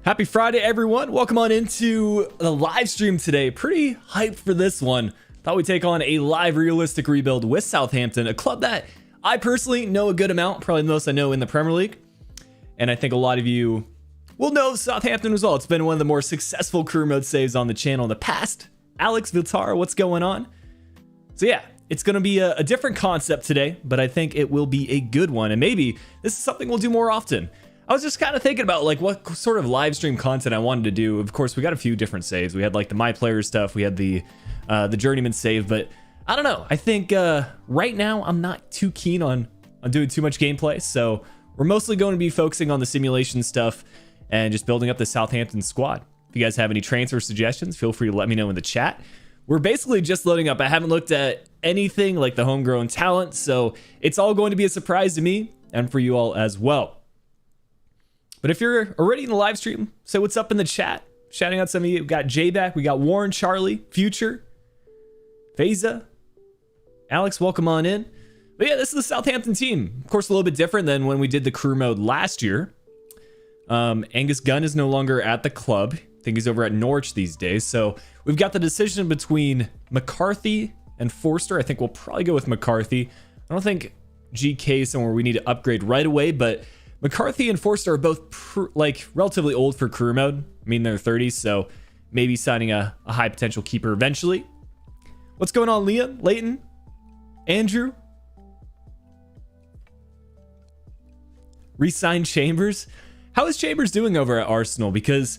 Happy Friday, everyone. Welcome on into the live stream today. Pretty hyped for this one. Thought we'd take on a live realistic rebuild with Southampton, a club that I personally know a good amount, probably the most I know in the Premier League. And I think a lot of you will know Southampton as well. It's been one of the more successful career mode saves on the channel in the past. Alex Viltara, what's going on? So yeah, it's going to be a different concept today, but I think it will be a good one. And maybe this is something we'll do more often. I was just kind of thinking about like what sort of live stream content I wanted to do. Of course, we got a few different saves. We had like the My Player stuff. We had the Journeyman save, but I don't know. I think right now I'm not too keen on doing too much gameplay. So we're mostly going to be focusing on the simulation stuff and just building up the Southampton squad. If you guys have any transfer suggestions, feel free to let me know in the chat. We're basically just loading up. I haven't looked at anything like the homegrown talent, so it's all going to be a surprise to me and for you all as well. But if you're already in the live stream, say what's up in the chat. Shouting out some of you. We got Jay back. We got Warren, Charlie, Future, Feza, Alex, welcome on in. But yeah, this is the Southampton team. Of course, a little bit different than when we did the career mode last year. Angus Gunn is no longer at the club. I think he's over at Norwich these days. So we've got the decision between McCarthy and Forster. I think we'll probably go with McCarthy. I don't think GK is somewhere we need to upgrade right away, but McCarthy and Forster are both relatively old for career mode. I mean, they're 30s, so maybe signing a high potential keeper eventually. What's going on, Liam, Leighton, Andrew? Re-signed Chambers. How is Chambers doing over at Arsenal? Because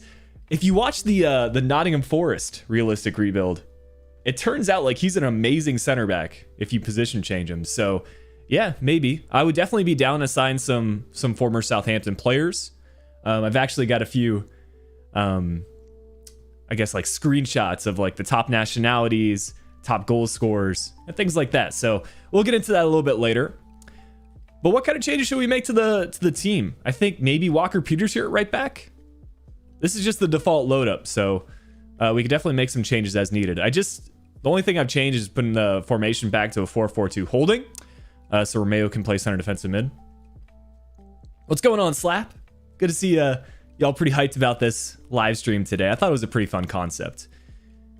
if you watch the Nottingham Forest realistic rebuild, it turns out like he's an amazing center back if you position change him. So yeah, maybe. I would definitely be down to sign some former Southampton players. I've actually got a few, I guess, like screenshots of like the top nationalities, top goal scorers, and things like that. So we'll get into that a little bit later. But what kind of changes should we make to the team? I think maybe Walker Peters here at right back. This is just the default load up, so we could definitely make some changes as needed. The only thing I've changed is putting the formation back to a 4-4-2 holding. So Romeo can play center defensive mid. What's going on, Slap? Good to see y'all pretty hyped about this live stream today. I thought it was a pretty fun concept.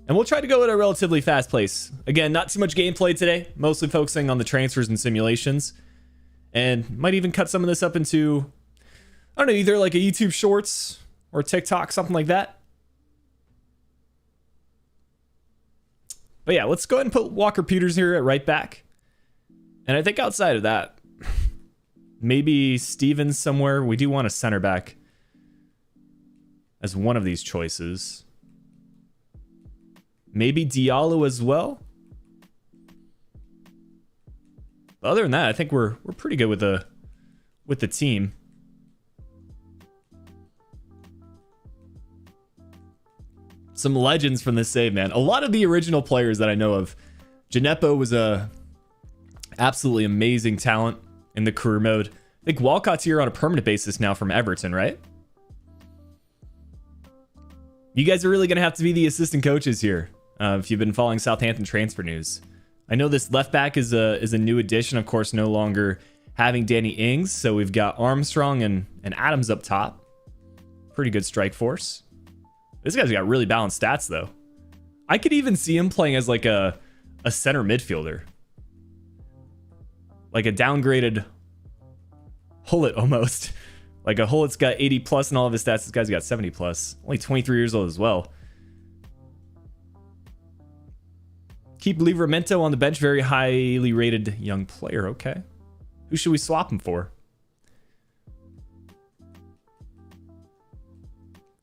And we'll try to go at a relatively fast pace. Again, not too much gameplay today. Mostly focusing on the transfers and simulations. And might even cut some of this up into, I don't know, either like a YouTube Shorts or TikTok, something like that. But yeah, let's go ahead and put Walker Peters here at right back. And I think outside of that, maybe Stevens somewhere. We do want a center back as one of these choices. Maybe Diallo as well. But other than that, I think we're pretty good with the team. Some legends from this save, man. A lot of the original players that I know of. Gineppo was a absolutely amazing talent in the career mode. I think Walcott's here on a permanent basis now from Everton, right? You guys are really going to have to be the assistant coaches here if you've been following Southampton transfer news. I know this left back is a new addition, of course, no longer having Danny Ings. So we've got Armstrong and Adams up top. Pretty good strike force. This guy's got really balanced stats, though. I could even see him playing as like a center midfielder. Like a downgraded Hullet almost. Like a Hullet's got 80 plus and all of his stats. This guy's got 70 plus. Only 23 years old as well. Keep Livramento on the bench. Very highly rated young player. Okay. Who should we swap him for?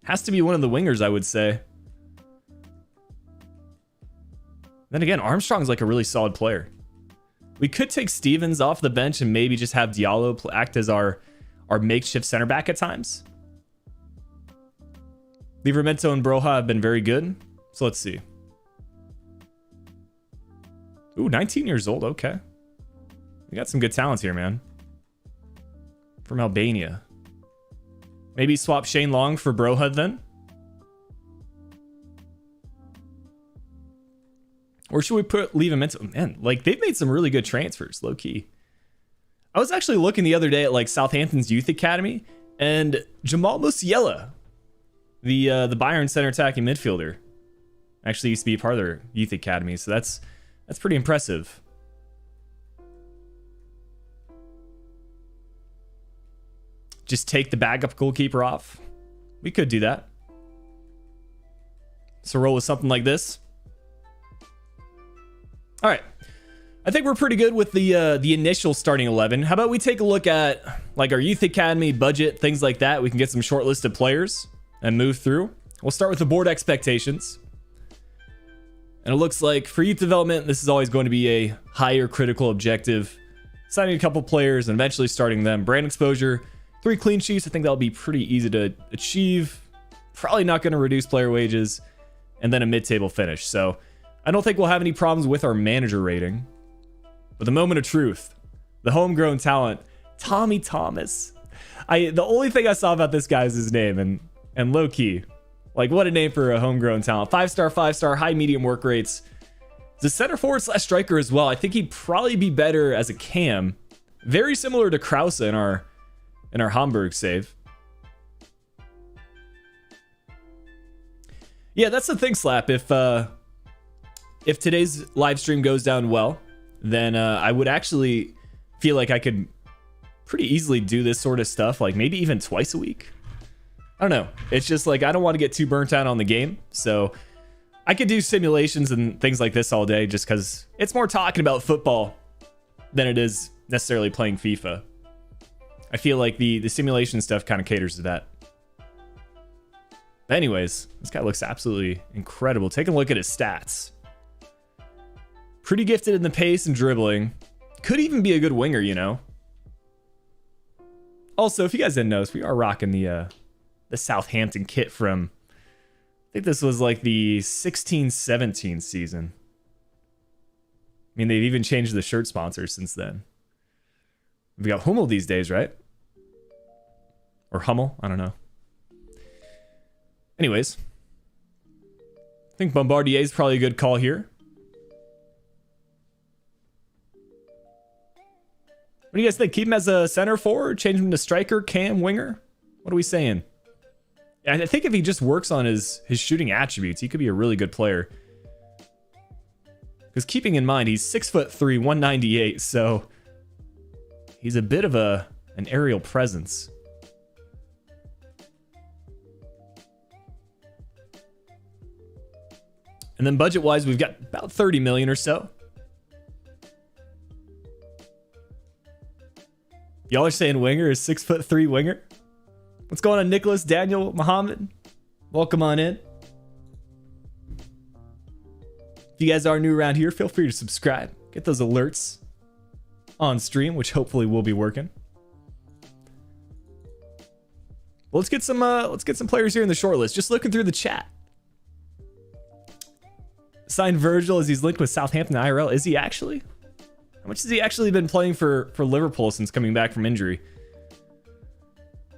Has to be one of the wingers, I would say. Then again, Armstrong's like a really solid player. We could take Stevens off the bench and maybe just have Diallo act as our makeshift center back at times. Livramento and Broja have been very good. So let's see. Ooh, 19 years old. Okay. We got some good talents here, man. From Albania. Maybe swap Shane Long for Broja then. Or should we leave him into, man, like they've made some really good transfers, low key. I was actually looking the other day at like Southampton's youth academy, and Jamal Musiala The Bayern center attacking midfielder. Actually used to be part of their youth academy, so that's pretty impressive. Just take the backup goalkeeper off. We could do that. So roll with something like this. All right. I think we're pretty good with the initial starting 11. How about we take a look at like our youth academy budget, things like that. We can get some shortlisted players and move through. We'll start with the board expectations. And it looks like for youth development, this is always going to be a higher critical objective. Signing a couple players and eventually starting them. Brand exposure, 3 clean sheets. I think that'll be pretty easy to achieve. Probably not going to reduce player wages. And then a mid-table finish. So I don't think we'll have any problems with our manager rating. But the moment of truth, the homegrown talent, Tommy Thomas. The only thing I saw about this guy is his name, and low key, like what a name for a homegrown talent. 5-star, high medium work rates. He's a center forward / striker as well. I think he'd probably be better as a cam, very similar to Krause in our Hamburg save. Yeah, that's the thing, Slap. If today's live stream goes down well, then I would actually feel like I could pretty easily do this sort of stuff, like maybe even twice a week. I don't know. It's just like I don't want to get too burnt out on the game. So I could do simulations and things like this all day just because it's more talking about football than it is necessarily playing FIFA. I feel like the simulation stuff kind of caters to that. But anyways, this guy looks absolutely incredible. Take a look at his stats. Pretty gifted in the pace and dribbling. Could even be a good winger, you know. Also, if you guys didn't notice, we are rocking the Southampton kit from, I think this was like the 16-17 season. I mean, they've even changed the shirt sponsor since then. We got Hummel these days, right? Or Hummel, I don't know. Anyways, I think Bombardier is probably a good call here. What do you guys think? Keep him as a center forward? Change him to striker, cam, winger? What are we saying? I think if he just works on his shooting attributes, he could be a really good player. Because keeping in mind, he's 6'3", 198, so he's a bit of an aerial presence. And then budget-wise, we've got about 30 million or so. Y'all are saying winger is 6'3" winger? What's going on, Nicholas, Daniel, Muhammad? Welcome on in. If you guys are new around here, feel free to subscribe. Get those alerts on stream, which hopefully will be working. Well, let's get some players here in the shortlist. Just looking through the chat. Signed Virgil as he's linked with Southampton IRL. Is he actually? How much has he actually been playing for Liverpool since coming back from injury?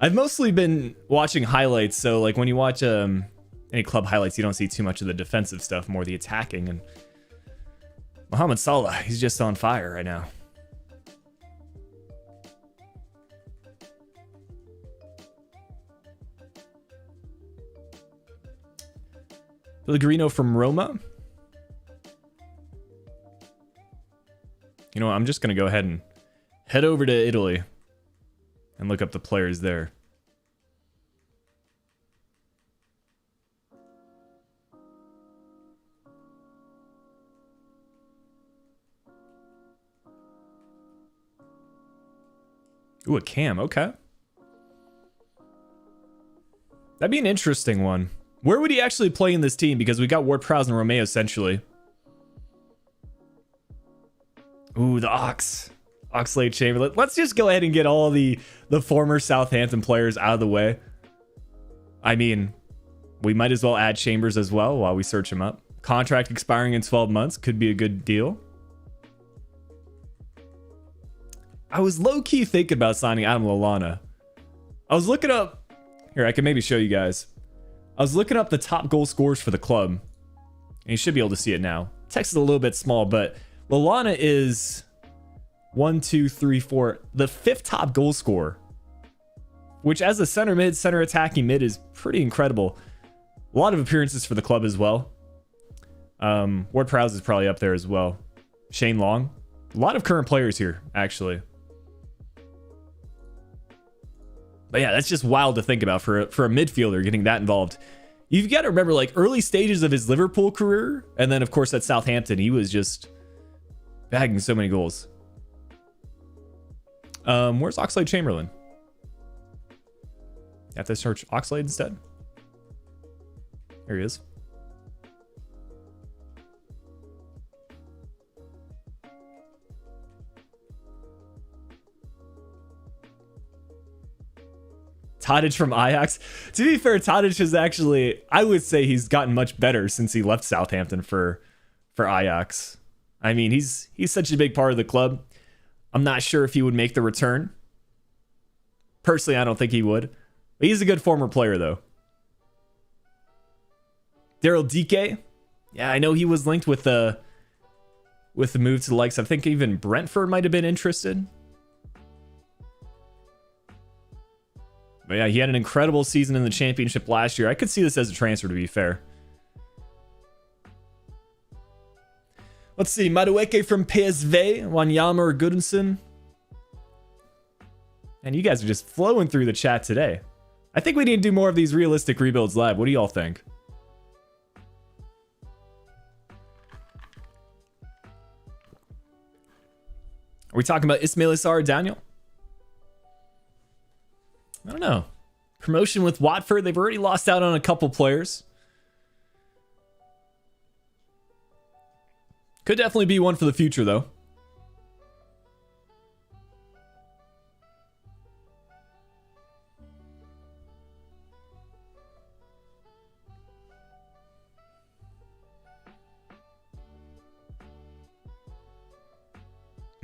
I've mostly been watching highlights, so like when you watch any club highlights, you don't see too much of the defensive stuff, more the attacking. And Mohamed Salah, he's just on fire right now. Pellegrino from Roma. You know what, I'm just going to go ahead and head over to Italy and look up the players there. Ooh, a cam, okay. That'd be an interesting one. Where would he actually play in this team? Because we got Ward-Prowse and Romeo essentially. Ooh, the Oxlade-Chamberlain. Let's just go ahead and get all the former Southampton players out of the way. I mean, we might as well add Chambers as well while we search him up. Contract expiring in 12 months. Could be a good deal. I was low-key thinking about signing Adam Lallana. I was looking up... Here, I can maybe show you guys. I was looking up the top goal scorers for the club. And you should be able to see it now. Text is a little bit small, but Lallana is 1, 2, 3, 4, the 5th top goal scorer, which as a center mid, center attacking mid is pretty incredible. A lot of appearances for the club as well. Ward-Prowse is probably up there as well. Shane Long. A lot of current players here, actually. But yeah, that's just wild to think about for a midfielder getting that involved. You've got to remember, like, early stages of his Liverpool career, and then, of course, at Southampton, he was just bagging so many goals. Where's Oxlade-Chamberlain? You have to search Oxlade instead. There he is. Tadic from Ajax. To be fair, Tadic is actually, I would say he's gotten much better since he left Southampton for Ajax. I mean, he's such a big part of the club. I'm not sure if he would make the return. Personally, I don't think he would. But he's a good former player, though. Daryl Dike. Yeah, I know he was linked with the move to the likes. I think even Brentford might have been interested. But yeah, he had an incredible season in the championship last year. I could see this as a transfer, to be fair. Let's see. Madueke from PSV. Wanyama or Goodinson. And you guys are just flowing through the chat today. I think we need to do more of these realistic rebuilds live. What do y'all think? Are we talking about Ismail Assar or Daniel? I don't know. Promotion with Watford. They've already lost out on a couple players. Could definitely be one for the future, though.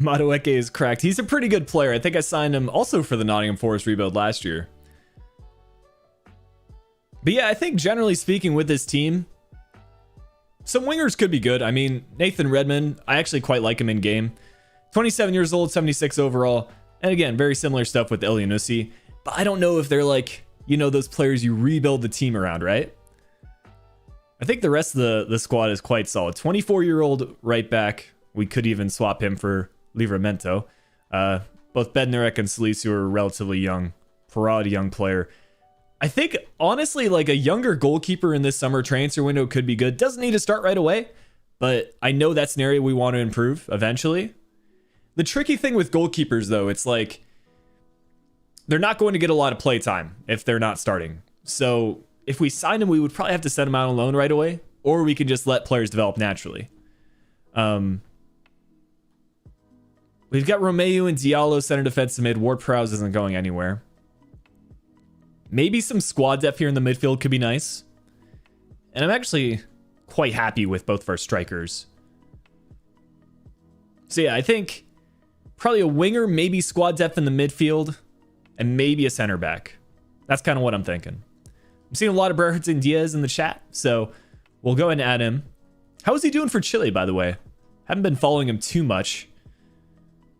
Madueke is correct. He's a pretty good player. I think I signed him also for the Nottingham Forest rebuild last year. But yeah, I think generally speaking with this team, some wingers could be good. I mean, Nathan Redmond, I actually quite like him in game. 27 years old, 76 overall. And again, very similar stuff with Elyounoussi. But I don't know if they're like, you know, those players you rebuild the team around, right? I think the rest of the squad is quite solid. 24-year-old right back. We could even swap him for Livramento. Both Bednarek and Salisu are relatively young. Parad, young player. I think, honestly, like a younger goalkeeper in this summer transfer window could be good. Doesn't need to start right away, but I know that's an area we want to improve eventually. The tricky thing with goalkeepers, though, it's like they're not going to get a lot of play time if they're not starting. So if we sign them, we would probably have to send them out on loan right away, or we can just let players develop naturally. We've got Romeu and Diallo center defensive mid. Ward-Prowse isn't going anywhere. Maybe some squad depth here in the midfield could be nice. And I'm actually quite happy with both of our strikers. So yeah, I think probably a winger, maybe squad depth in the midfield, and maybe a center back. That's kind of what I'm thinking. I'm seeing a lot of Brereton Diaz in the chat, so we'll go ahead and add him. How is he doing for Chile, by the way? Haven't been following him too much.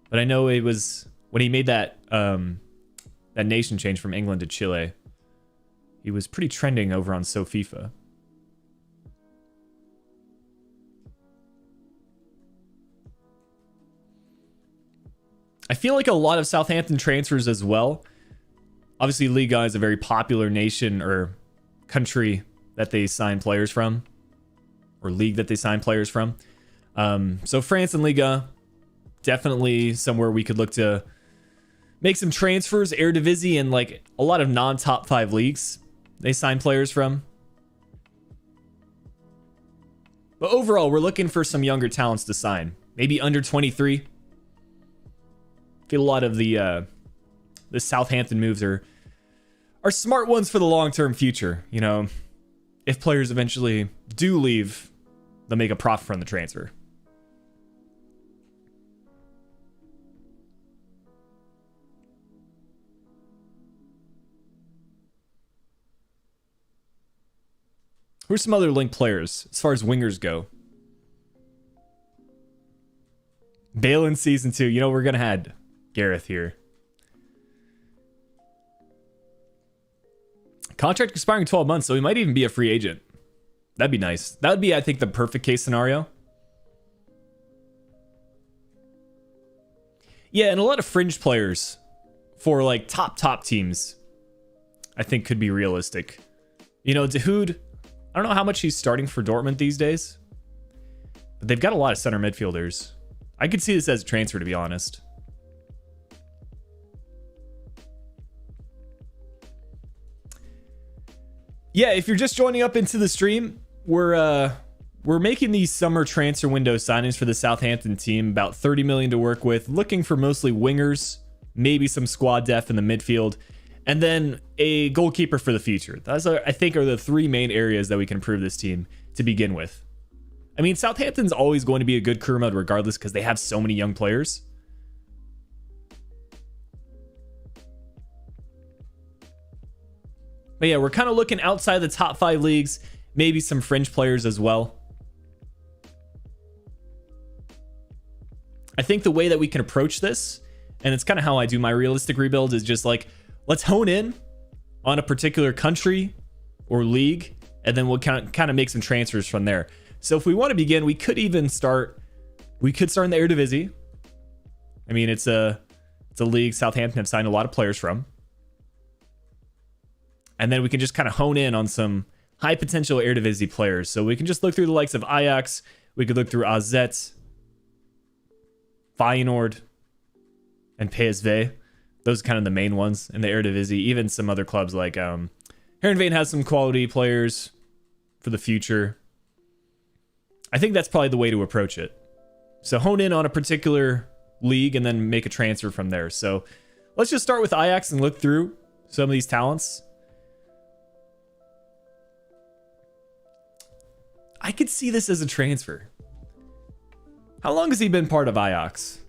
But I know it was when he made that that nation change from England to Chile. He was pretty trending over on FIFA. I feel like a lot of Southampton transfers as well. Obviously, Liga is a very popular nation or country that they sign players from, or league that they sign players from. So France and Liga, definitely somewhere we could look to make some transfers. Eredivisie and like a lot of non-top 5 leagues they sign players from. But overall, we're looking for some younger talents to sign. Maybe under 23. Feel a lot of the Southampton moves are smart ones for the long-term future. You know, if players eventually do leave, they'll make a profit from the transfer. Who's some other linked players as far as wingers go? Bale in season 2. You know, we're going to add Gareth here. Contract expiring 12 months, so he might even be a free agent. That'd be nice. That would be, I think, the perfect case scenario. Yeah, and a lot of fringe players for like top teams, I think could be realistic. You know, Dahoud, I don't know how much he's starting for Dortmund these days, but they've got a lot of center midfielders. I could see this as a transfer, to be honest. Yeah, if you're just joining up into the stream, we're making these summer transfer window signings for the Southampton team. About 30 million to work with, looking for mostly wingers, maybe some squad depth in the midfield, and then a goalkeeper for the future. Those are, I think, are the three main areas that we can improve this team to begin with. I mean, Southampton's always going to be a good career mode regardless because they have so many young players. But yeah, we're kind of looking outside the top 5 leagues, maybe some fringe players as well. I think the way that we can approach this, and it's kind of how I do my realistic rebuild, is just like, let's hone in on a particular country or league, and then we'll kind of make some transfers from there. So if we want to begin, we could start in the Eredivisie. I mean, it's a league Southampton have signed a lot of players from. And then we can just kind of hone in on some high potential Eredivisie players. So we can just look through the likes of Ajax. We could look through AZ, Feyenoord, and PSV. Those are kind of the main ones in the Eredivisie. Even some other clubs like Heerenveen has some quality players for the future. I think that's probably the way to approach it. So hone in on a particular league and then make a transfer from there. So let's just start with Ajax and look through some of these talents. I could see this as a transfer. How long has he been part of Ajax?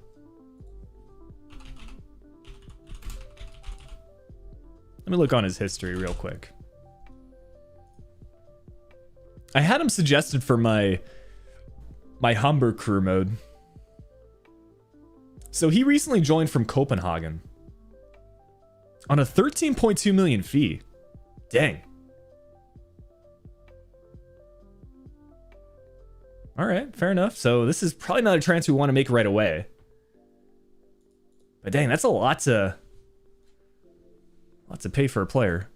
Let me look on his history real quick. I had him suggested for my Hamburg career mode. So he recently joined from Copenhagen on a 13.2 million fee. Dang. All right, fair enough. So this is probably not a transfer we want to make right away. But dang, that's a lot to pay for a player.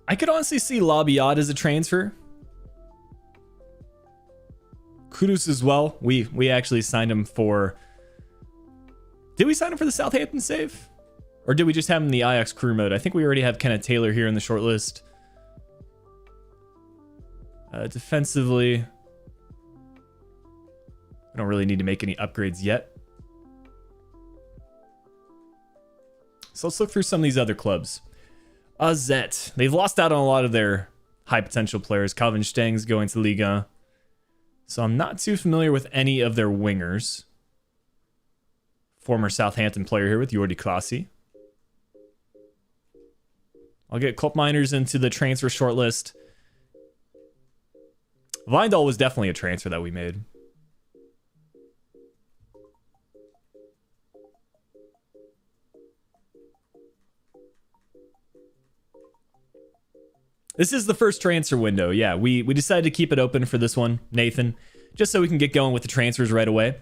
I could honestly see Labiat as a transfer. Kudus as well. We actually signed him for... Did we sign him for the Southampton save? Or did we just have him in the Ajax crew mode? I think we already have Kenneth Taylor here in the short list. Defensively, I don't really need to make any upgrades yet. So let's look through some of these other clubs. AZ, they've lost out on a lot of their high potential players. Calvin Steng's going to Liga. So I'm not too familiar with any of their wingers. Former Southampton player here with Jordi Klaasie. I'll get Koopmeiners into the transfer shortlist. Wijndal was definitely a transfer that we made. This is the first transfer window. Yeah, we decided to keep it open for this one, Nathan, just so we can get going with the transfers right away.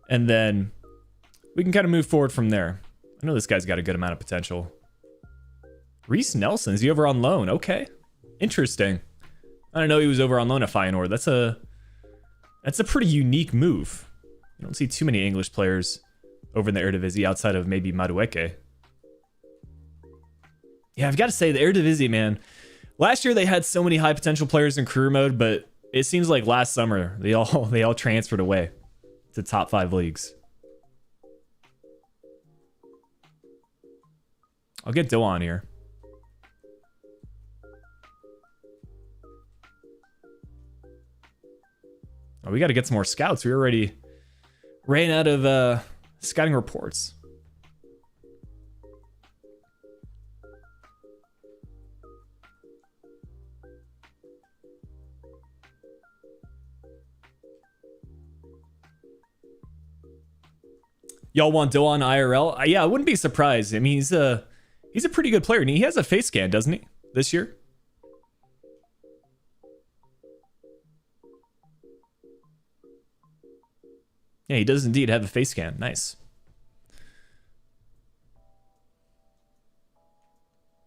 And then we can kind of move forward from there. I know this guy's got a good amount of potential. Reece Nelson, is he over on loan? Okay, interesting. I don't know he was over on loan at Feyenoord. That's a pretty unique move. You don't see too many English players over in the Eredivisie outside of maybe Madueke. Yeah, I've got to say, the Eredivisie, man. Last year they had so many high potential players in career mode, but it seems like last summer they all transferred away to top 5 leagues. I'll get Doan here. Oh, we got to get some more scouts. We already ran out of scouting reports. Y'all want Doan IRL? Yeah, I wouldn't be surprised. I mean, he's a pretty good player, and he has a face scan, doesn't he, this year? Yeah, he does indeed have a face scan. Nice.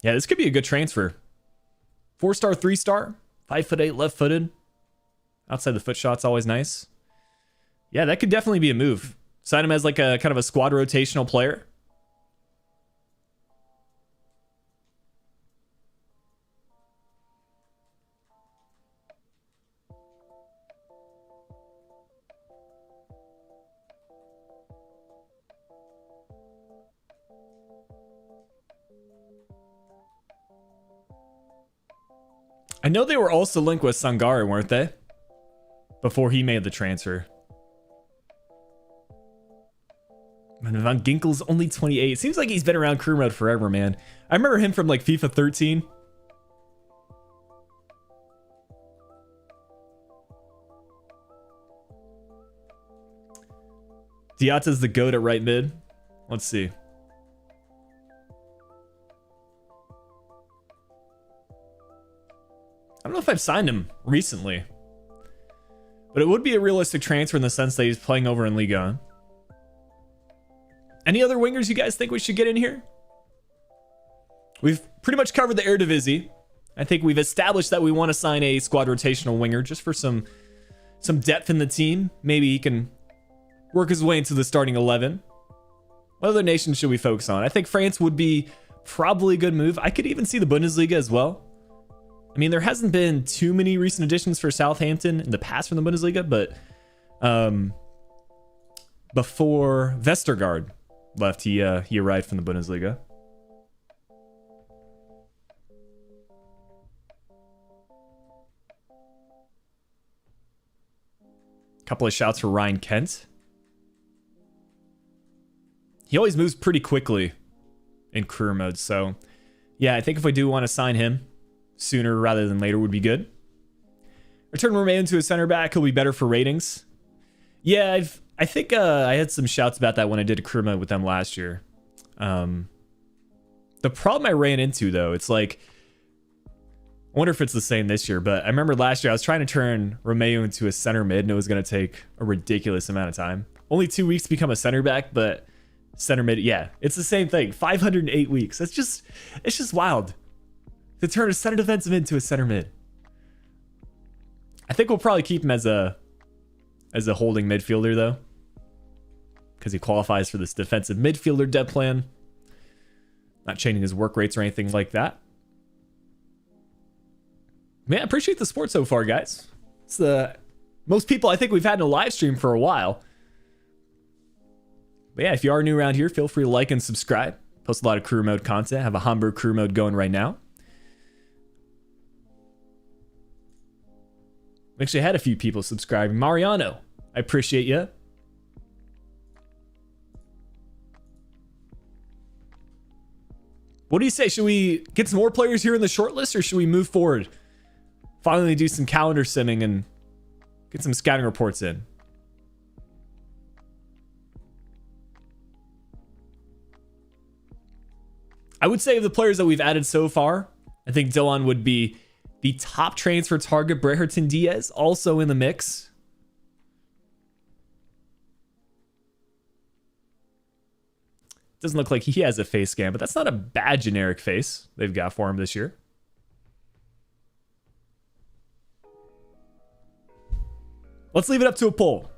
Yeah, this could be a good transfer. 4-star, 3-star, 5'8", left-footed. Outside the foot shot's always nice. Yeah, that could definitely be a move. Sign him as like a kind of a squad rotational player. I know they were also linked with Sangare, weren't they? Before he made the transfer. Man, Van Ginkel's only 28. It seems like he's been around career mode forever, man. I remember him from like FIFA 13. Diata's the GOAT at right mid. Let's see. I don't know if I've signed him recently, but it would be a realistic transfer in the sense that he's playing over in Liga. Any other wingers you guys think we should get in here? We've pretty much covered the Eredivisie. I think we've established that we want to sign a squad rotational winger just for some depth in the team. Maybe he can work his way into the starting 11. What other nations should we focus on? I think France would be probably a good move. I could even see the Bundesliga as well. I mean, there hasn't been too many recent additions for Southampton in the past from the Bundesliga, but before Vestergaard left, he arrived from the Bundesliga. Couple of shouts for Ryan Kent. He always moves pretty quickly in career mode, so yeah, I think if we do want to sign him sooner rather than later would be good. Return Romain to a center back. He'll be better for ratings. Yeah, I think I had some shouts about that when I did a career mode with them last year. The problem I ran into, though, it's like, I wonder if it's the same this year, but I remember last year I was trying to turn Romeo into a center mid, and it was going to take a ridiculous amount of time. Only 2 weeks to become a center back, but center mid, yeah, it's the same thing. 508 weeks. It's just wild to turn a center defensive into a center mid. I think we'll probably keep him as a holding midfielder, though, because he qualifies for this defensive midfielder depth plan. Not changing his work rates or anything like that. Man, I appreciate the support so far, guys. It's the most people I think we've had in a live stream for a while. But yeah, if you are new around here, feel free to like and subscribe. Post a lot of career mode content. I have a Hamburg career mode going right now. Actually had a few people subscribing. Mariano, I appreciate you. What do you say? Should we get some more players here in the shortlist, or should we move forward? Finally do some calendar simming and get some scouting reports in. I would say of the players that we've added so far, I think Dylan would be the top transfer target. Breherton Diaz also in the mix. Doesn't look like he has a face scan, but that's not a bad generic face they've got for him this year. Let's leave it up to a poll.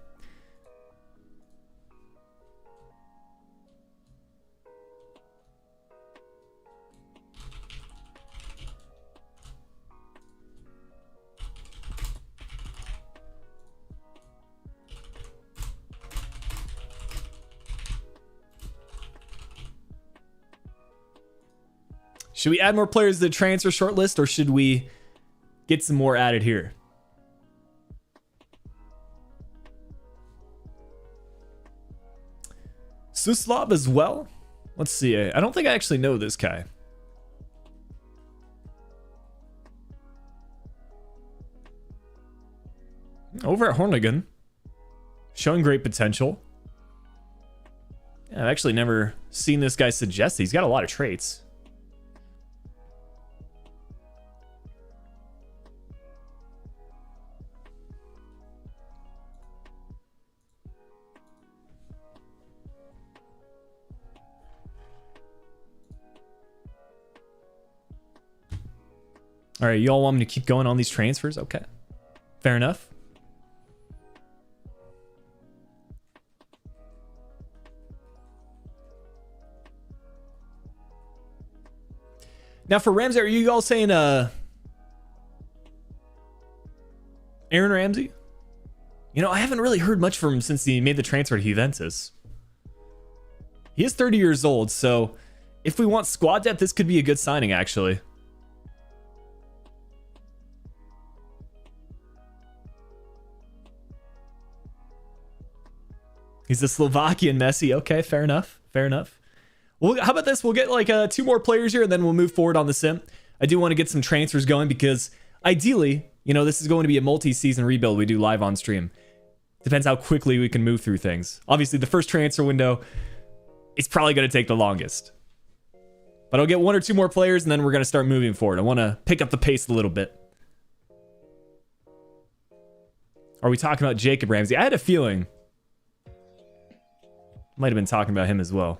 Should we add more players to the transfer shortlist, or should we get some more added here? Suslav as well. Let's see. I don't think I actually know this guy. Over at Hornigan, showing great potential. I've actually never seen this guy suggest. He's got a lot of traits. All right, you all want me to keep going on these transfers? Okay, fair enough. Now for Ramsey, are you all saying Aaron Ramsey? You know, I haven't really heard much from him since he made the transfer to Juventus. He is 30 years old, so if we want squad depth, this could be a good signing, actually. He's the Slovakian Messi. Okay, fair enough. Fair enough. Well, how about this? We'll get like 2 more players here, and then we'll move forward on the sim. I do want to get some transfers going because ideally, you know, this is going to be a multi-season rebuild we do live on stream. Depends how quickly we can move through things. Obviously, the first transfer window is probably going to take the longest. But I'll get 1 or 2 more players, and then we're going to start moving forward. I want to pick up the pace a little bit. Are we talking about Jacob Ramsey? I had a feeling. Might have been talking about him as well.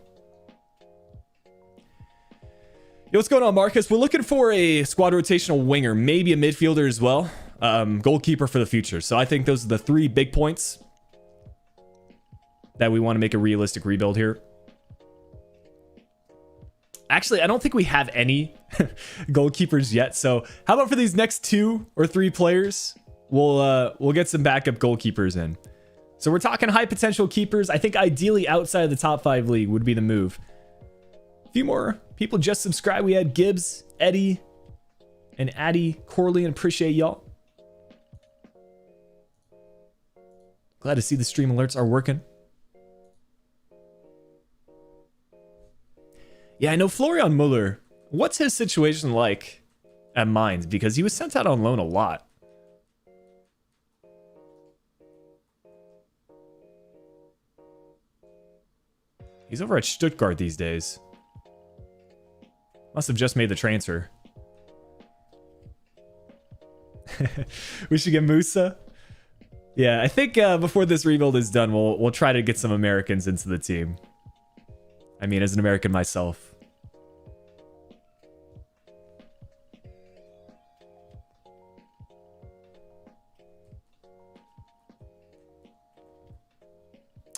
Yo, what's going on, Marcus? We're looking for a squad rotational winger, maybe a midfielder as well. Goalkeeper for the future. So I think those are the 3 big points that we want to make a realistic rebuild here. Actually, I don't think we have any goalkeepers yet. So how about for these next 2 or 3 players, we'll get some backup goalkeepers in. So we're talking high potential keepers. I think ideally outside of the top 5 league would be the move. A few more people just subscribed. We had Gibbs, Eddie, and Addy Corley, and appreciate y'all. Glad to see the stream alerts are working. Yeah, I know Florian Muller. What's his situation like at Mainz? Because he was sent out on loan a lot. He's over at Stuttgart these days. Must have just made the transfer. We should get Musa. Yeah, I think before this rebuild is done, we'll try to get some Americans into the team. I mean, as an American myself.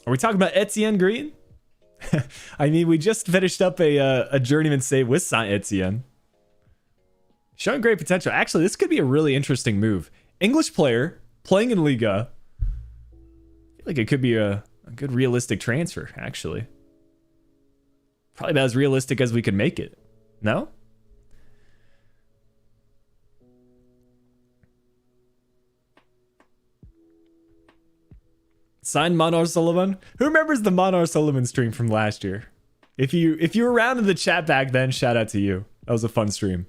Are we talking about Etienne Green? I mean, we just finished up a journeyman save with Saint Etienne. Showing great potential. Actually, this could be a really interesting move. English player, playing in Liga. I feel like it could be a good realistic transfer, actually. Probably about as realistic as we could make it. No? Signed Manar Sullivan. Who remembers the Manar Sullivan stream from last year? If you were around in the chat back then, shout out to you. That was a fun stream.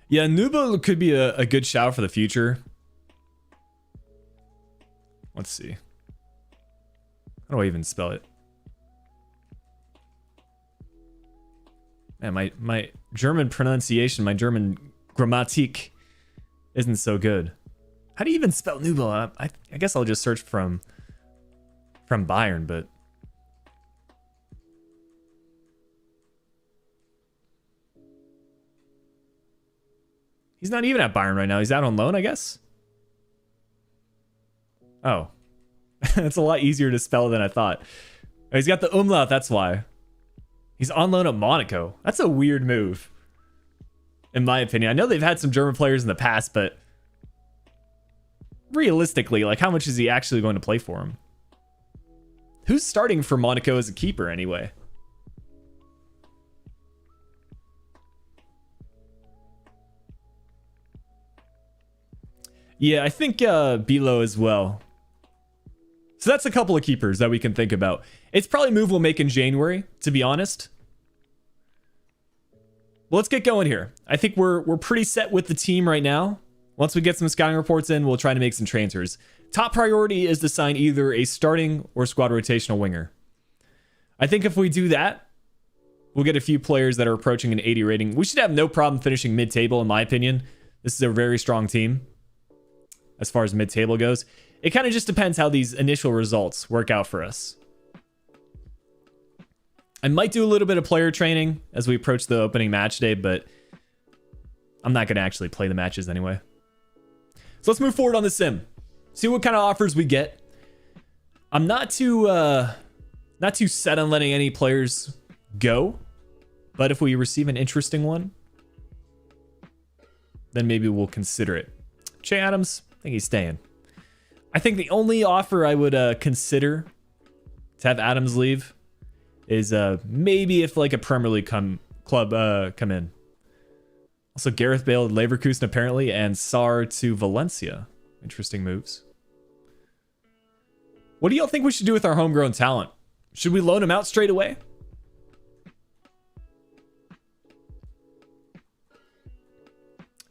Yeah, Nuba could be a good shout for the future. Let's see. How do I even spell it? Man, my German pronunciation, my German Grammatik isn't so good. How do you even spell Nuba? I guess I'll just search from Bayern, but he's not even at Bayern right now. He's out on loan, I guess. Oh, it's a lot easier to spell than I thought. Oh, he's got the umlaut, that's why. He's on loan at Monaco. That's a weird move, in my opinion. I know they've had some German players in the past, but realistically, like, how much is he actually going to play for him? Who's starting for Monaco as a keeper, anyway? Yeah, I think Bilo as well. So that's a couple of keepers that we can think about. It's probably a move we'll make in January, to be honest. Well, let's get going here. I think we're pretty set with the team right now. Once we get some scouting reports in, we'll try to make some transfers. Top priority is to sign either a starting or squad rotational winger. I think if we do that, we'll get a few players that are approaching an 80 rating. We should have no problem finishing mid-table, in my opinion. This is a very strong team as far as mid-table goes. It kind of just depends how these initial results work out for us. I might do a little bit of player training as we approach the opening match day, but I'm not going to actually play the matches anyway. So let's move forward on the sim. See what kind of offers we get. I'm not too set on letting any players go, but if we receive an interesting one, then maybe we'll consider it. Che Adams, I think he's staying. I think the only offer I would consider to have Adams leave is maybe if like a Premier League club come in. Also Gareth Bale to Leverkusen apparently, and Sarr to Valencia. Interesting moves. What do y'all think we should do with our homegrown talent? Should we loan him out straight away?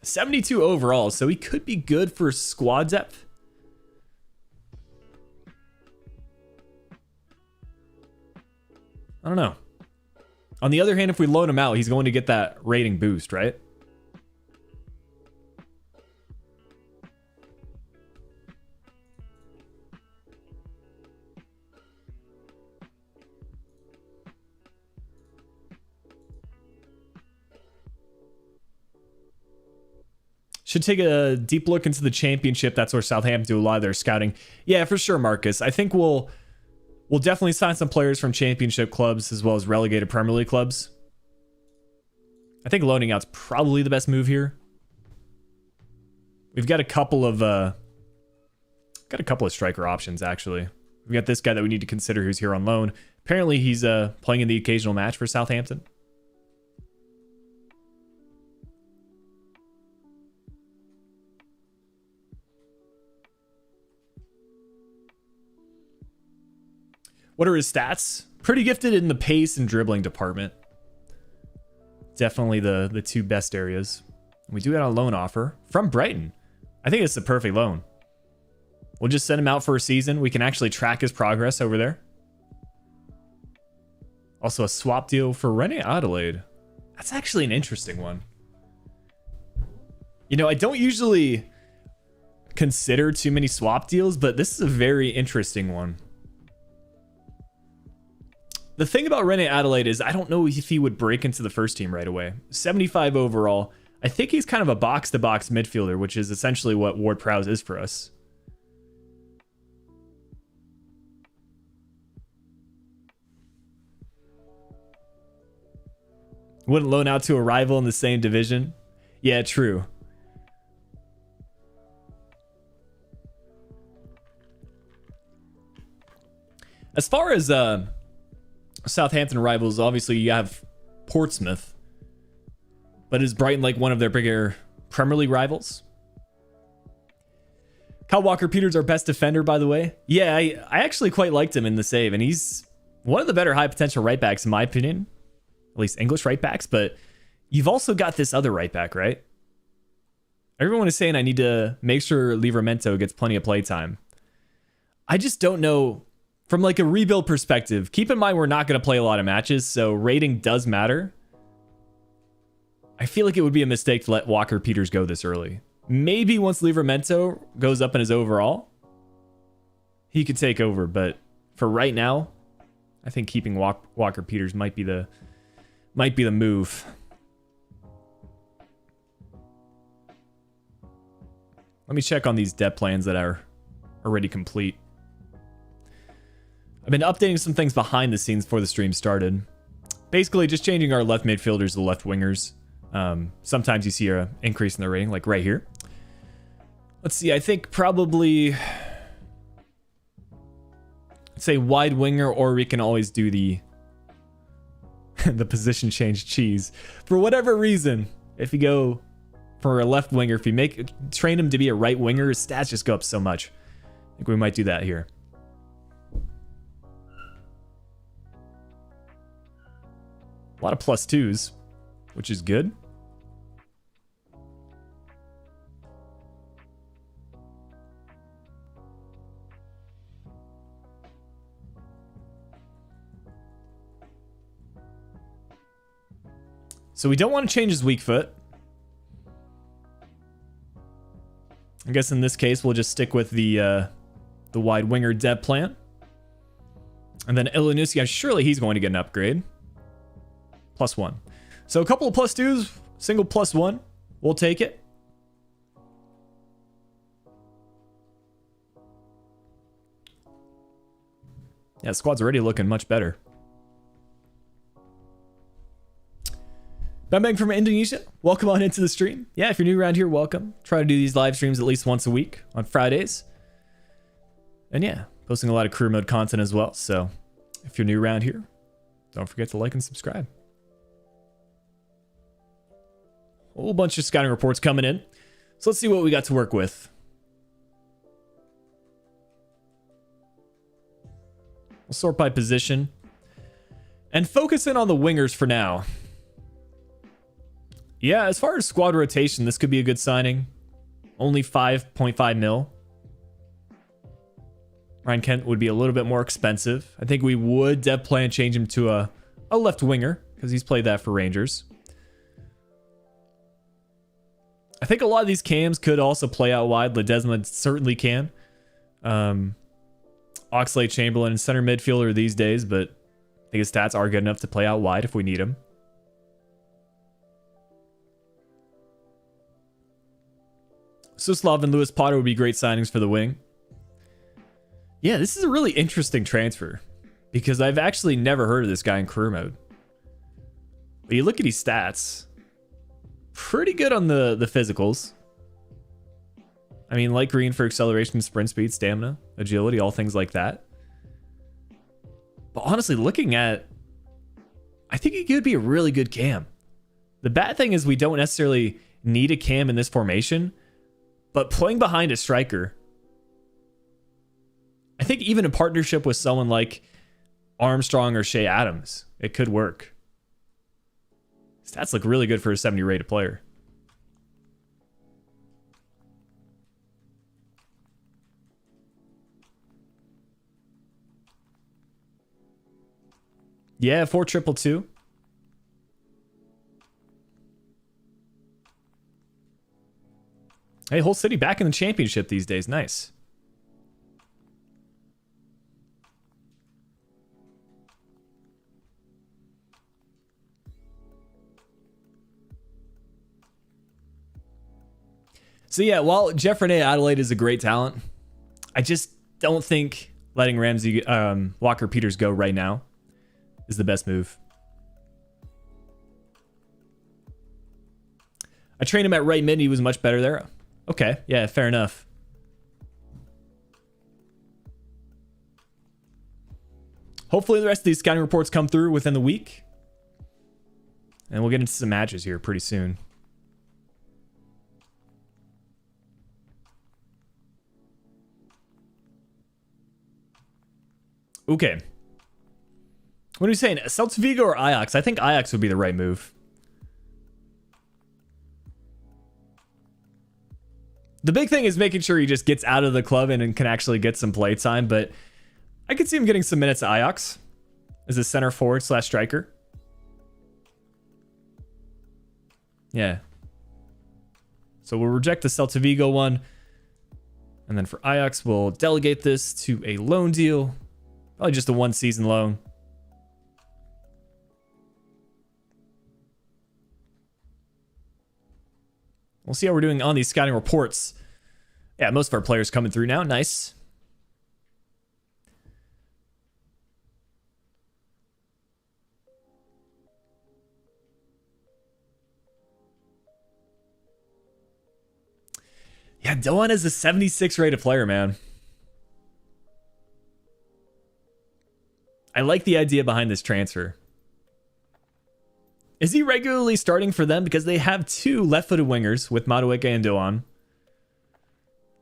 $72 overall, so he could be good for squad depth. I don't know. On the other hand, if we loan him out, he's going to get that rating boost, right? Should take a deep look into the championship. That's where Southampton do a lot of their scouting. Yeah, for sure, Marcus. I think we'll definitely sign some players from championship clubs as well as relegated Premier League clubs. I think loaning out's probably the best move here. We've got a couple of striker options actually. We've got this guy that we need to consider who's here on loan. Apparently he's playing in the occasional match for Southampton. What are his stats? Pretty gifted in the pace and dribbling department. Definitely the two best areas. We do get a loan offer from Brighton. I think it's the perfect loan. We'll just send him out for a season. We can actually track his progress over there. Also a swap deal for René Adelaide. That's actually an interesting one. You know, I don't usually consider too many swap deals, but this is a very interesting one. The thing about René Adelaide is I don't know if he would break into the first team right away. 75 overall. I think he's kind of a box-to-box midfielder, which is essentially what Ward-Prowse is for us. Wouldn't loan out to a rival in the same division. Yeah, true. As far as Southampton rivals, obviously you have Portsmouth, but is Brighton like one of their bigger Premier League rivals? Kyle Walker-Peters, our best defender, by the way. Yeah, I actually quite liked him in the save, and he's one of the better high potential right backs in my opinion, at least English right backs. But you've also got this other right back, right? Everyone is saying I need to make sure Livramento gets plenty of play time. I just don't know. From like a rebuild perspective, keep in mind we're not going to play a lot of matches, so rating does matter. I feel like it would be a mistake to let Walker-Peters go this early. Maybe once Livramento goes up in his overall, he could take over, but for right now, I think keeping Walker-Peters might be the move. Let me check on these depth plans that are already complete. I've been updating some things behind the scenes before the stream started. Basically, just changing our left midfielders to left wingers. Sometimes you see an increase in the rating, like right here. Let's see, I think probably... say wide winger, or we can always do the... the position change cheese. For whatever reason, if you go for a left winger, if you train him to be a right winger, his stats just go up so much. I think we might do that here. A lot of +2s, which is good. So we don't want to change his weak foot. I guess in this case, we'll just stick with the wide winger dev plan. And then Ilinusia, surely he's going to get an upgrade. +1. So a couple of +2s, single +1. We'll take it. Yeah, the squad's already looking much better. Bang from Indonesia, welcome on into the stream. Yeah, if you're new around here, welcome. Try to do these live streams at least once a week on Fridays. And yeah, posting a lot of career mode content as well. So if you're new around here, don't forget to like and subscribe. A whole bunch of scouting reports coming in. So let's see what we got to work with. We'll sort by position and focus in on the wingers for now. Yeah, as far as squad rotation, this could be a good signing. Only 5.5 mil. Ryan Kent would be a little bit more expensive. I think we would dev plan change him to a left winger because he's played that for Rangers. I think a lot of these cams could also play out wide. Ledesma certainly can. Oxlade-Chamberlain, center midfielder these days, but I think his stats are good enough to play out wide if we need him. Suslav and Lewis Potter would be great signings for the wing. Yeah, this is a really interesting transfer because I've actually never heard of this guy in career mode. But you look at his stats, pretty good on the physicals. I mean, light green for acceleration, sprint speed, stamina, agility, all things like that. But honestly, looking at, I think he could be a really good cam. The bad thing is we don't necessarily need a cam in this formation, but playing behind a striker, I think even in partnership with someone like Armstrong or Shea Adams, it could work. Stats look really good for a 70 rated player. Yeah, 4-2-2. Hey, Hull City back in the championship these days. Nice. So yeah, while Jeffrey Adelaide is a great talent, I just don't think letting Ramsey Walker-Peters go right now is the best move. I trained him at right mid. He was much better there. Okay, yeah, fair enough. Hopefully the rest of these scouting reports come through within the week. And we'll get into some matches here pretty soon. Okay. What are you saying? Celta Vigo or Ajax? I think Ajax would be the right move. The big thing is making sure he just gets out of the club and can actually get some play time, but I could see him getting some minutes at Ajax as a center forward / striker. Yeah. So we'll reject the Celta Vigo one. And then for Ajax, we'll delegate this to a loan deal. Probably just a 1-season loan. We'll see how we're doing on these scouting reports. Yeah, most of our players coming through now. Nice. Yeah, Doan is a 76 rated player, man. I like the idea behind this transfer. Is he regularly starting for them? Because they have two left-footed wingers with Madueke and Doan.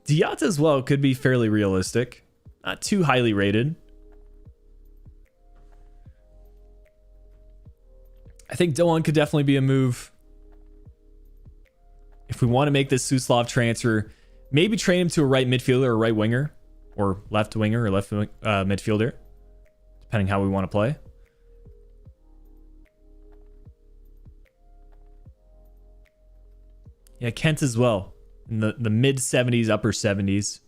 Diatta as well could be fairly realistic. Not too highly rated. I think Doan could definitely be a move. If we want to make this Suslav transfer, maybe train him to a right midfielder or right winger. Or left winger or left midfielder. Depending how we want to play. Yeah, Kent as well. In the mid 70s, upper 70s.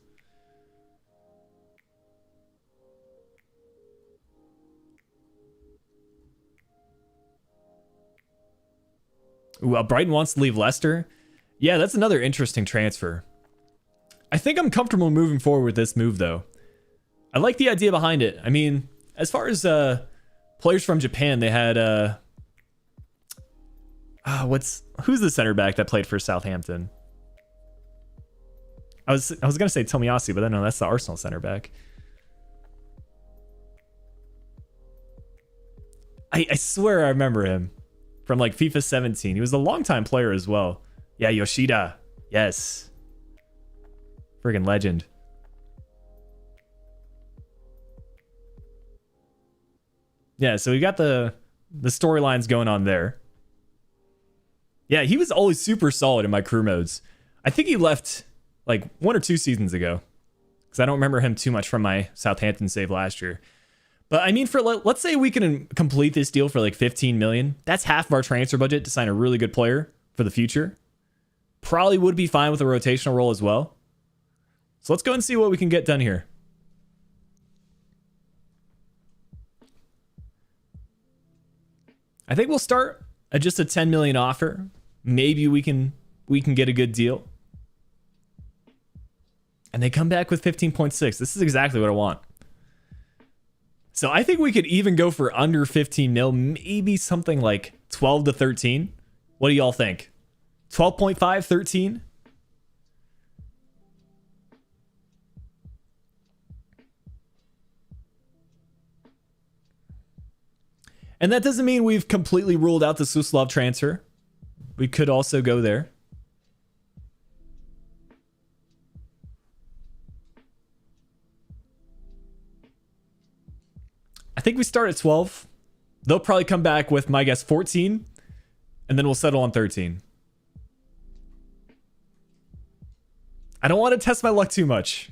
Ooh, Brighton wants to leave Leicester. Yeah, that's another interesting transfer. I think I'm comfortable moving forward with this move, though. I like the idea behind it. I mean, as far as players from Japan, they had who's the center back that played for Southampton? I was gonna say Tomiyasu, but no, that's the Arsenal center back. I swear I remember him from like FIFA 17. He was a longtime player as well. Yeah, Yoshida. Yes. Friggin' legend. Yeah, so we got the storylines going on there. Yeah, he was always super solid in my crew modes. I think he left like 1 or 2 seasons ago, because I don't remember him too much from my Southampton save last year. But I mean, for let's say we can complete this deal for like 15 million. That's half of our transfer budget to sign a really good player for the future. Probably would be fine with a rotational role as well. So let's go and see what we can get done here. I think we'll start at just a 10 million offer. Maybe we can get a good deal. And they come back with 15.6. This is exactly what I want. So I think we could even go for under 15 mil, maybe something like 12 to 13. What do y'all think? 12.5, 13? And that doesn't mean we've completely ruled out the Suslov transfer. We could also go there. I think we start at 12. They'll probably come back with, my guess, 14. And then we'll settle on 13. I don't want to test my luck too much,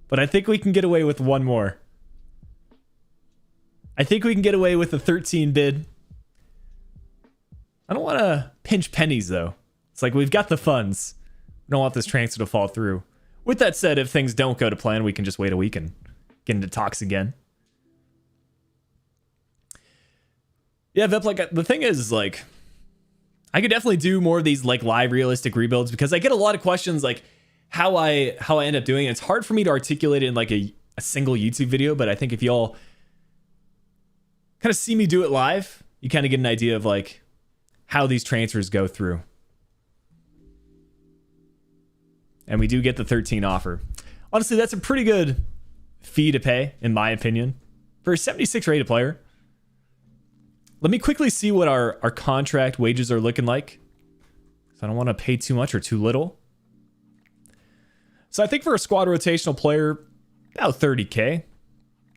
but I think we can get away with one more. I think we can get away with a 13 bid. I don't want to pinch pennies, though. It's like we've got the funds. We don't want this transfer to fall through. With that said, if things don't go to plan, we can just wait a week and get into talks again. Yeah, Vip, like, the thing is, like, I could definitely do more of these, like, live realistic rebuilds, because I get a lot of questions, like, how I end up doing it. It's hard for me to articulate it in, like, a single YouTube video, but I think if y'all kind of see me do it live, you kind of get an idea of, like, how these transfers go through. And we do get the 13 offer. Honestly, that's a pretty good fee to pay, in my opinion, for a 76 rated player. Let me quickly see what our contract wages are looking like. So I don't want to pay too much or too little. So I think for a squad rotational player, about 30K.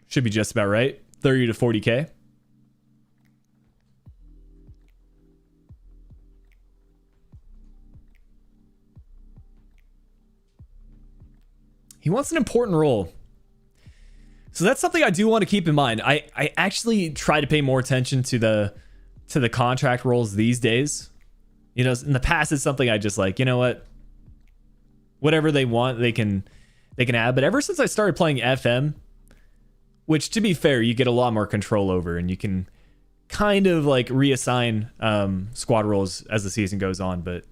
Should be just about right. 30 to 40K. He wants an important role. So that's something I do want to keep in mind. I actually try to pay more attention to the contract roles these days. You know, in the past, it's something I just like, you know what? Whatever they want, they can add. But ever since I started playing FM, which to be fair, you get a lot more control over, and you can kind of like reassign squad roles as the season goes on. But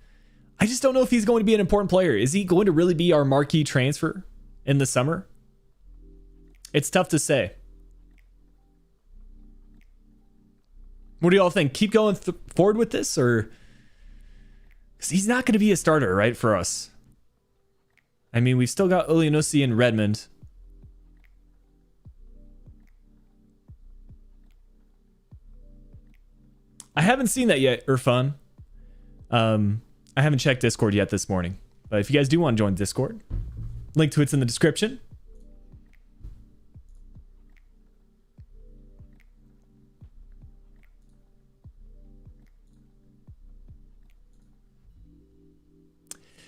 I just don't know if he's going to be an important player. Is he going to really be our marquee transfer in the summer? It's tough to say. What do y'all think? Keep going forward with this, or because he's not going to be a starter, right, for us? I mean, we've still got Elyounoussi and Redmond. I haven't seen that yet, Irfan. I haven't checked Discord yet this morning. But if you guys do want to join Discord, link to it's in the description.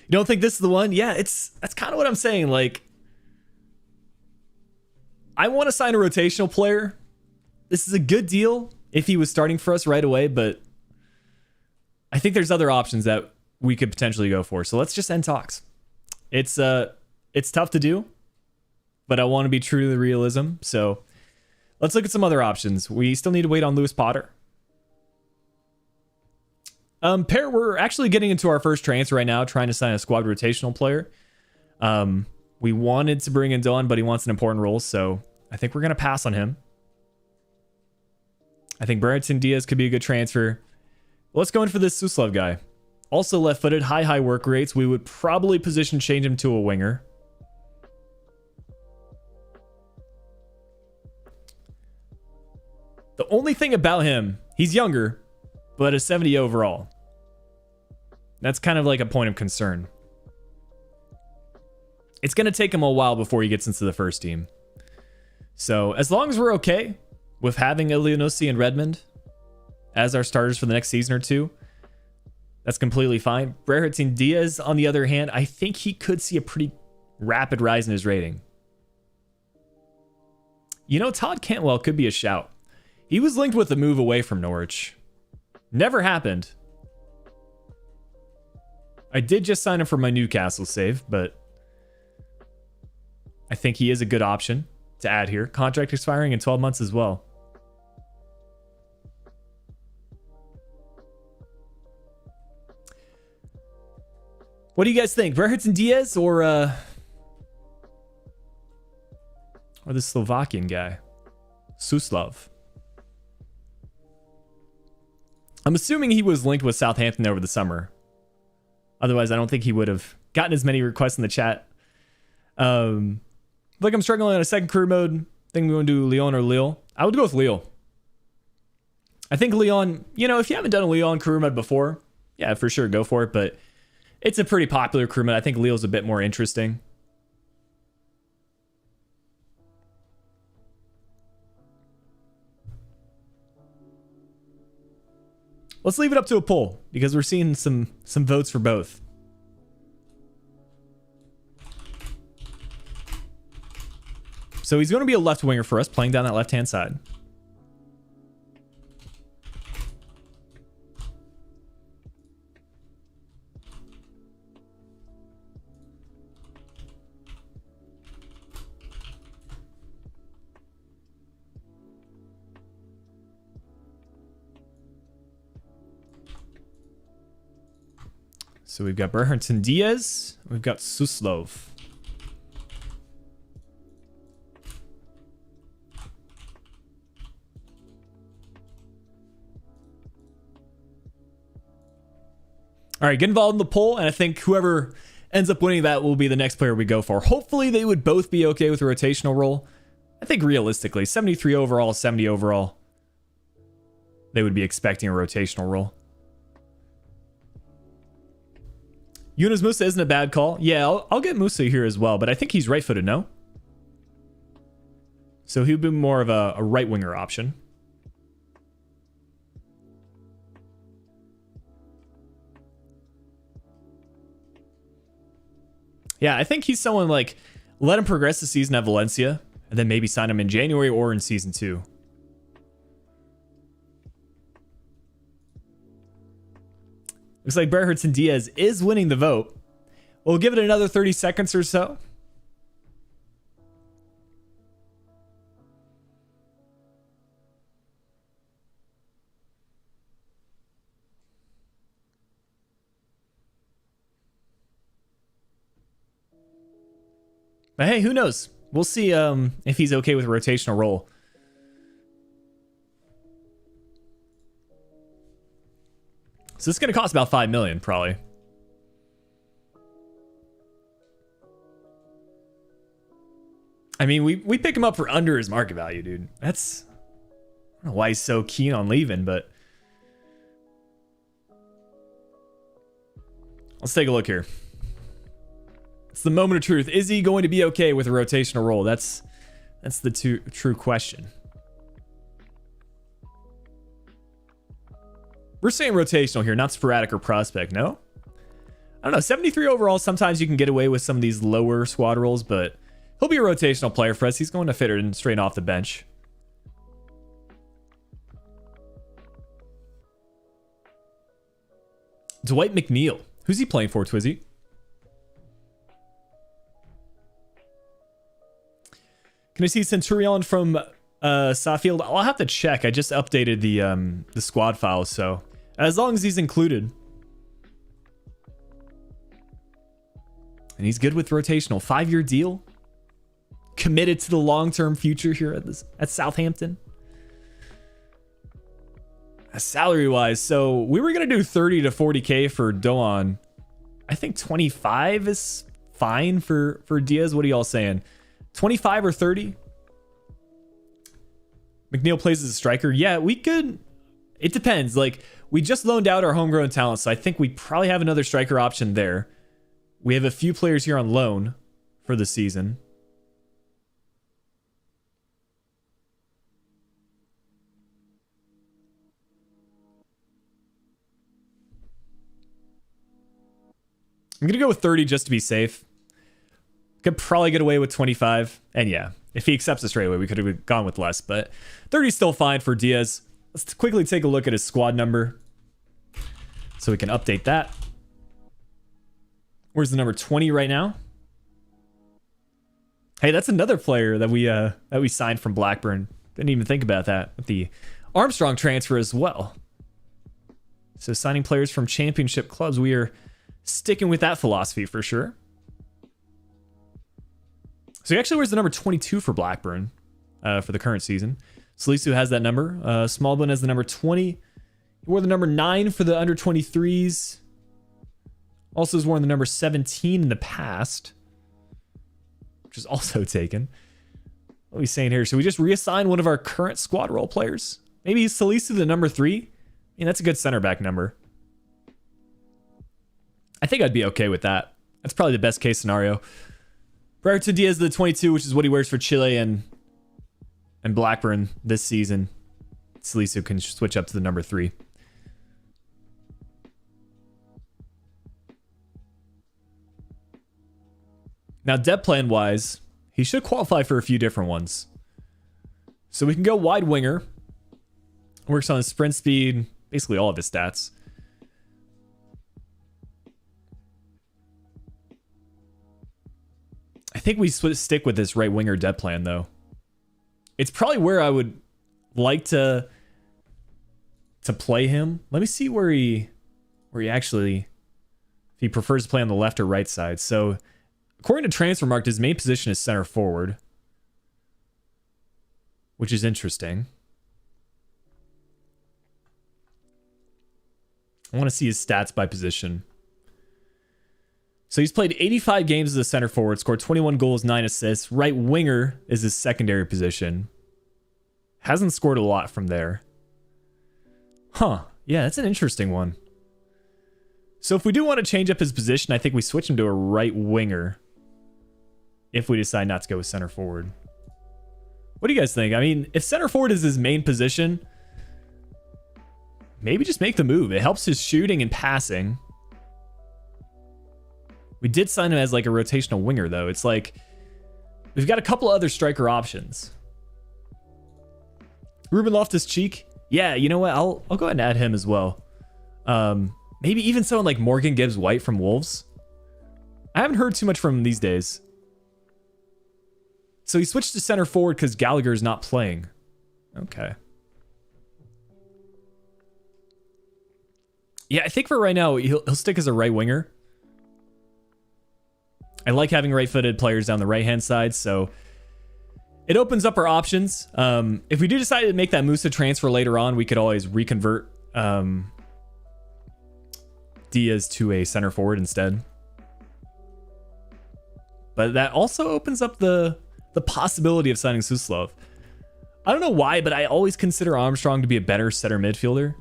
You don't think this is the one? Yeah, that's kind of what I'm saying. Like, I want to sign a rotational player. This is a good deal if he was starting for us right away, but I think there's other options that we could potentially go for. So let's just end talks. It's tough to do, but I want to be true to the realism. So let's look at some other options. We still need to wait on Lewis Potter. We're actually getting into our first transfer right now, trying to sign a squad rotational player. We wanted to bring in Dylan, but he wants an important role, so I think we're going to pass on him. I think Brereton Diaz could be a good transfer. Let's go in for this Suslov guy. Also left-footed, high work rates. We would probably position change him to a winger. The only thing about him, he's younger, but a 70 overall. That's kind of like a point of concern. It's going to take him a while before he gets into the first team. So as long as we're okay with having Elianossi and Redmond as our starters for the next season or two, that's completely fine. Brereton Diaz, on the other hand, I think he could see a pretty rapid rise in his rating. You know, Todd Cantwell could be a shout. He was linked with a move away from Norwich. Never happened. I did just sign him for my Newcastle save, but I think he is a good option to add here. Contract expiring in 12 months as well. What do you guys think? Brereton Diaz or the Slovakian guy? Suslov. I'm assuming he was linked with Southampton over the summer. Otherwise, I don't think he would have gotten as many requests in the chat. Like I'm struggling on a second career mode. Think we want to do Lyon or Lille. I would go with Lille. I think Lyon, you know, if you haven't done a Lyon career mode before, yeah, for sure, go for it. But it's a pretty popular career mode. I think Lille's a bit more interesting. Let's leave it up to a poll because we're seeing some votes for both. So he's going to be a left winger for us, playing down that left-hand side. So we've got Brereton Diaz, we've got Suslov. All right, get involved in the poll, and I think whoever ends up winning that will be the next player we go for. Hopefully they would both be okay with a rotational role. I think realistically, 73 overall, 70 overall, they would be expecting a rotational role. Yunus Musa isn't a bad call. Yeah, I'll get Musa here as well, but I think he's right-footed, no? So he would be more of a right winger option. Yeah, I think he's someone like, let him progress the season at Valencia, and then maybe sign him in January or in season 2. Looks like Brereton Diaz is winning the vote. We'll give it another 30 seconds or so. But hey, who knows? We'll see if he's okay with a rotational role. So this is going to cost about 5 million, probably. I mean, we pick him up for under his market value, dude. That's... I don't know why he's so keen on leaving, but... Let's take a look here. It's the moment of truth. Is he going to be okay with a rotational role? That's the true question. We're saying rotational here, not sporadic or prospect, no? I don't know, 73 overall, sometimes you can get away with some of these lower squad roles, but he'll be a rotational player for us. He's going to fit in straight off the bench. Dwight McNeil. Who's he playing for, Twizzy? Can I see Centurion from Sawfield? I'll have to check. I just updated the squad files, so as long as he's included. And he's good with rotational. 5-year deal. Committed to the long-term future here at Southampton. Salary-wise, so we were going to do 30 to 40K for Doan. I think 25 is fine for Diaz. What are y'all saying? 25 or 30? McNeil plays as a striker. Yeah, we could. It depends. Like, we just loaned out our homegrown talent, so I think we probably have another striker option there. We have a few players here on loan for the season. I'm going to go with 30 just to be safe. Could probably get away with 25. And yeah, if he accepts it straight away, we could have gone with less. But 30 is still fine for Diaz. Let's quickly take a look at his squad number so we can update that. Where's the number 20 right now? Hey, that's another player that we signed from Blackburn. Didn't even think about that with the Armstrong transfer as well. So signing players from championship clubs, we are sticking with that philosophy for sure. So he actually wears the number 22 for Blackburn for the current season. Salisu has that number. Smallbone has the number 20. He wore the number 9 for the under 23s. Also has worn the number 17 in the past, which is also taken. What are we saying here? Should we just reassign one of our current squad role players? Maybe Salisu the number 3? I mean, that's a good center back number. I think I'd be okay with that. That's probably the best case scenario. Roberto Diaz the 22, which is what he wears for Chile and Blackburn this season. Salisu can switch up to the number 3. Now, depth plan wise, he should qualify for a few different ones. So we can go wide winger. Works on his sprint speed, basically all of his stats. I think we stick with this right winger depth plan though. It's probably where I would like to play him. Let me see where he actually, if he prefers to play on the left or right side. So according to Transfermarkt, his main position is center forward, which is interesting. I want to see his stats by position. So he's played 85 games as a center forward, scored 21 goals, 9 assists. Right winger is his secondary position. Hasn't scored a lot from there. Huh. Yeah, that's an interesting one. So if we do want to change up his position, I think we switch him to a right winger if we decide not to go with center forward. What do you guys think? I mean, if center forward is his main position, maybe just make the move. It helps his shooting and passing. We did sign him as like a rotational winger, though. It's like we've got a couple other striker options. Ruben Loftus-Cheek. Yeah, you know what? I'll go ahead and add him as well. Maybe even someone like Morgan Gibbs-White from Wolves. I haven't heard too much from him these days. So he switched to center forward because Gallagher's not playing. Okay. Yeah, I think for right now, he'll stick as a right winger. I like having right-footed players down the right-hand side, so it opens up our options. If we do decide to make that Musa transfer later on, we could always reconvert Diaz to a center forward instead. But that also opens up the possibility of signing Suslov. I don't know why, but I always consider Armstrong to be a better center midfielder.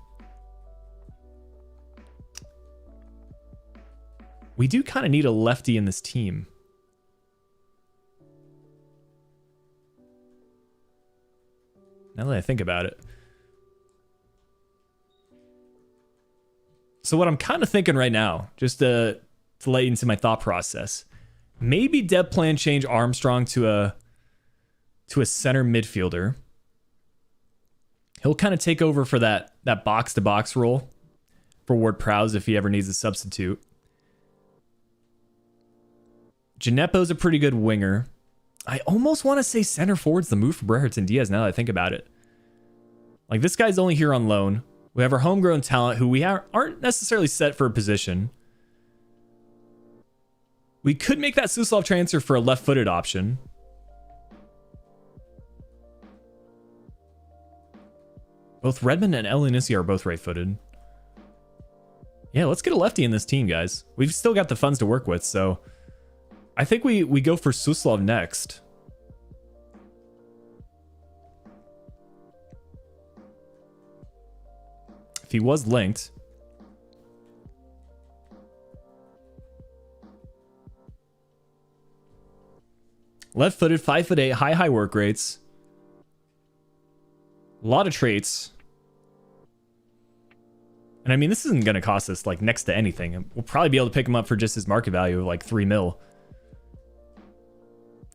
We do kind of need a lefty in this team. Now that I think about it. So what I'm kind of thinking right now, just to lay into my thought process, maybe depth plan change Armstrong to a center midfielder. He'll kind of take over for that box-to-box role for Ward-Prowse if he ever needs a substitute. Djenepo's a pretty good winger. I almost want to say center forward's the move for Brereton Diaz now that I think about it. Like, this guy's only here on loan. We have our homegrown talent who we aren't necessarily set for a position. We could make that Suslov transfer for a left-footed option. Both Redmond and Elionissi are both right-footed. Yeah, let's get a lefty in this team, guys. We've still got the funds to work with, so I think we go for Suslov next. If he was linked. Left-footed, 5'8", high work rates. A lot of traits. And I mean, this isn't going to cost us like next to anything. We'll probably be able to pick him up for just his market value of like 3 mil.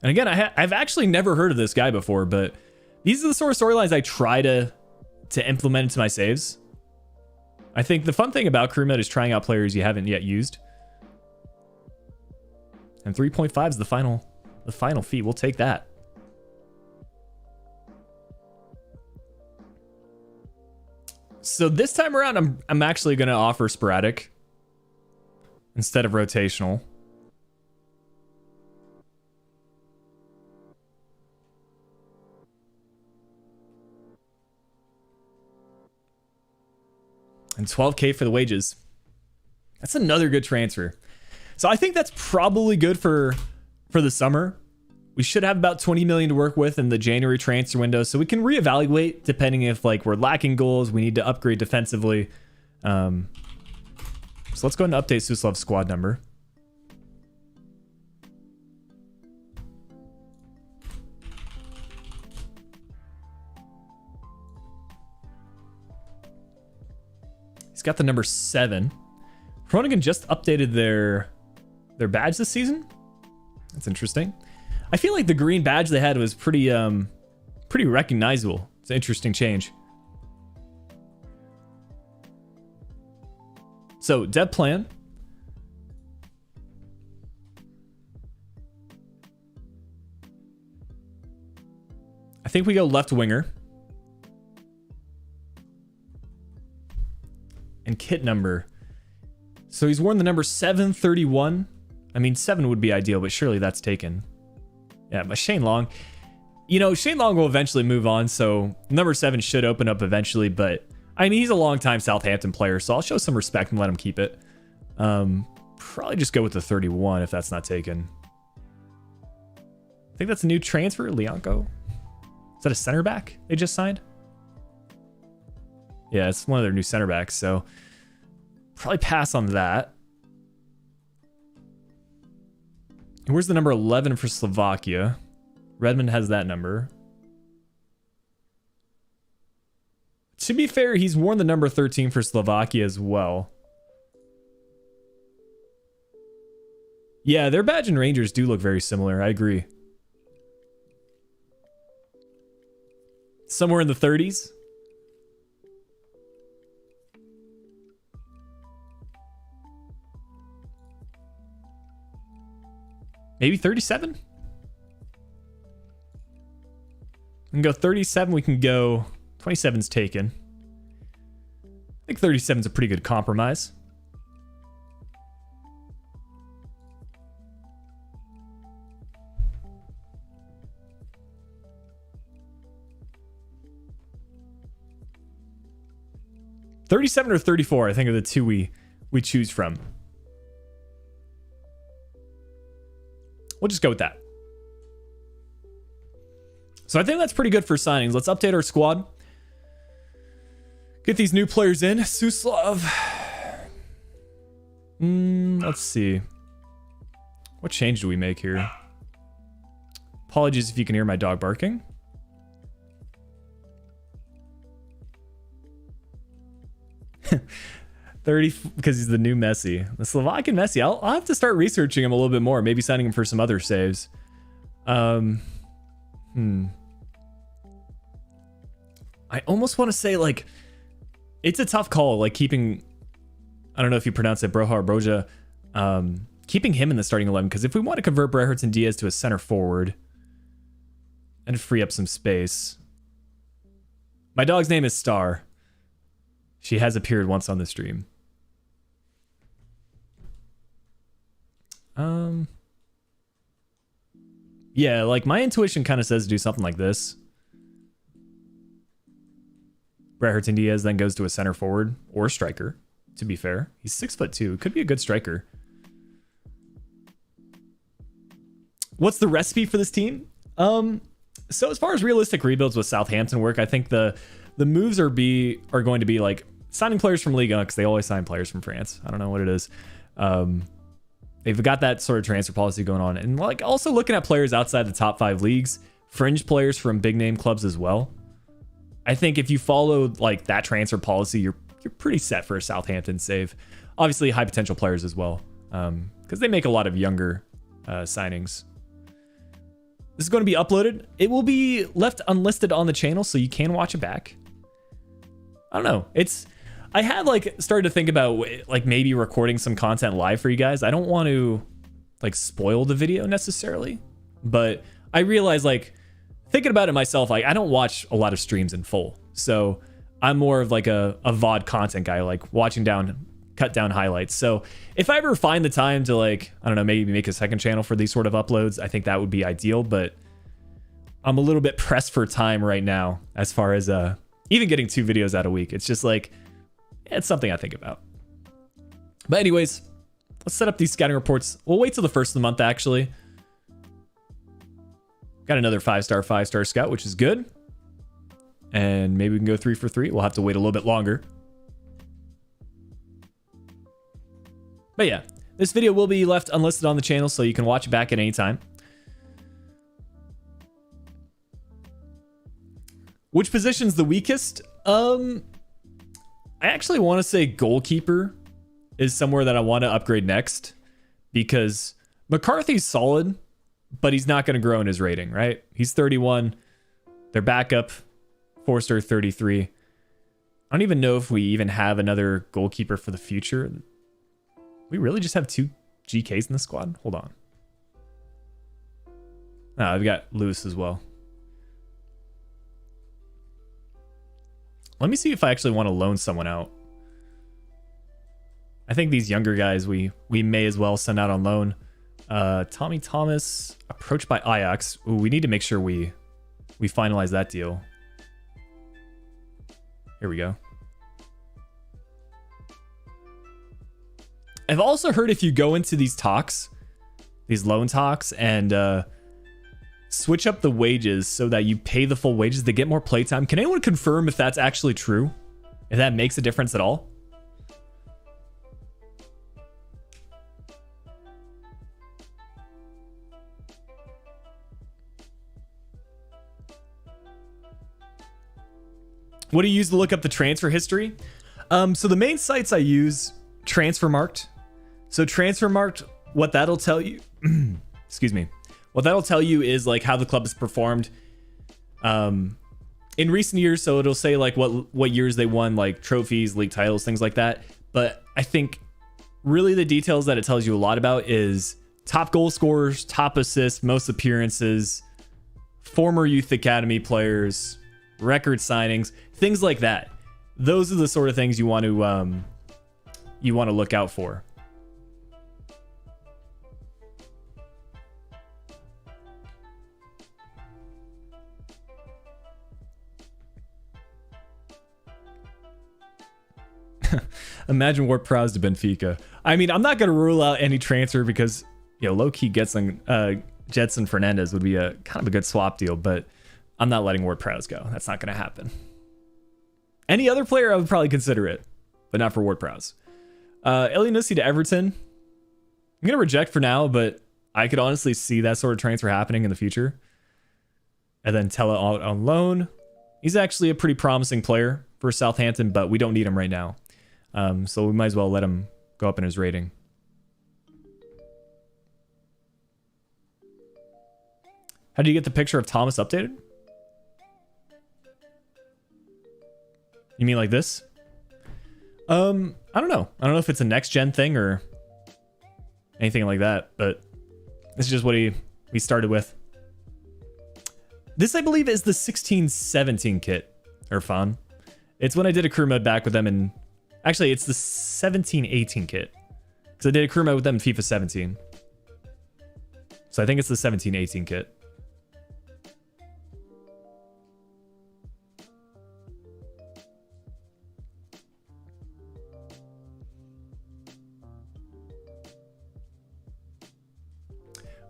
And again, I've actually never heard of this guy before, but these are the sort of storylines I try to implement into my saves. I think the fun thing about crew mode is trying out players you haven't yet used. And 3.5 is the final fee. We'll take that. So this time around, I'm actually going to offer sporadic instead of rotational. And 12K for the wages. That's another good transfer. So I think that's probably good for the summer. We should have about 20 million to work with in the January transfer window, so we can reevaluate depending if like we're lacking goals, we need to upgrade defensively. So let's go ahead and update Suslov's squad number. He's got the number 7. Groningen just updated their badge this season. That's interesting. I feel like the green badge they had was pretty recognizable. It's an interesting change. So, dev plan. I think we go left winger. And kit number. So he's worn the number 731. I mean, 7 would be ideal, but surely that's taken. Yeah, but Shane Long. You know, Shane Long will eventually move on, so number 7 should open up eventually, but I mean, he's a longtime Southampton player, so I'll show some respect and let him keep it. Probably just go with the 31 if that's not taken. I think that's a new transfer, Leonko. Is that a center back they just signed? Yeah, it's one of their new center backs, so probably pass on that. And where's the number 11 for Slovakia? Redmond has that number. To be fair, he's worn the number 13 for Slovakia as well. Yeah, their badge and Rangers do look very similar. I agree. Somewhere in the 30s. Maybe 37? We can go 37. We can go... 27's taken. I think 37's a pretty good compromise. $37 or 34, I think, are the two we choose from. We'll just go with that. So I think that's pretty good for signings. Let's update our squad. Get these new players in. Suslov. Let's see. What change do we make here? Apologies if you can hear my dog barking. Because he's the new Messi. The Slovakian Messi. I'll have to start researching him a little bit more. Maybe signing him for some other saves. I almost want to say, like, it's a tough call, like keeping, I don't know if you pronounce it Broja or Broja, keeping him in the starting 11, because if we want to convert Breherton Diaz to a center forward and free up some space. My dog's name is Star. She has appeared once on the stream. Yeah, like my intuition kind of says to do something like this. Breherton Diaz then goes to a center forward or striker, to be fair. He's 6'2", could be a good striker. What's the recipe for this team? So as far as realistic rebuilds with Southampton work, I think the moves are going to be like signing players from Ligue 1, because they always sign players from France. I don't know what it is. They've got that sort of transfer policy going on, and like also looking at players outside the top 5 leagues, fringe players from big name clubs as well. I think if you follow like that transfer policy, you're pretty set for a Southampton save. Obviously, high potential players as well, because they make a lot of younger signings. This is going to be uploaded. It will be left unlisted on the channel, so you can watch it back. I don't know. I had like started to think about like maybe recording some content live for you guys. I don't want to like spoil the video necessarily, but I realized like thinking about it myself, like I don't watch a lot of streams in full. So I'm more of like a VOD content guy, like watching cut down highlights. So if I ever find the time to like, I don't know, maybe make a second channel for these sort of uploads, I think that would be ideal, but I'm a little bit pressed for time right now as far as even getting 2 videos out a week. It's just like, it's something I think about. But anyways, let's set up these scouting reports. We'll wait till the first of the month, actually. Got another 5-star scout, which is good. And maybe we can go 3 for 3. We'll have to wait a little bit longer. But yeah, this video will be left unlisted on the channel, so you can watch it back at any time. Which position's the weakest? I actually want to say goalkeeper is somewhere that I want to upgrade next, because McCarthy's solid, but he's not going to grow in his rating, right? He's 31. Their backup, Forster, 33. I don't even know if we even have another goalkeeper for the future. We really just have 2 GKs in the squad? Hold on. Oh, I've got Lewis as well. Let me see if I actually want to loan someone out. I think these younger guys we may as well send out on loan. Tommy Thomas, approached by Ajax. Ooh, we need to make sure we finalize that deal. Here we go. I've also heard if you go into these talks, these loan talks, and switch up the wages so that you pay the full wages, they get more playtime. Can anyone confirm if that's actually true? If that makes a difference at all? What do you use to look up the transfer history? So the main sites I use, Transfermarkt. So Transfermarkt, what that'll tell you, excuse me. What that'll tell you is like how the club has performed in recent years. So it'll say like what years they won like trophies, league titles, things like that. But I think really the details that it tells you a lot about is top goal scorers, top assists, most appearances, former youth academy players, record signings, things like that. Those are the sort of things you want to look out for. Imagine Ward-Prowse to Benfica. I mean, I'm not going to rule out any transfer because, you know, low-key Jetson Fernandez would be a kind of a good swap deal, but I'm not letting Ward-Prowse go. That's not going to happen. Any other player, I would probably consider it, but not for Ward-Prowse. Elyounoussi to Everton. I'm going to reject for now, but I could honestly see that sort of transfer happening in the future. And then Tella on loan. He's actually a pretty promising player for Southampton, but we don't need him right now. So we might as well let him go up in his rating. How do you get the picture of Thomas updated? You mean like this? I don't know. I don't know if it's a next gen thing or anything like that, but this is just what he started with. This, I believe, is the 16-17 kit, Irfan. It's when I did a crew mode back with them in... Actually, it's the 17-18 kit. So I did a crew mode with them in FIFA 17. So I think it's the 17-18 kit.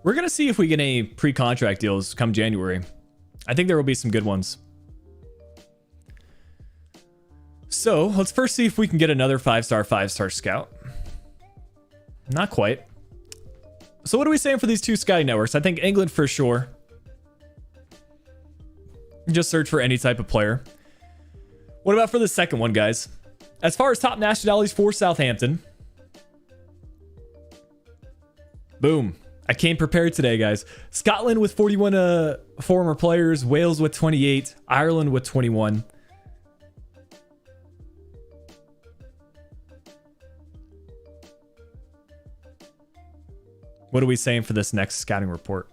We're going to see if we get any pre-contract deals come January. I think there will be some good ones. So let's first see if we can get another 5-star scout. Not quite. So what are we saying for these two scouting networks? I think England for sure. Just search for any type of player. What about for the second one, guys? As far as top nationalities for Southampton. Boom. I came prepared today, guys. Scotland with 41 former players. Wales with 28. Ireland with 21. What are we saying for this next scouting report?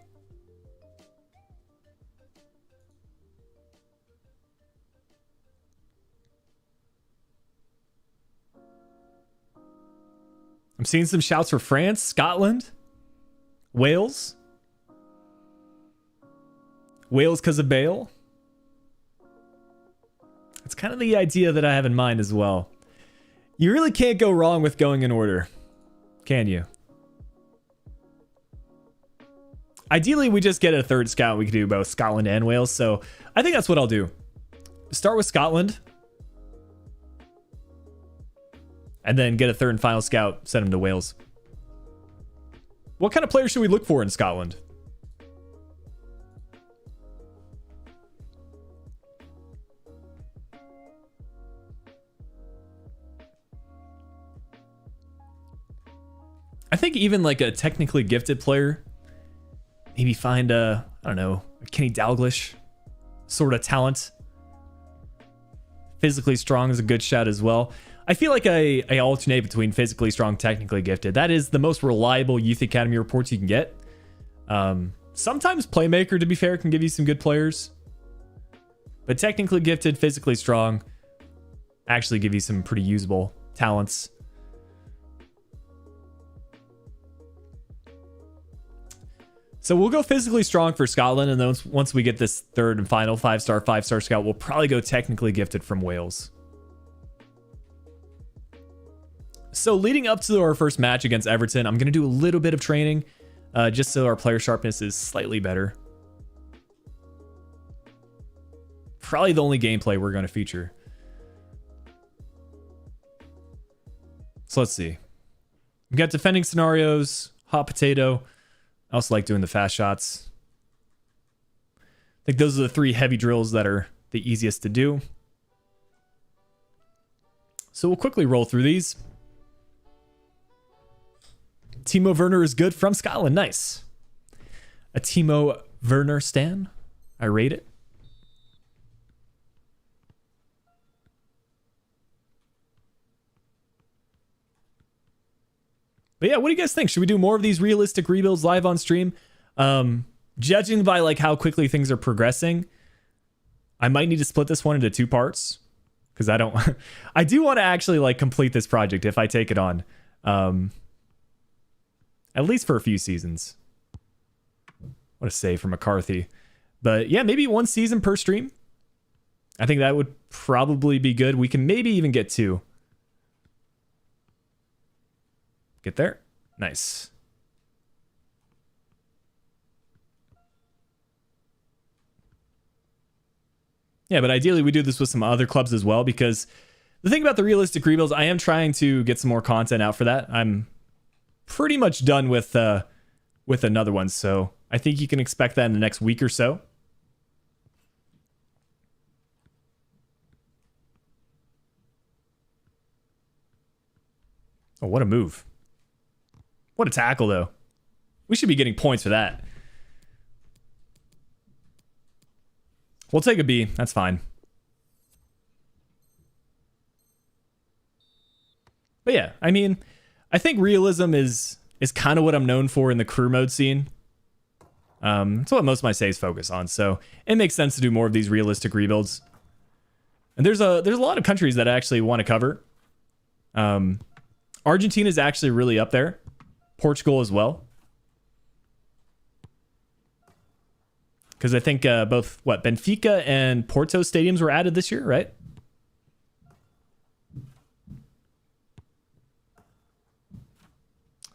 I'm seeing some shouts for France, Scotland, Wales. Wales because of Bale. It's kind of the idea that I have in mind as well. You really can't go wrong with going in order, can you? Ideally, we just get a third scout. We could do both Scotland and Wales. So I think that's what I'll do. Start with Scotland. And then get a third and final scout. Send him to Wales. What kind of players should we look for in Scotland? I think even like a technically gifted player. Maybe find a, I don't know, a Kenny Dalglish sort of talent. Physically strong is a good shout as well. I feel like I alternate between physically strong, technically gifted. That is the most reliable youth academy reports you can get. Sometimes Playmaker, to be fair, can give you some good players. But technically gifted, physically strong, actually give you some pretty usable talents. So we'll go physically strong for Scotland, and then once we get this third and final 5-star scout, we'll probably go technically gifted from Wales. So leading up to our first match against Everton, I'm going to do a little bit of training, just so our player sharpness is slightly better. Probably the only gameplay we're going to feature. So let's see. We've got defending scenarios, hot potato. I also like doing the fast shots. I think those are the three heavy drills that are the easiest to do. So we'll quickly roll through these. Timo Werner is good from Scotland. Nice. A Timo Werner stan. I rate it. But yeah, what do you guys think? Should we do more of these realistic rebuilds live on stream? Judging by like how quickly things are progressing, I might need to split this one into two parts because I don't. I do want to actually like complete this project if I take it on, at least for a few seasons. What a save from McCarthy. But yeah, maybe one season per stream. I think that would probably be good. We can maybe even get two. Get there. Nice. Yeah, but ideally we do this with some other clubs as well, because the thing about the realistic rebuilds, I am trying to get some more content out for that. I'm pretty much done with another one, so I think you can expect that in the next week or so. Oh, what a move. What a tackle, though. We should be getting points for that. We'll take a B. That's fine. But yeah, I mean, I think realism is is kind of what I'm known for in the crew mode scene. It's what most of my saves focus on, so it makes sense to do more of these realistic rebuilds. And there's a lot of countries that I actually want to cover. Argentina is actually really up there. Portugal as well. Because I think both Benfica and Porto stadiums were added this year, right?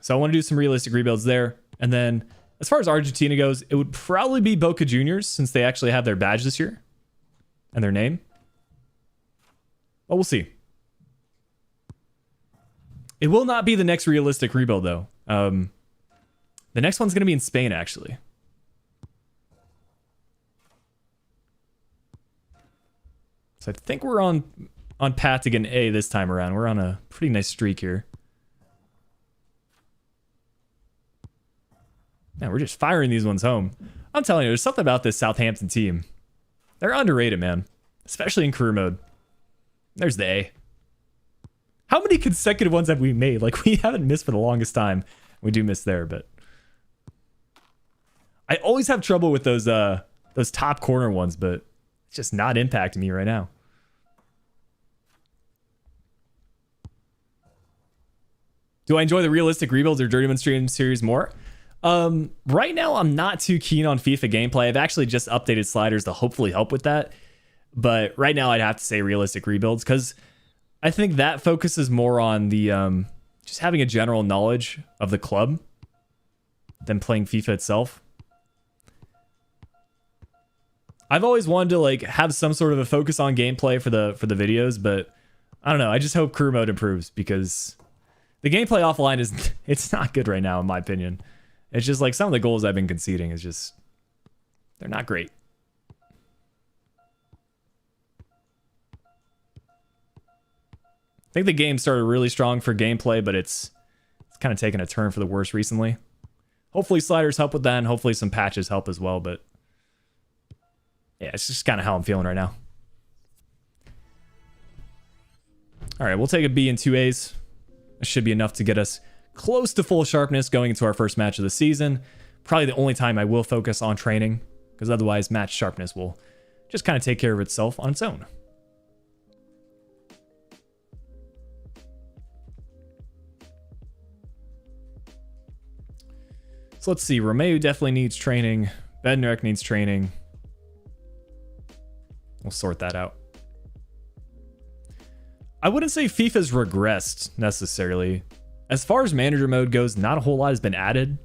So I want to do some realistic rebuilds there. And then as far as Argentina goes, it would probably be Boca Juniors since they actually have their badge this year and their name. But we'll see. It will not be the next realistic rebuild, though. The next one's going to be in Spain, actually. So I think we're on path to get an A this time around. We're on a pretty nice streak here. Man, we're just firing these ones home. I'm telling you, there's something about this Southampton team. They're underrated, man. Especially in career mode. There's the A. How many consecutive ones have we made? Like, we haven't missed for the longest time. We do miss there, but... I always have trouble with those top corner ones, but it's just not impacting me right now. Do I enjoy the realistic rebuilds or Journeyman Stream series more? Right now, I'm not too keen on FIFA gameplay. I've actually just updated sliders to hopefully help with that. But right now, I'd have to say realistic rebuilds because I think that focuses more on the just having a general knowledge of the club than playing FIFA itself. I've always wanted to like have some sort of a focus on gameplay for the videos, but I don't know. I just hope crew mode improves because the gameplay offline it's not good right now in my opinion. It's just like some of the goals I've been conceding is just they're not great. I think the game started really strong for gameplay, but it's kind of taken a turn for the worse recently. Hopefully sliders help with that, and hopefully some patches help as well, but yeah, it's just kind of how I'm feeling right now. All right, we'll take a B and 2 A's. That should be enough to get us close to full sharpness going into our first match of the season. Probably the only time I will focus on training, because otherwise match sharpness will just kind of take care of itself on its own. So let's see. Romeo definitely needs training. Bednarek needs training. We'll sort that out. I wouldn't say FIFA's regressed necessarily. As far as manager mode goes, not a whole lot has been added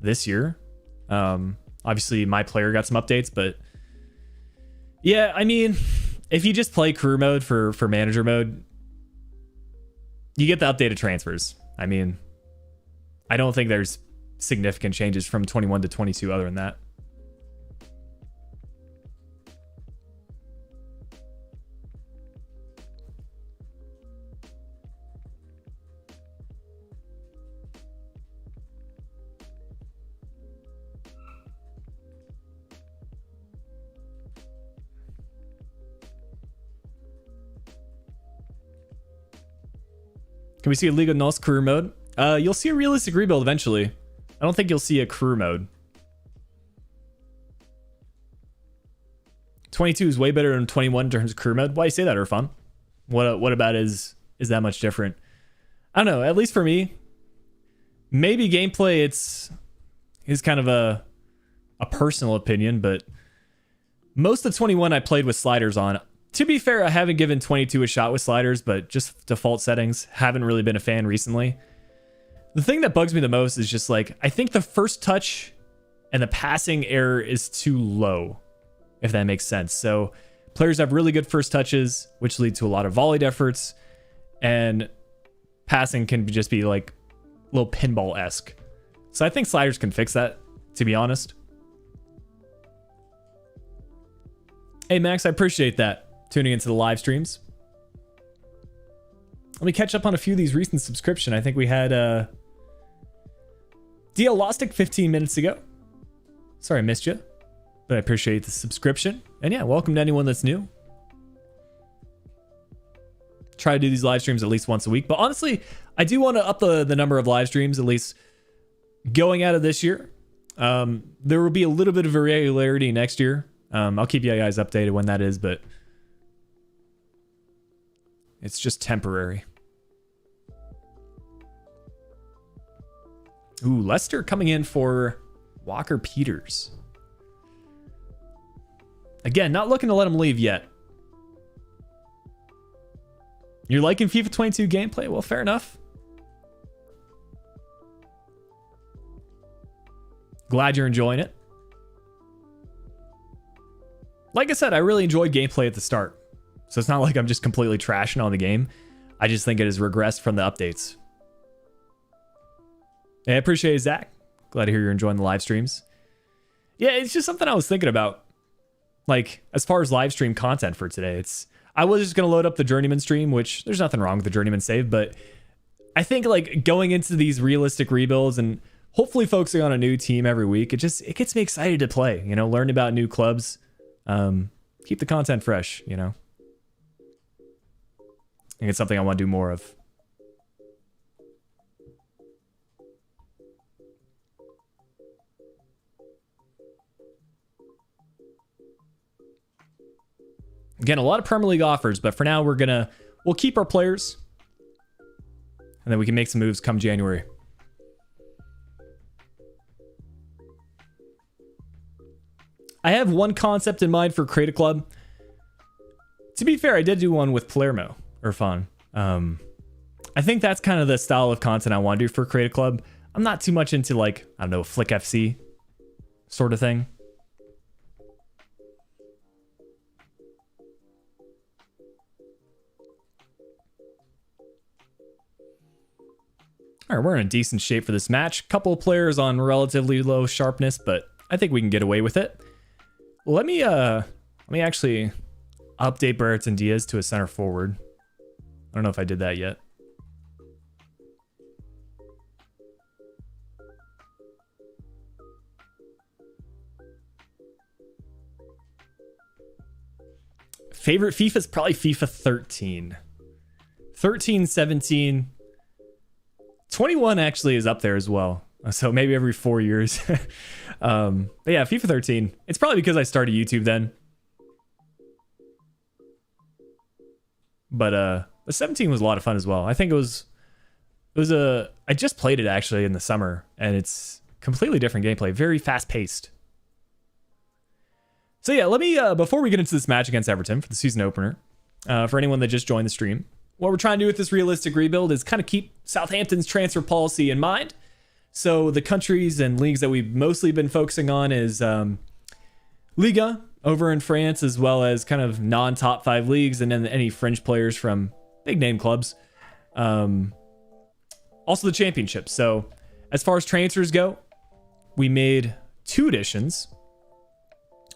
this year. Obviously, my player got some updates, but yeah, I mean, if you just play crew mode for manager mode, you get the updated transfers. I mean, I don't think there's significant changes from 21 to 22 other than that. Can we see a Liga NOS career mode? You'll see a realistic rebuild eventually. I don't think you'll see a career mode. 22 is way better than 21 in terms of career mode. Why do you say that, Irfan? What about is that much different? I don't know. At least for me, maybe gameplay is kind of a personal opinion, but most of 21 I played with sliders on. To be fair, I haven't given 22 a shot with sliders, but just default settings. Haven't really been a fan recently. The thing that bugs me the most is just like, I think the first touch and the passing error is too low, if that makes sense. So players have really good first touches, which lead to a lot of volleyed efforts, and passing can just be like a little pinball-esque. So I think sliders can fix that, to be honest. Hey, Max, I appreciate that. Tuning into the live streams. Let me catch up on a few of these recent subscriptions. I think we had DL Lostic 15 minutes ago. Sorry I missed you, but I appreciate the subscription. And yeah, welcome to anyone that's new. try to do these live streams at least once a week. But honestly, I do want to up the number of live streams, at least going out of this year. There will be a little bit of irregularity next year. I'll keep you guys updated when that is, but it's just temporary. Ooh, Leicester coming in for Walker Peters. Again, not looking to let him leave yet. You're liking FIFA 22 gameplay? Well, fair enough. Glad you're enjoying it. Like I said, I really enjoyed gameplay at the start. So it's not like I'm just completely trashing on the game. I just think it has regressed from the updates. Hey, I appreciate it, Zach. Glad to hear you're enjoying the live streams. Yeah, it's just something I was thinking about. Like, as far as live stream content for today, I was just going to load up the Journeyman stream, which there's nothing wrong with the Journeyman save, but I think like going into these realistic rebuilds and hopefully focusing on a new team every week, it gets me excited to play, you know, learn about new clubs, keep the content fresh, you know. I think it's something I want to do more of. Again, a lot of Premier League offers, but for now we'll keep our players and then we can make some moves come January. I have one concept in mind for Create a Club. To be fair, I did do one with Palermo, Irfan. I think that's kind of the style of content I want to do for Create a Club. I'm not too much into like, I don't know, Flick FC sort of thing. All right, we're in decent shape for this match. Couple of players on relatively low sharpness, but I think we can get away with it. Let me actually update Brereton Diaz to a center forward. I don't know if I did that yet. Favorite FIFA is probably FIFA 13. 13, 17. 21 actually is up there as well. So maybe every 4 years. But yeah, FIFA 13. It's probably because I started YouTube then. But the 17 was a lot of fun as well. I think I just played it actually in the summer and it's completely different gameplay, very fast paced. So yeah, let me, before we get into this match against Everton for the season opener, for anyone that just joined the stream, what we're trying to do with this realistic rebuild is kind of keep Southampton's transfer policy in mind. So the countries and leagues that we've mostly been focusing on is Liga over in France, as well as kind of non-top 5 leagues, and then any fringe players from big name clubs. Also the championship. So as far as transfers go, we made 2 additions.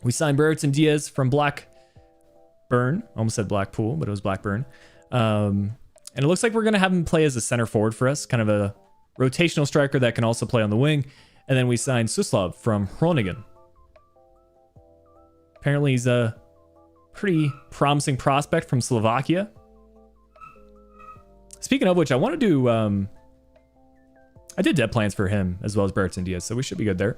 We signed Brereton Diaz from Blackburn. Almost said Blackpool, but it was Blackburn. And it looks like we're going to have him play as a center forward for us, kind of a rotational striker that can also play on the wing. And then we signed Suslav from Groningen. Apparently he's a pretty promising prospect from Slovakia. Speaking of which, I want to do, I did dev plans for him as well as Brereton Diaz, so we should be good there.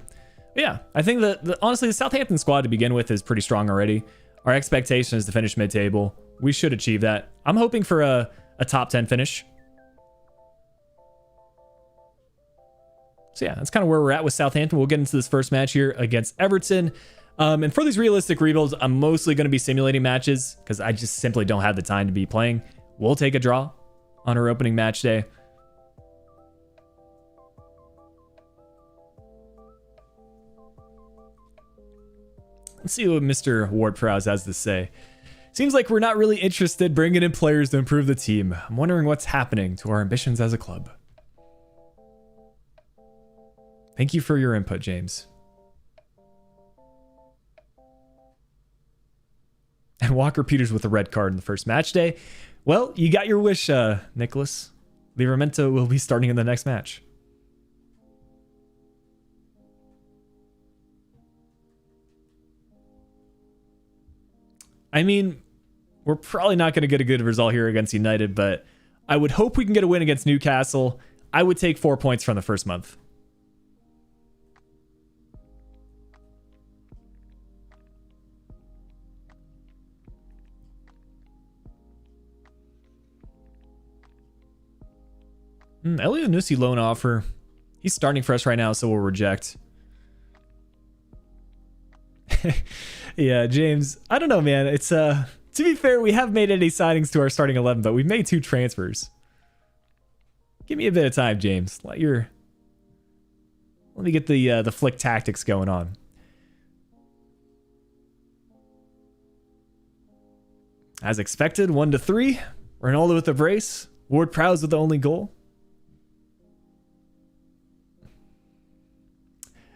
But yeah, I think that honestly, the Southampton squad to begin with is pretty strong already. Our expectation is to finish mid-table. We should achieve that. I'm hoping for a top 10 finish. So yeah, that's kind of where we're at with Southampton. We'll get into this first match here against Everton. And for these realistic rebuilds, I'm mostly going to be simulating matches because I just simply don't have the time to be playing. We'll take a draw on our opening match day. Let's see what Mr. Ward-Prowse has to say. Seems like we're not really interested bringing in players to improve the team. I'm wondering what's happening to our ambitions as a club. Thank you for your input, James. And Walker Peters with a red card in the first match day. Well, you got your wish, Nicholas. Livramento will be starting in the next match. I mean, We're probably not going to get a good result here against United, but I would hope we can get a win against Newcastle. I would take 4 points from the first month. Elionussi loan offer. He's starting for us right now, so we'll reject. Yeah, James. I don't know, man. It's to be fair, we haven't made any signings to our starting 11, but we've made 2 transfers. Give me a bit of time, James. Let me get the flick tactics going on. As expected, 1-3. Ronaldo with the brace. Ward-Prowse with the only goal.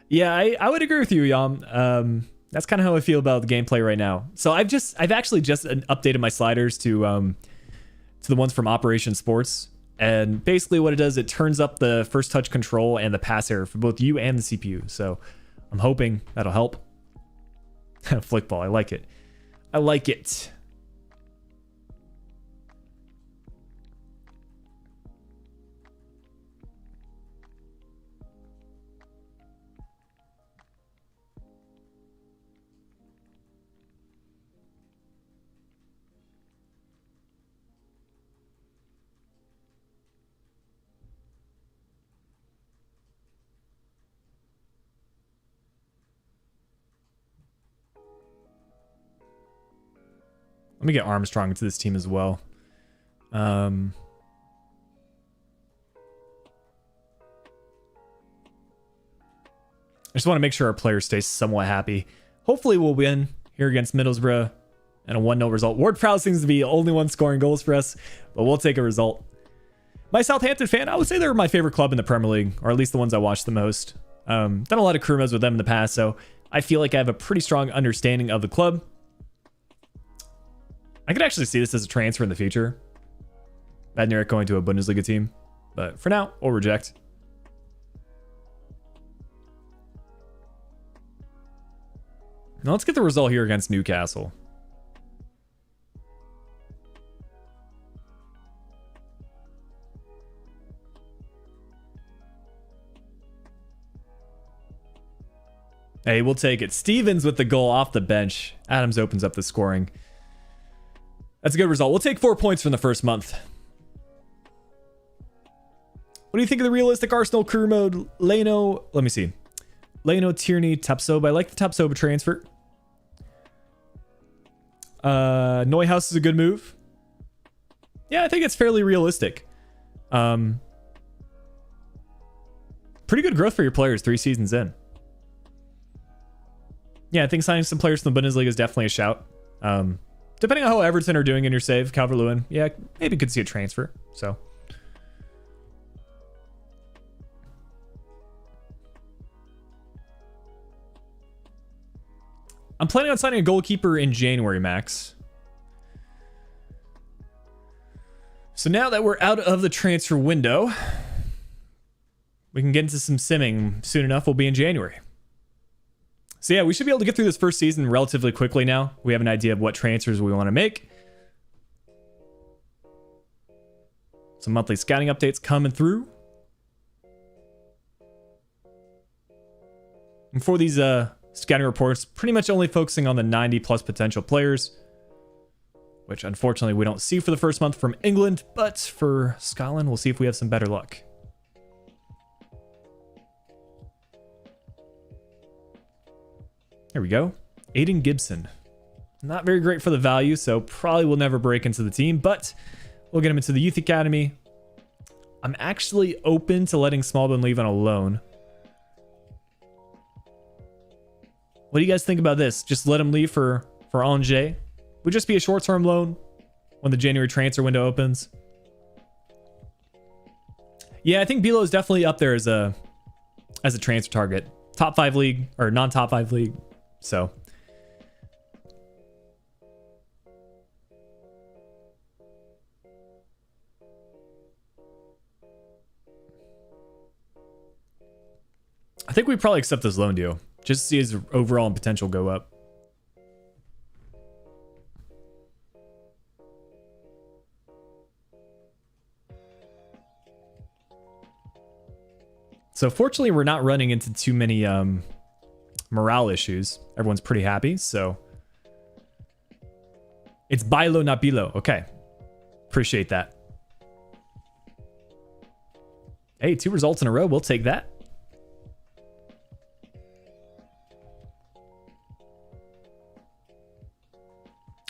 Yeah, I would agree with you, Yam. That's kind of how I feel about the gameplay right now. So I've actually just updated my sliders to the ones from Operation Sports, and basically what it does, it turns up the first touch control and the pass error for both you and the CPU. So I'm hoping that'll help. Flickball, I like it. I like it. Let me get Armstrong into this team as well. I just want to make sure our players stay somewhat happy. Hopefully we'll win here against Middlesbrough and a 1-0 result. Ward-Prowse seems to be the only one scoring goals for us, but we'll take a result. My Southampton fan, I would say they're my favorite club in the Premier League, or at least the ones I watch the most. Done a lot of crew modes with them in the past, so I feel like I have a pretty strong understanding of the club. I could actually see this as a transfer in the future. Badneric going to a Bundesliga team. But for now, we'll reject. Now let's get the result here against Newcastle. Hey, we'll take it. Stevens with the goal off the bench. Adams opens up the scoring. That's a good result. We'll take 4 points from the first month. What do you think of the realistic Arsenal crew mode? Leno, let me see. Leno, Tierney, Tapsoba. I like the Tapsoba transfer. Neuhaus is a good move. Yeah, I think it's fairly realistic. Pretty good growth for your players 3 seasons in. Yeah, I think signing some players from the Bundesliga is definitely a shout. Depending on how Everton are doing in your save, Calvert-Lewin, yeah, maybe could see a transfer. So I'm planning on signing a goalkeeper in January, Max. So now that we're out of the transfer window, we can get into some simming soon enough. We'll be in January. So yeah, we should be able to get through this first season relatively quickly now. We have an idea of what transfers we want to make. Some monthly scouting updates coming through. And for these scouting reports, pretty much only focusing on the 90 plus potential players, which unfortunately we don't see for the first month from England, but for Scotland, we'll see if we have some better luck. There we go. Aiden Gibson. Not very great for the value, so probably will never break into the team, but we'll get him into the youth academy. I'm actually open to letting Smallbone leave on a loan. What do you guys think about this? Just let him leave for Angers? Would just be a short-term loan when the January transfer window opens. Yeah, I think Bilo is definitely up there as a transfer target. Top 5 league, or non-top 5 league. So I think we probably accept this loan deal just to see his overall potential go up. So fortunately, we're not running into too many morale issues. Everyone's pretty happy, so it's Bailo not Bilo. Okay, appreciate that. Hey, 2 results in a row. We'll take that.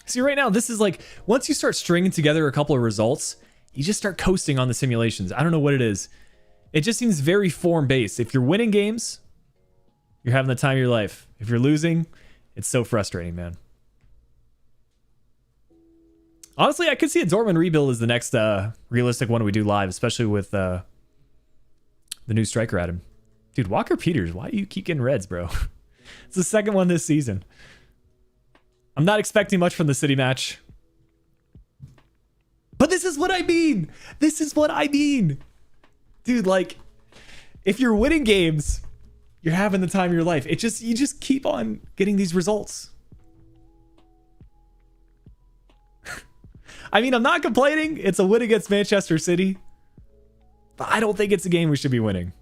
See, right now, this is like, once you start stringing together a couple of results, you just start coasting on the simulations. I don't know what it is. It just seems very form-based. If you're winning games, you're having the time of your life. If you're losing, it's so frustrating, man. Honestly, I could see a Dortmund rebuild as the next realistic one we do live, especially with the new striker at him. Dude, Walker Peters, why do you keep getting reds, bro? It's the second one this season. I'm not expecting much from the City match. But this is what I mean. This is what I mean. Dude, like, if you're winning games, you're having the time of your life. You just keep on getting these results. I mean, I'm not complaining. It's a win against Manchester City. But I don't think it's a game we should be winning.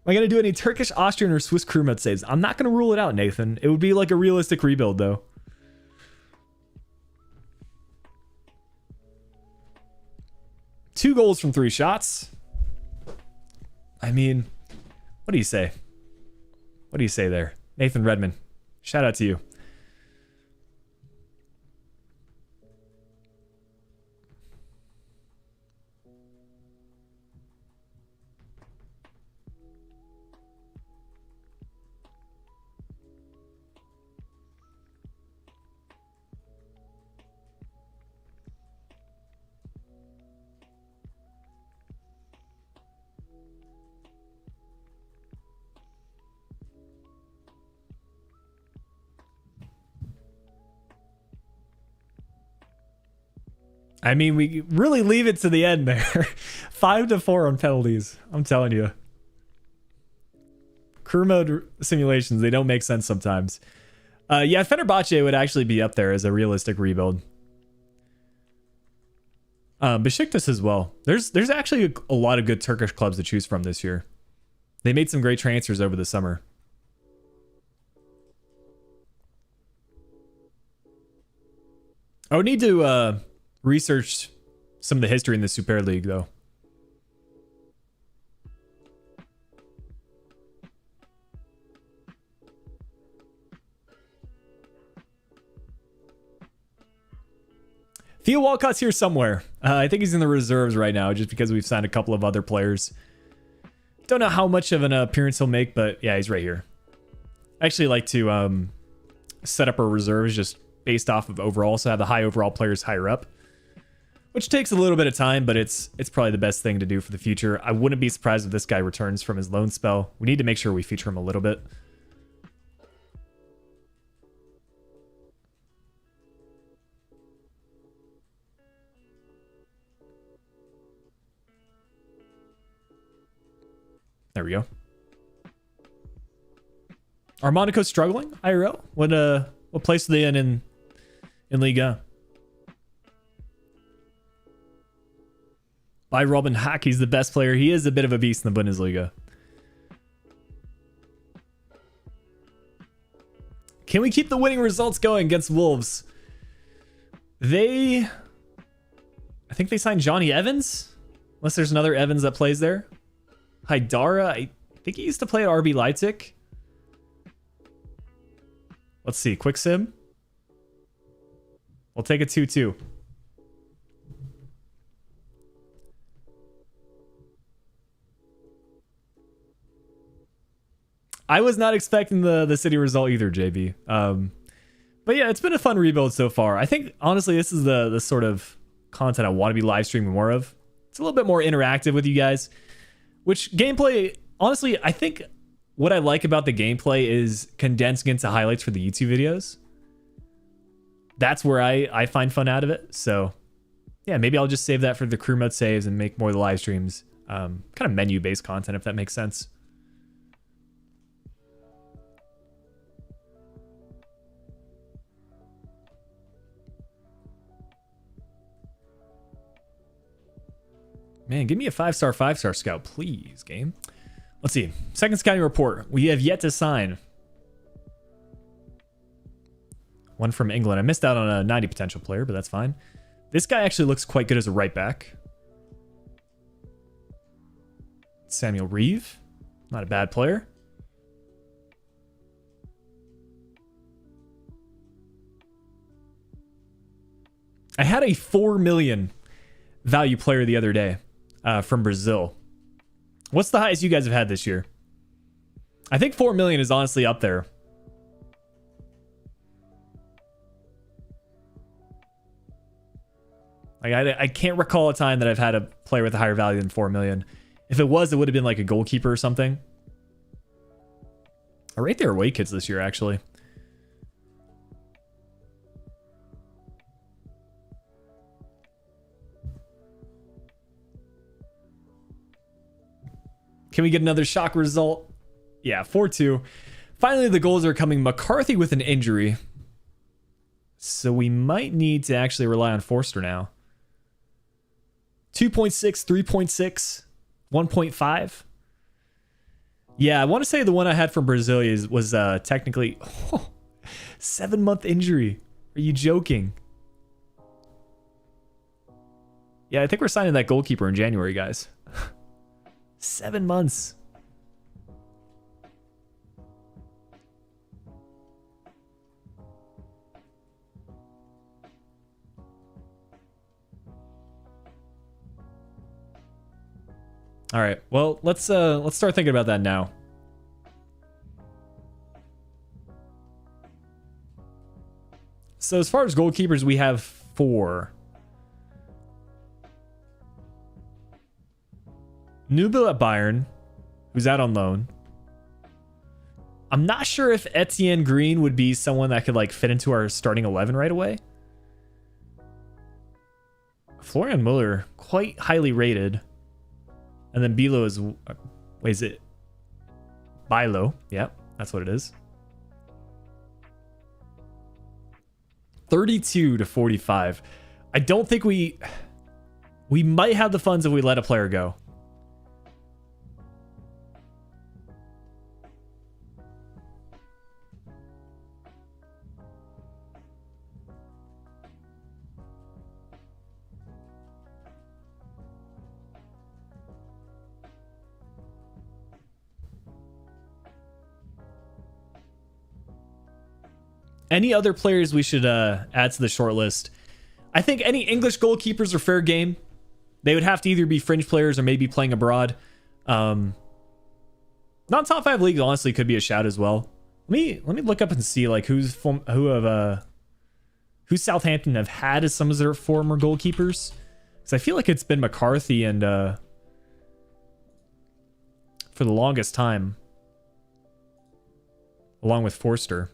Am I going to do any Turkish, Austrian, or Swiss crew mode saves? I'm not going to rule it out, Nathan. It would be like a realistic rebuild, though. Two goals from 3 shots. I mean, what do you say? What do you say there? Nathan Redmond, shout out to you. I mean, we really leave it to the end there. 5-4 on penalties. I'm telling you. Crew mode simulations, they don't make sense sometimes. Yeah, Fenerbahce would actually be up there as a realistic rebuild. Besiktas as well. There's actually a lot of good Turkish clubs to choose from this year. They made some great transfers over the summer. I would need to research some of the history in the Super League, though. Theo Walcott's here somewhere. I think he's in the reserves right now, just because we've signed a couple of other players. Don't know how much of an appearance he'll make, but yeah, he's right here. I actually like to set up our reserves just based off of overall, so have the high overall players higher up, which takes a little bit of time, but it's probably the best thing to do for the future. I wouldn't be surprised if this guy returns from his loan spell. We need to make sure we feature him a little bit. There we go. Are Monaco struggling, IRL? What place are they in Liga? By Robin Hack, he's the best player. He is a bit of a beast in the Bundesliga. Can we keep the winning results going against Wolves? I think they signed Johnny Evans, unless there's another Evans that plays there. Haidara, I think he used to play at RB Leipzig. Let's see, quick sim. We'll take a 2-2. I was not expecting the City result either, JB. But yeah, it's been a fun rebuild so far. I think, honestly, this is the sort of content I want to be live streaming more of. It's a little bit more interactive with you guys. Which gameplay, honestly, I think what I like about the gameplay is condensing into highlights for the YouTube videos. That's where I find fun out of it. So yeah, maybe I'll just save that for the crew mode saves and make more of the live streams. Kind of menu-based content, if that makes sense. Man, give me a 5-star scout, please, game. Let's see. Second scouting report. We have yet to sign. One from England. I missed out on a 90 potential player, but that's fine. This guy actually looks quite good as a right back. Samuel Reeve. Not a bad player. I had a 4 million value player the other day from Brazil. What's the highest you guys have had this year? I think 4 million is honestly up there. Like I can't recall a time that I've had a player with a higher value than 4 million. If it was, it would have been like a goalkeeper or something. I rate their away kits this year, actually. Can we get another shock result? Yeah, 4-2. Finally, the goals are coming. McCarthy with an injury. So we might need to actually rely on Forster now. 2.6, 3.6, 1.5. Yeah, I want to say the one I had from Brazil was technically 7-month injury. Are you joking? Yeah, I think we're signing that goalkeeper in January, guys. 7 months. All right. Well, let's start thinking about that now. So as far as goalkeepers, we have 4. Nubel at Bayern, who's out on loan. I'm not sure if Etienne Green would be someone that could like fit into our starting 11 right away. Florian Muller, quite highly rated. And then Bilo is, wait, is it Bilo? Yep, that's what it is. 32 to 45. I don't think we might have the funds if we let a player go. Any other players we should add to the short list? I think any English goalkeepers are fair game. They would have to either be fringe players or maybe playing abroad. Not top 5 leagues, honestly, could be a shout as well. Let me look up and see like who Southampton have had as some of their former goalkeepers. Because I feel like it's been McCarthy and for the longest time, along with Forster.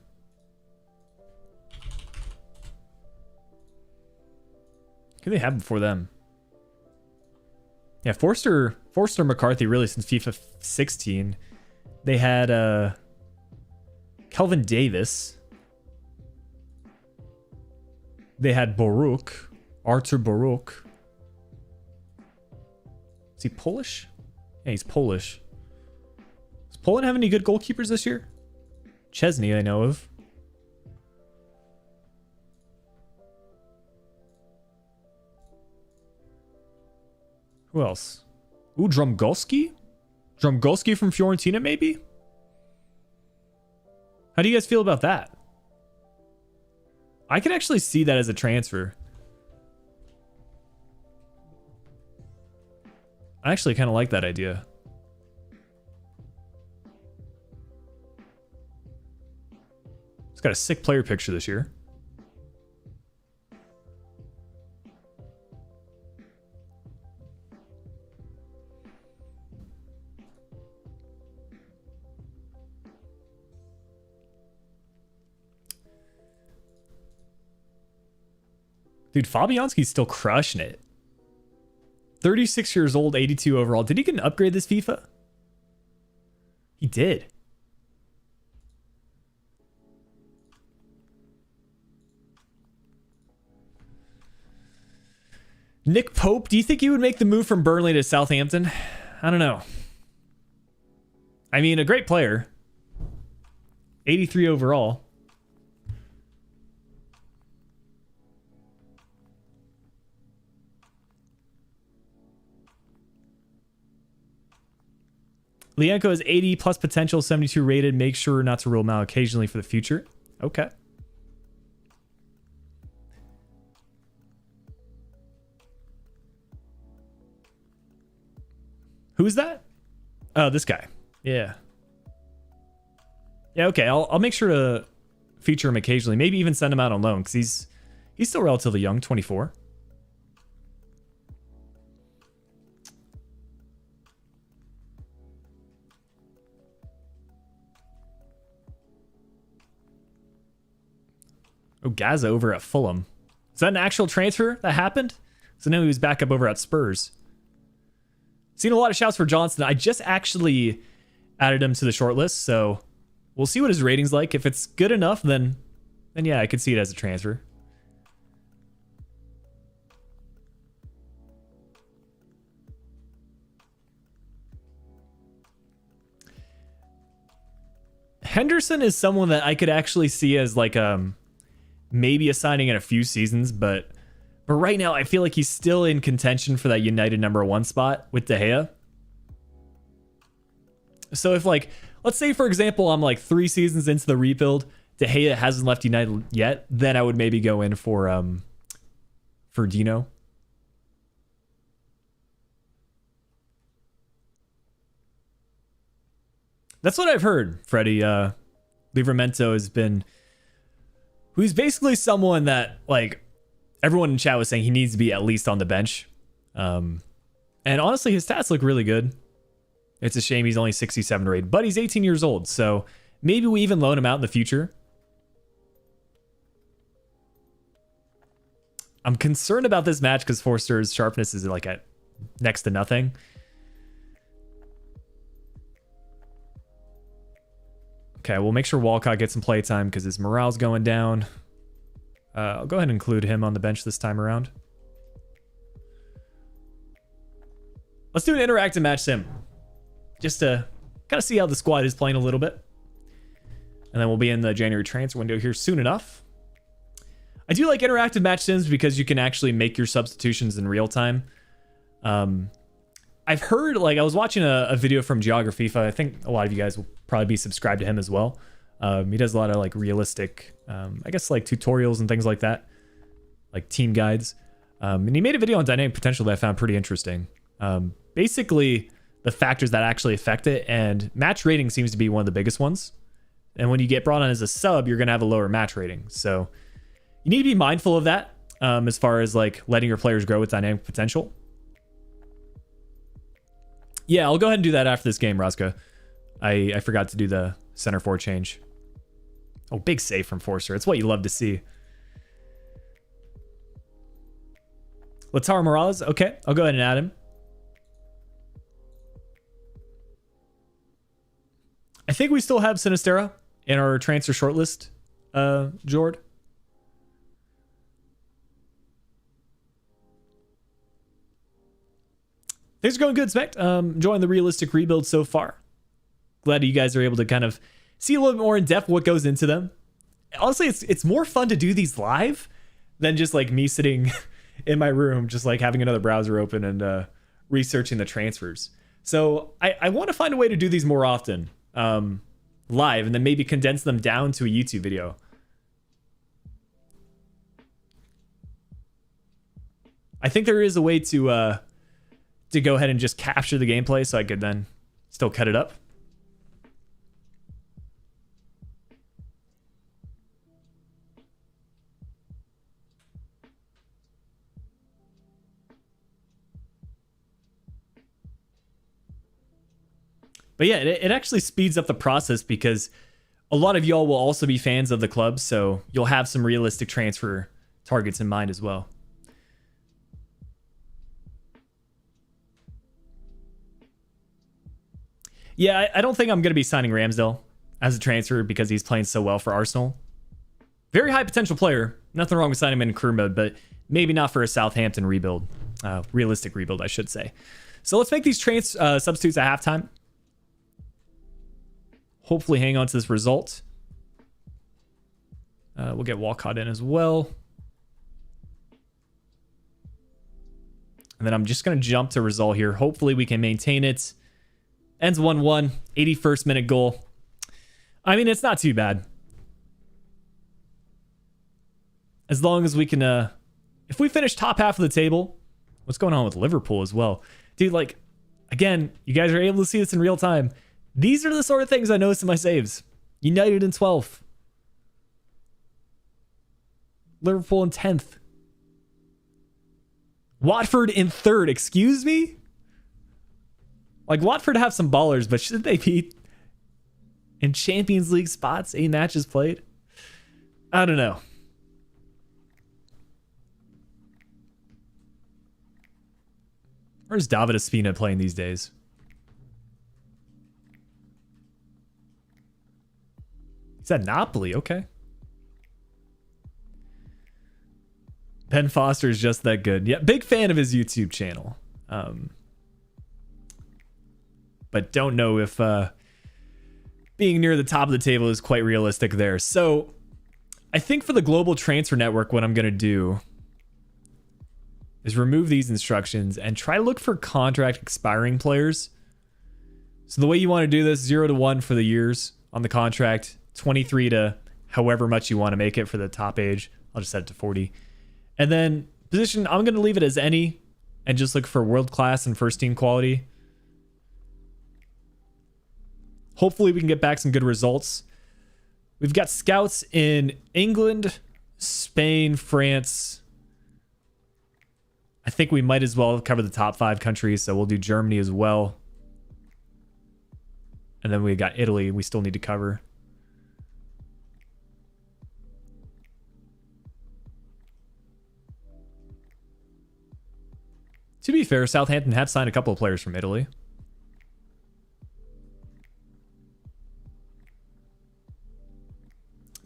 Who do they have before them? Yeah, Forster McCarthy really since FIFA 16. They had Kelvin Davis. They had Boruk, Artur Boruk. Is he Polish? Yeah, he's Polish. Does Poland have any good goalkeepers this year? Chesney, I know of. Who else? Ooh, Drumgolski? Drumgolski from Fiorentina, maybe? How do you guys feel about that? I could actually see that as a transfer. I actually kind of like that idea. He's got a sick player picture this year. Dude, Fabianski's still crushing it. 36 years old, 82 overall. Did he get an upgrade this FIFA? He did. Nick Pope, do you think he would make the move from Burnley to Southampton? I don't know. I mean, a great player. 83 overall. Lienko is 80 plus potential, 72 rated. Make sure not to rule him out occasionally for the future. Okay. Who's that? Oh, this guy. Yeah. Yeah, okay. I'll make sure to feature him occasionally. Maybe even send him out on loan because he's still relatively young, 24. Oh, Gaza over at Fulham. Is that an actual transfer that happened? So now he was back up over at Spurs. Seen a lot of shouts for Johnson. I just actually added him to the short list, so we'll see what his rating's like. If it's good enough, then yeah, I could see it as a transfer. Henderson is someone that I could actually see as like maybe a signing in a few seasons, but right now I feel like he's still in contention for that United #1 spot with De Gea. So if like, let's say for example, I'm like 3 seasons into the rebuild, De Gea hasn't left United yet, then I would maybe go in for Dino. That's what I've heard, Freddie. Livramento has been, who's basically someone that like everyone in chat was saying he needs to be at least on the bench. And honestly, his stats look really good. It's a shame he's only 67 rated, but he's 18 years old. So maybe we even loan him out in the future. I'm concerned about this match because Forster's sharpness is like at next to nothing. Okay, we'll make sure Walcott gets some play time because his morale's going down. I'll go ahead and include him on the bench this time around. Let's do an interactive match sim. Just to kind of see how the squad is playing a little bit. And then we'll be in the January transfer window here soon enough. I do like interactive match sims because you can actually make your substitutions in real time. I've heard, like, I was watching a video from FIFA. I think a lot of you guys will probably be subscribed to him as well. He does a lot of like realistic, I guess like tutorials and things like that, like team guides. And he made a video on dynamic potential that I found pretty interesting. Basically, the factors that actually affect it, and match rating seems to be one of the biggest ones. And when you get brought on as a sub, you're going to have a lower match rating. So you need to be mindful of that as far as like letting your players grow with dynamic potential. Yeah, I'll go ahead and do that after this game, Roscoe. I forgot to do the center forward change. Oh, big save from Forster. It's what you love to see. Lautaro Morales. Okay, I'll go ahead and add him. I think we still have Sinistera in our transfer shortlist, Jord. Things are going good, Spect. Enjoying the realistic rebuild so far. Glad you guys are able to kind of see a little bit more in depth what goes into them. Honestly, it's more fun to do these live than just like me sitting in my room, just like having another browser open and researching the transfers. So I want to find a way to do these more often live, and then maybe condense them down to a YouTube video. I think there is a way to go ahead and just capture the gameplay so I could then still cut it up. But yeah, it actually speeds up the process because a lot of y'all will also be fans of the club, so you'll have some realistic transfer targets in mind as well. Yeah, I don't think I'm going to be signing Ramsdale as a transfer because he's playing so well for Arsenal. Very high potential player. Nothing wrong with signing him in career mode, but maybe not for a Southampton rebuild. Realistic rebuild, I should say. So let's make these substitutes at halftime. Hopefully hang on to this result. We'll get Walcott in as well. And then I'm just going to jump to result here. Hopefully we can maintain it. Ends 1-1, 81st minute goal. I mean, it's not too bad. As long as we can, if we finish top half of the table, what's going on with Liverpool as well? Dude, like, again, you guys are able to see this in real time. These are the sort of things I noticed in my saves. United in 12th. Liverpool in 10th. Watford in 3rd, excuse me? Like, Watford have some ballers, but should they be in Champions League spots? 8 matches played? I don't know. Where's David Ospina playing these days? He's at Napoli, okay. Ben Foster is just that good. Yeah, big fan of his YouTube channel. But don't know if being near the top of the table is quite realistic there. So I think for the global transfer network, what I'm going to do is remove these instructions and try to look for contract expiring players. So the way you want to do this, 0 to 1 for the years on the contract, 23 to however much you want to make it for the top age. I'll just set it to 40. And then position, I'm going to leave it as any and just look for world class and first team quality. Hopefully we can get back some good results. We've got scouts in England, Spain, France. I think we might as well cover the top 5 countries, so we'll do Germany as well. And then we got Italy we still need to cover. To be fair, Southampton had signed a couple of players from Italy.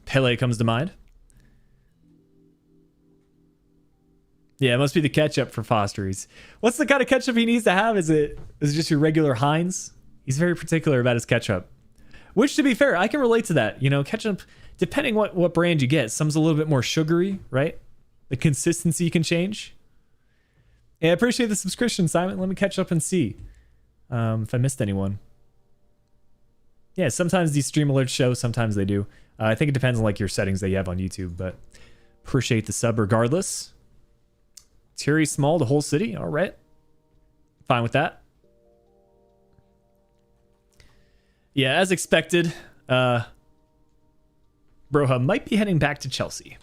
Pele comes to mind. Yeah, it must be the ketchup for Foster. What's the kind of ketchup he needs to have? Is it just your regular Heinz? He's very particular about his ketchup. Which, to be fair, I can relate to that. You know, ketchup, depending what brand you get, some's a little bit more sugary, right? The consistency can change. Yeah, I appreciate the subscription, Simon. Let me catch up and see if I missed anyone. Yeah, sometimes these stream alerts show, sometimes they do. I think it depends on like your settings that you have on YouTube, but appreciate the sub regardless. Thierry Small, the whole city. All right. Fine with that. Yeah, as expected, Broha might be heading back to Chelsea.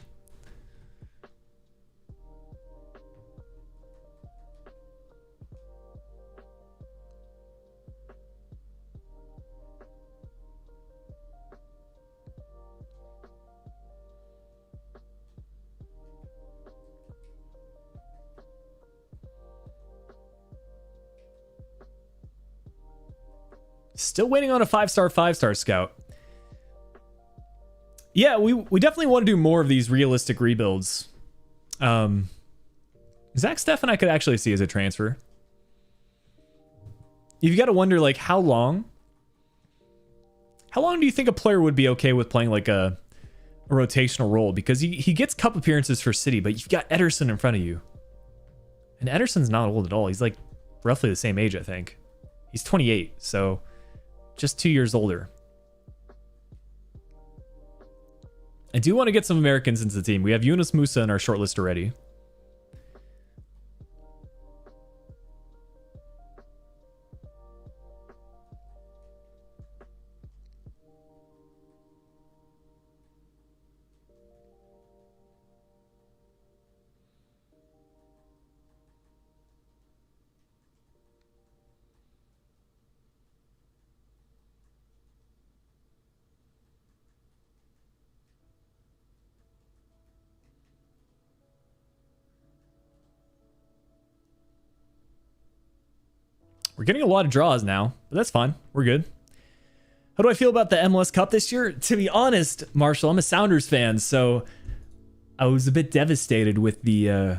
Still waiting on a 5-star scout. Yeah, we definitely want to do more of these realistic rebuilds. Zach Steffen I could actually see as a transfer. You've got to wonder, like, how long do you think a player would be okay with playing like a rotational role? Because he gets cup appearances for City, but you've got Ederson in front of you. And Ederson's not old at all. He's like roughly the same age, I think. He's 28, so just 2 years older. I do want to get some Americans into the team. We have Yunus Musa in our shortlist already. We're getting a lot of draws now, but that's fine. We're good. How do I feel about the MLS Cup this year? To be honest, Marshall, I'm a Sounders fan, so I was a bit devastated with the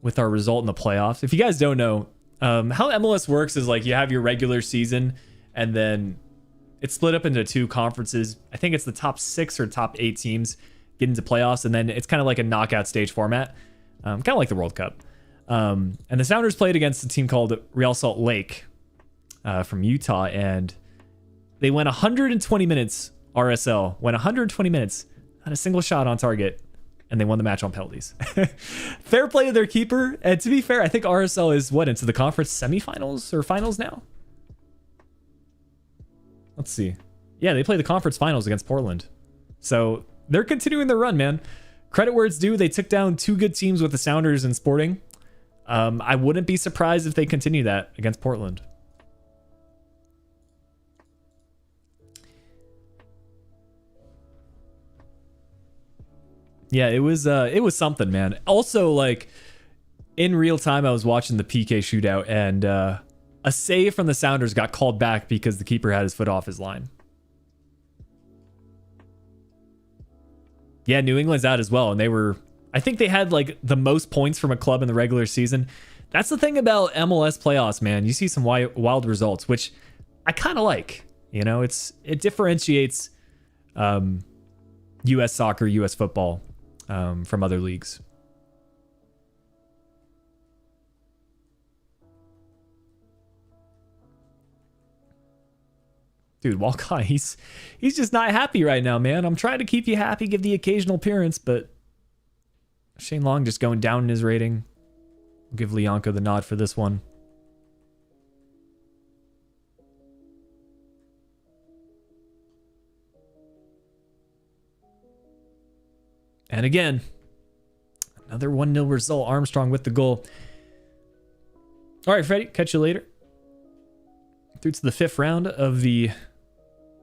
with our result in the playoffs. If you guys don't know, how MLS works is like you have your regular season and then it's split up into two conferences. I think it's the top 6 or top 8 teams get into playoffs, and then it's kind of like a knockout stage format, kind of like the World Cup. And the Sounders played against a team called Real Salt Lake from Utah, and they went 120 minutes. RSL went 120 minutes, not a single shot on target, and they won the match on penalties. Fair play to their keeper. And to be fair, I think RSL is into the conference semifinals or finals now? Let's see. Yeah, they play the conference finals against Portland. So they're continuing their run, man. Credit where it's due. They took down 2 good teams with the Sounders and Sporting. I wouldn't be surprised if they continue that against Portland. Yeah, it was something, man. Also, like, in real time, I was watching the PK shootout, and a save from the Sounders got called back because the keeper had his foot off his line. Yeah, New England's out as well, and I think they had like the most points from a club in the regular season. That's the thing about MLS playoffs, man. You see some wild results, which I kind of like. You know, it differentiates U.S. soccer, U.S. football from other leagues. Dude, Walcott, he's just not happy right now, man. I'm trying to keep you happy, give the occasional appearance, but Shane Long just going down in his rating. We'll give Leonko the nod for this one. And again, another 1-0 result. Armstrong with the goal. All right, Freddie, catch you later. Through to the 5th round of the...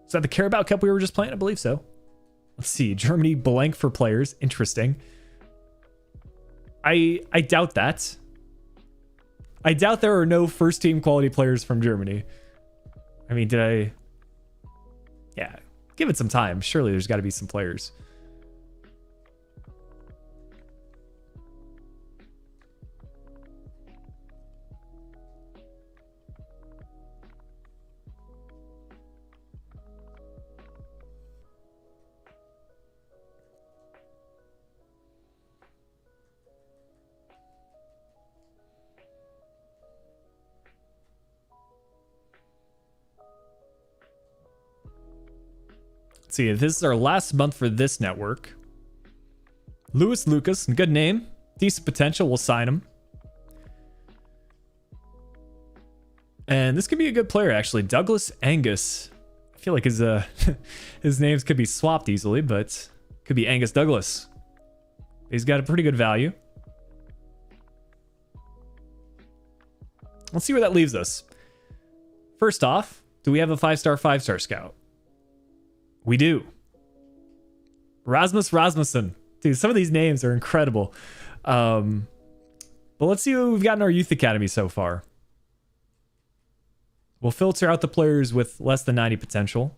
Is that the Carabao Cup we were just playing? I believe so. Let's see. Germany blank for players. Interesting. I doubt that. I doubt there are no first-team quality players from Germany. I mean, did I... Yeah, give it some time. Surely there's got to be some players. See, this is our last month for this network. Lewis Lucas, good name, decent potential. We'll sign him. And this could be a good player, actually. Douglas Angus. I feel like his his names could be swapped easily, but could be Angus Douglas. He's got a pretty good value. Let's see where that leaves us. First off, do we have a 5-star scout? We do. Rasmus Rasmussen. Dude, some of these names are incredible. But let's see what we've got in our youth academy so far. We'll filter out the players with less than 90 potential.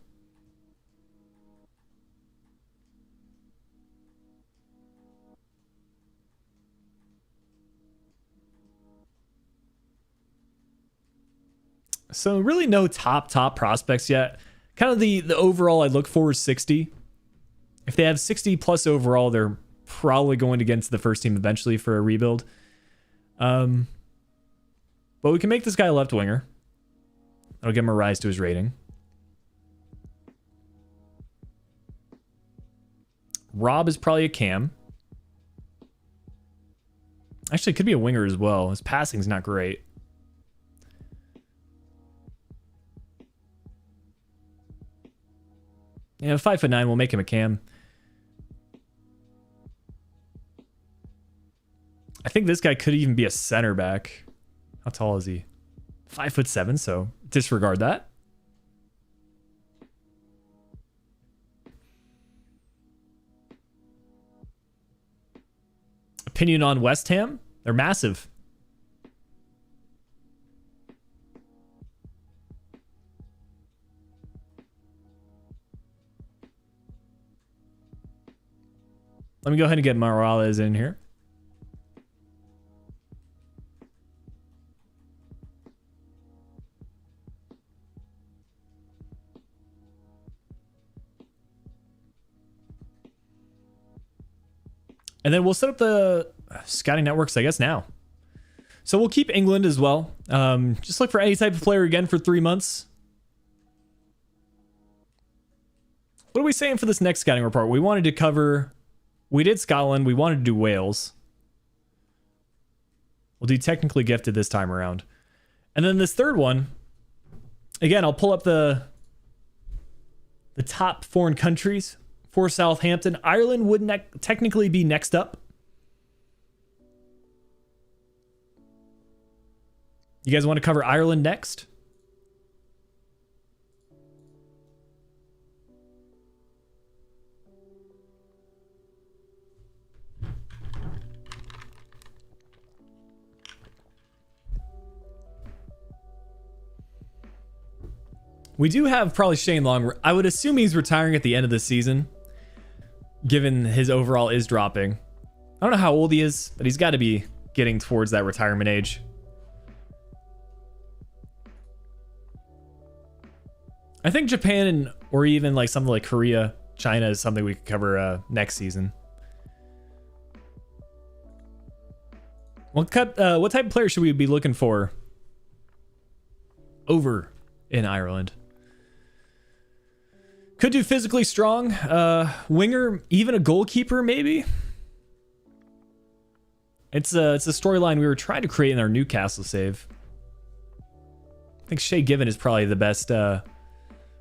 So really no top prospects yet. Kind of the overall I'd look for is 60. If they have 60 plus overall, they're probably going to get into the first team eventually for a rebuild. But we can make this guy a left winger. That'll give him a rise to his rating. Rob is probably a cam. Actually, it could be a winger as well. His passing's not great. Yeah, 5'9", we'll make him a cam. I think this guy could even be a center back. How tall is he? 5'7", so disregard that. Opinion on West Ham? They're massive. Let me go ahead and get Morales in here. And then we'll set up the scouting networks, I guess, now. So we'll keep England as well. Just look for any type of player again for 3 months. What are we saying for this next scouting report? We wanted to cover... We did Scotland. We wanted to do Wales. We'll do technically gifted this time around. And then this third one, again, I'll pull up the top foreign countries for Southampton. Ireland would technically be next up. You guys want to cover Ireland next? We do have probably Shane Long. I would assume he's retiring at the end of the season, given his overall is dropping. I don't know how old he is, but he's got to be getting towards that retirement age. I think Japan or even like something like Korea, China is something we could cover next season. What type of player should we be looking for over in Ireland? Could do physically strong, winger, even a goalkeeper maybe. It's a storyline we were trying to create in our Newcastle save. I think Shay Given is probably the best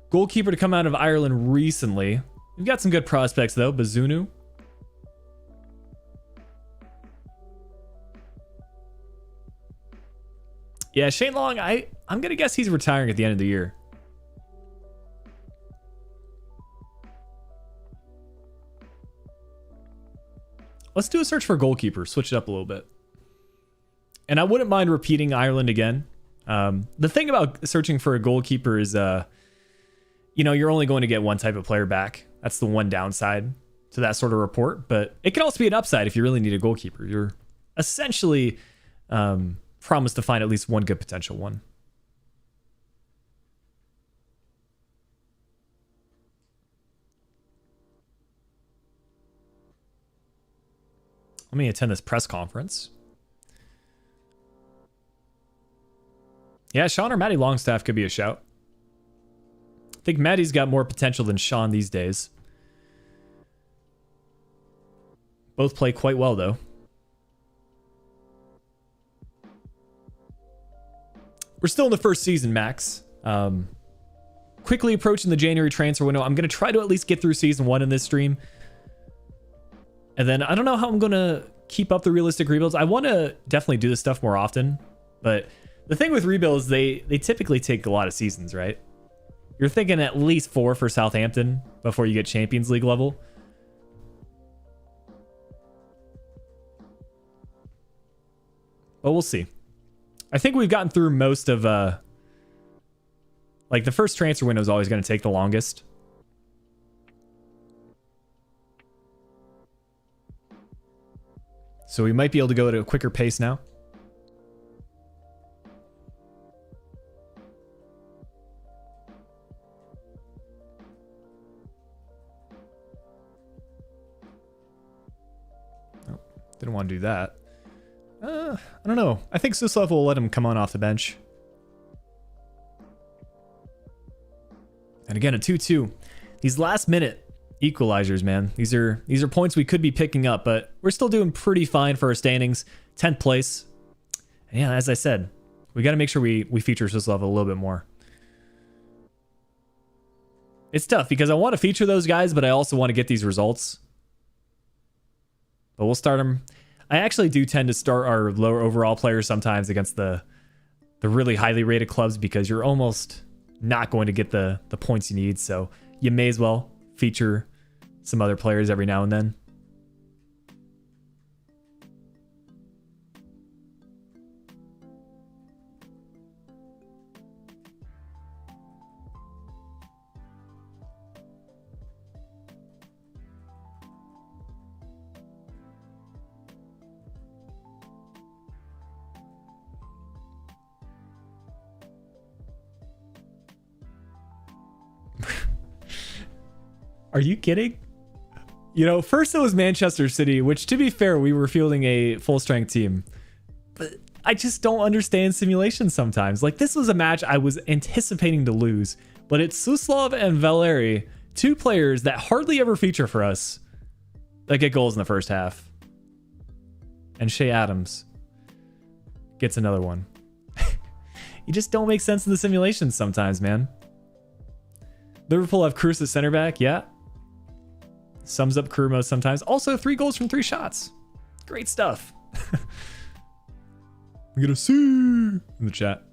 goalkeeper to come out of Ireland recently. We've got some good prospects though. Bazunu. Yeah, Shane Long, I'm gonna guess he's retiring at the end of the year. Let's do a search for a goalkeeper. Switch it up a little bit. And I wouldn't mind repeating Ireland again. The thing about searching for a goalkeeper is, you know, you're only going to get one type of player back. That's the one downside to that sort of report. But it can also be an upside if you really need a goalkeeper. You're essentially promised to find at least one good potential one. Let me attend this press conference. Yeah, Sean or Matty Longstaff could be a shout. I think Matty's got more potential than Sean these days. Both play quite well, though. We're still in the first season, Max. Quickly approaching the January transfer window. I'm going to try to at least get through season 1 in this stream. And then I don't know how I'm going to keep up the realistic rebuilds. I want to definitely do this stuff more often. But the thing with rebuilds, they typically take a lot of seasons, right? You're thinking at least 4 for Southampton before you get Champions League level. But we'll see. I think we've gotten through most of... like, the first transfer window is always going to take the longest. So we might be able to go at a quicker pace now. Oh, didn't want to do that. I don't know. I think Suslov will let him come on off the bench. And again, a 2-2. These last minute equalizers, man. These are points we could be picking up, but we're still doing pretty fine for our standings. 10th place. And yeah, as I said, we got to make sure we feature Suslov a little bit more. It's tough because I want to feature those guys, but I also want to get these results. But we'll start them. I actually do tend to start our lower overall players sometimes against the really highly rated clubs because you're almost not going to get the points you need. So you may as well feature some other players every now and then. Are you kidding? You know, first it was Manchester City, which to be fair, we were fielding a full strength team. But I just don't understand simulations sometimes. Like this was a match I was anticipating to lose, but it's Suslov and Valeri, two players that hardly ever feature for us, that get goals in the first half. And Shea Adams gets another one. You just don't make sense in the simulations sometimes, man. Liverpool have Cruz at center back, yeah. Sums up career mode sometimes. Also, 3 goals from 3 shots. Great stuff. We get a C in the chat.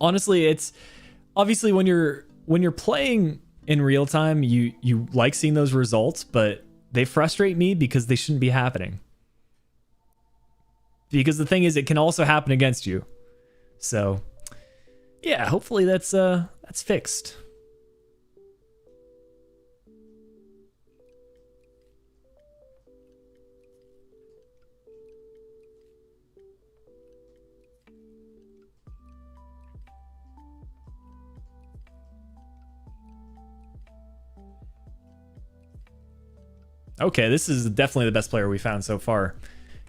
Honestly, it's obviously when you're playing in real time, you like seeing those results, but they frustrate me because they shouldn't be happening. Because the thing is, it can also happen against you. So, yeah, hopefully that's fixed. Okay, this is definitely the best player we found so far.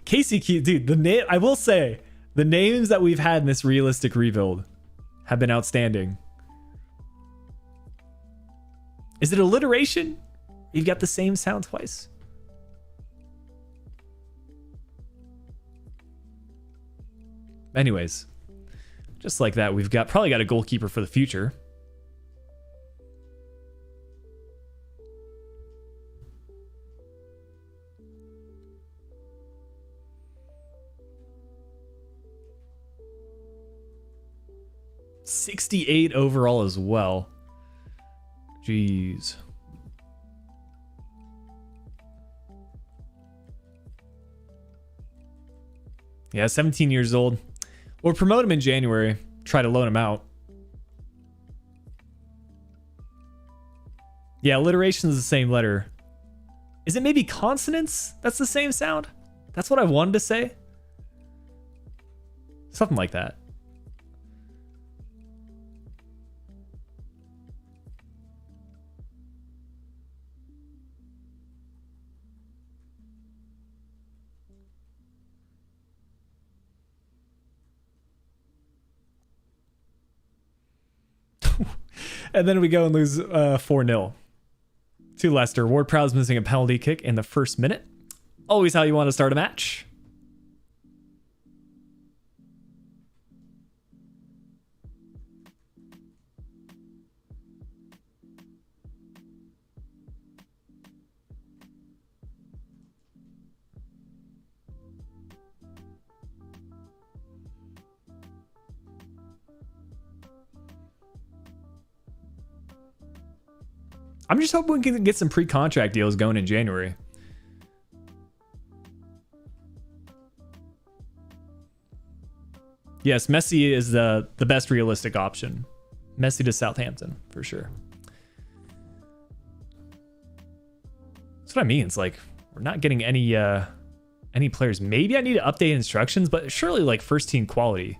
Casey, dude, the name, I will say, the names that we've had in this realistic rebuild have been outstanding. Is it alliteration? You've got the same sound twice. Anyways, just like that, we've probably got a goalkeeper for the future. .68 overall as well. Jeez. Yeah, 17 years old. We'll promote him in January. Try to loan him out. Yeah, alliteration is the same letter. Is it maybe consonants that's the same sound? That's what I wanted to say. Something like that. And then we go and lose 4-0 to Leicester. Ward-Prowse missing a penalty kick in the first minute. Always how you want to start a match. I'm just hoping we can get some pre-contract deals going in January. Yes, Messi is the best realistic option. Messi to Southampton, for sure. That's what I mean. It's like, we're not getting any players. Maybe I need to update instructions, but surely like first team quality.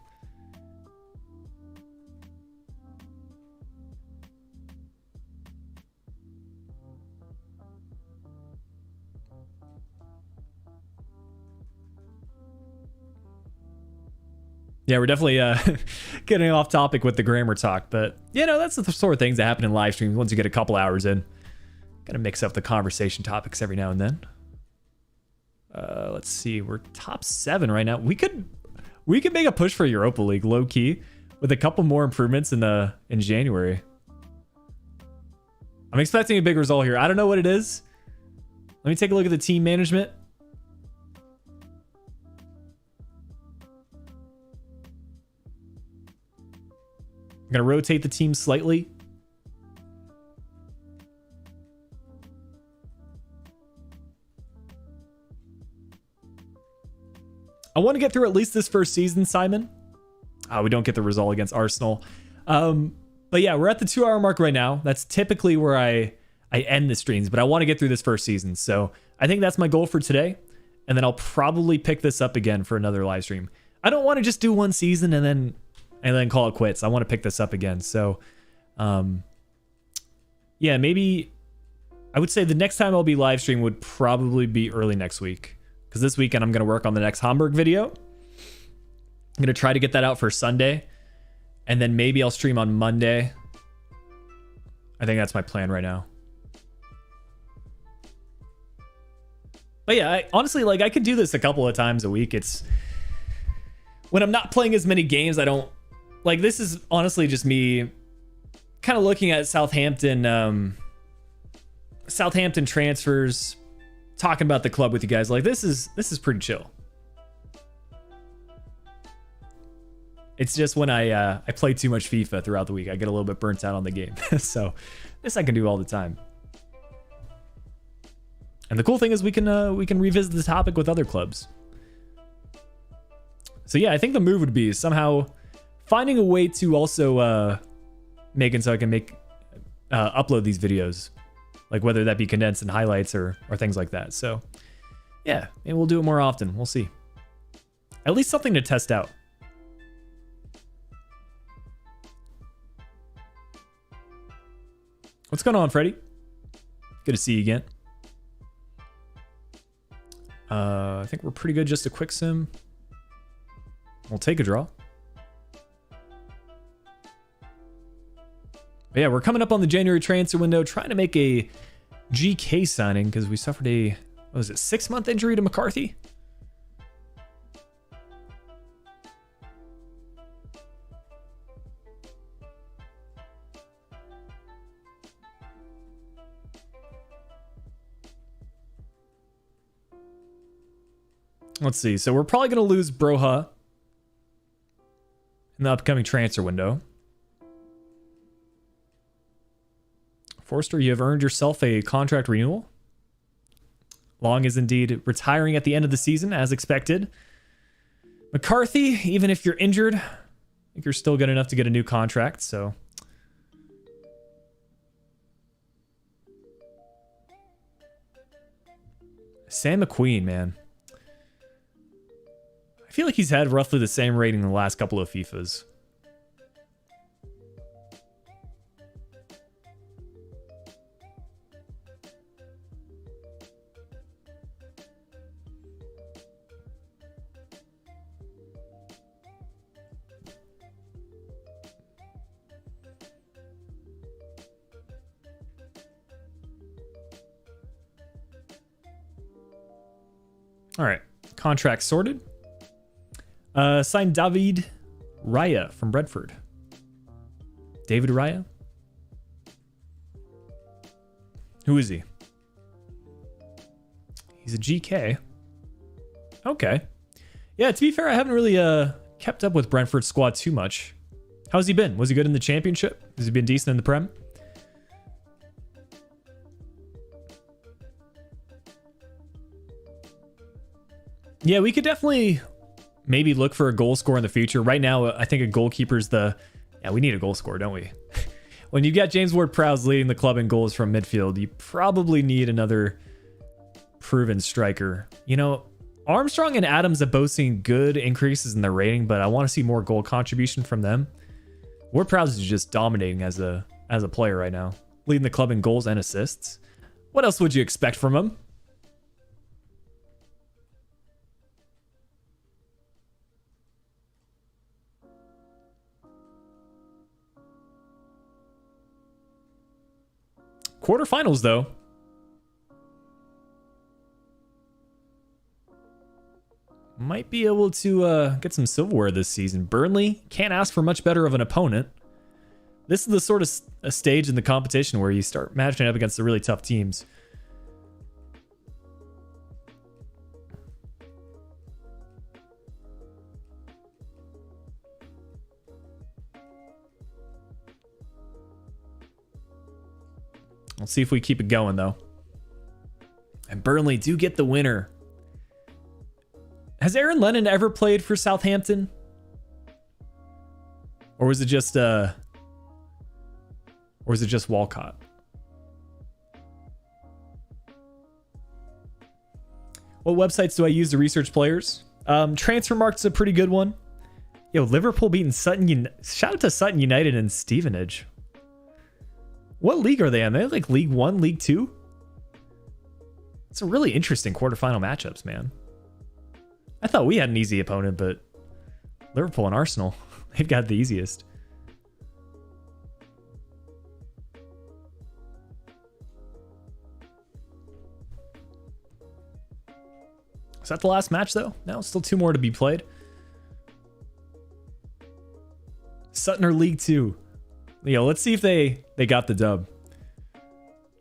Yeah, we're definitely getting off topic with the grammar talk, but you know, that's the sort of things that happen in live streams once you get a couple hours in. Gotta mix up the conversation topics every now and then. Let's see, we're top 7 right now. We could make a push for Europa League low key with a couple more improvements in January. I'm expecting a big result here. I don't know what it is. Let me take a look at the team management. I'm going to rotate the team slightly. I want to get through at least this first season, Simon. We don't get the result against Arsenal. But yeah, we're at the 2-hour mark right now. That's typically where I end the streams, but I want to get through this first season. So I think that's my goal for today. And then I'll probably pick this up again for another live stream. I don't want to just do one season and then and then call it quits. I want to pick this up again. So, yeah, maybe I would say the next time I'll be live stream would probably be early next week, because this weekend I'm going to work on the next Hamburg video. I'm going to try to get that out for Sunday, and then maybe I'll stream on Monday. I think that's my plan right now. But yeah, honestly, like, I could do this a couple of times a week. It's when I'm not playing as many games, I don't like, this is honestly just me kind of looking at Southampton transfers, talking about the club with you guys. Like, this is pretty chill. It's just when I play too much FIFA throughout the week, I get a little bit burnt out on the game. So this I can do all the time. And the cool thing is we can revisit the topic with other clubs. So yeah, I think the move would be somehow finding a way to also make it so I can upload these videos, like whether that be condensed and highlights or things like that. So yeah, maybe we'll do it more often. We'll see. At least something to test out. What's going on, Freddie? Good to see you again. I think we're pretty good. Just a quick sim. We'll take a draw. But yeah, we're coming up on the January transfer window, trying to make a GK signing because we suffered a, what was it, 6-month injury to McCarthy? Let's see. So we're probably going to lose Broha in the upcoming transfer window. Forster, you have earned yourself a contract renewal. Long is indeed retiring at the end of the season, as expected. McCarthy, even if you're injured, I think you're still good enough to get a new contract, so... Sam McQueen, man. I feel like he's had roughly the same rating in the last couple of FIFAs. All right, contract sorted. Signed David Raya from Brentford. David Raya? Who is he? He's a GK. Okay. Yeah, to be fair, I haven't really kept up with Brentford's squad too much. How's he been? Was he good in the championship? Has he been decent in the Prem? Yeah, we could definitely maybe look for a goal scorer in the future. Right now, I think a goalkeeper's the... Yeah, we need a goal scorer, don't we? When you've got James Ward-Prowse leading the club in goals from midfield, you probably need another proven striker. You know, Armstrong and Adams have both seen good increases in their rating, but I want to see more goal contribution from them. Ward-Prowse is just dominating as a player right now, leading the club in goals and assists. What else would you expect from him? Quarterfinals, though. Might be able to get some silverware this season. Burnley can't ask for much better of an opponent. This is the sort of a stage in the competition where you start matching up against the really tough teams. Let's see if we keep it going, though. And Burnley do get the winner. Has Aaron Lennon ever played for Southampton? Or was it just Walcott? What websites do I use to research players? Transfermarkt's a pretty good one. Yo, Liverpool beating Sutton. Shout out to Sutton United and Stevenage. What league are they in? They're like League 1, League 2? It's a really interesting quarterfinal matchups, man. I thought we had an easy opponent, but Liverpool and Arsenal, they've got the easiest. Is that the last match, though? No, still 2 more to be played. Sutton or League 2. Yo, let's see if they got the dub.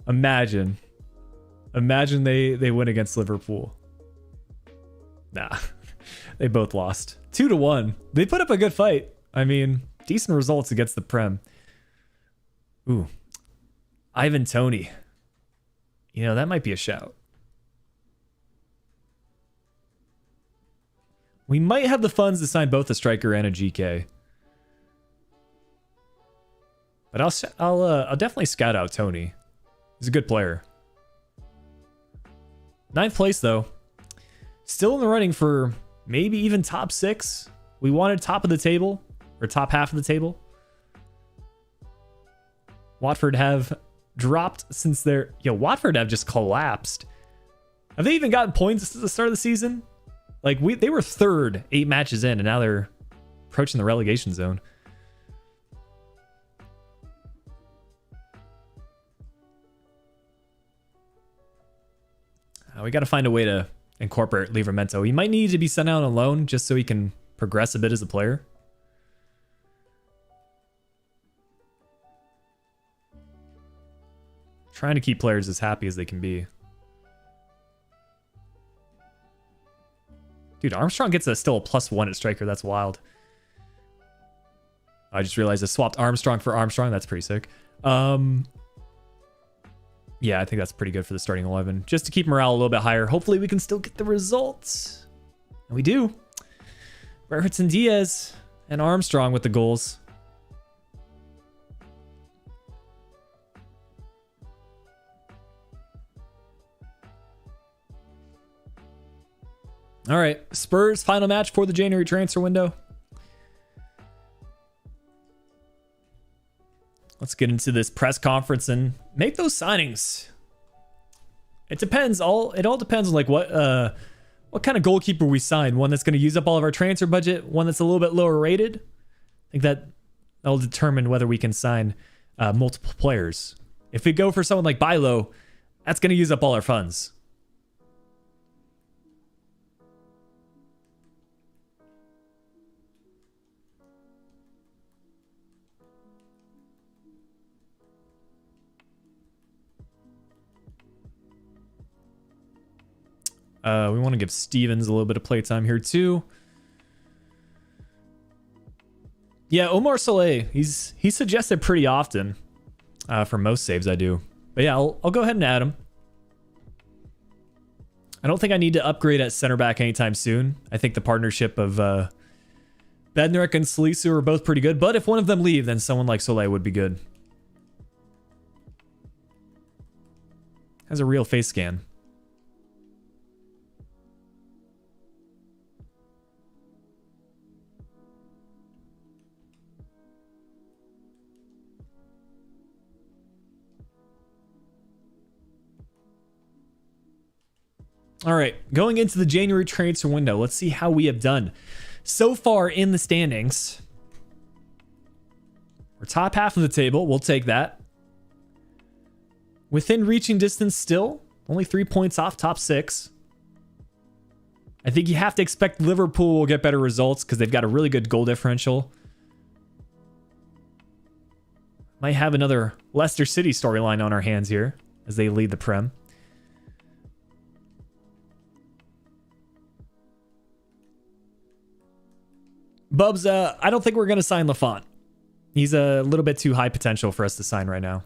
Imagine they win against Liverpool. Nah, they both lost 2-1. They put up a good fight. I mean, decent results against the Prem. Ooh, Ivan Toney. You know, that might be a shout. We might have the funds to sign both a striker and a GK. But I'll definitely scout out Toney. He's a good player. 9th place though. Still in the running for maybe even top 6. We wanted top of the table or top half of the table. Watford have dropped since their Watford have just collapsed. Have they even gotten points at the start of the season? Like they were 3rd 8 matches in, and now they're approaching the relegation zone. We got to find a way to incorporate Livramento. He might need to be sent out on loan just so he can progress a bit as a player. Trying to keep players as happy as they can be. Dude, Armstrong gets still a +1 at striker. That's wild. I just realized I swapped Armstrong for Armstrong. That's pretty sick. Yeah, I think that's pretty good for the starting 11. Just to keep morale a little bit higher. Hopefully we can still get the results. And we do. Robertson, Diaz, and Armstrong with the goals. All right, Spurs final match for the January transfer window. Let's get into this press conference and make those signings. It depends. It all depends on like what kind of goalkeeper we sign. One that's going to use up all of our transfer budget. One that's a little bit lower rated. I think that'll determine whether we can sign multiple players. If we go for someone like Bilo, that's going to use up all our funds. We want to give Stevens a little bit of playtime here too. Yeah, Omar Saleh, he's suggested pretty often for most saves I do. But yeah, I'll go ahead and add him. I don't think I need to upgrade at center back anytime soon. I think the partnership of Bednarek and Salisu are both pretty good. But if one of them leave, then someone like Saleh would be good. Has a real face scan. All right, going into the January transfer window, let's see how we have done. So far in the standings, we're top half of the table. We'll take that. Within reaching distance still, only 3 points off top 6. I think you have to expect Liverpool will get better results because they've got a really good goal differential. Might have another Leicester City storyline on our hands here as they lead the Prem. Bubs, I don't think we're going to sign Lafont. He's a little bit too high potential for us to sign right now.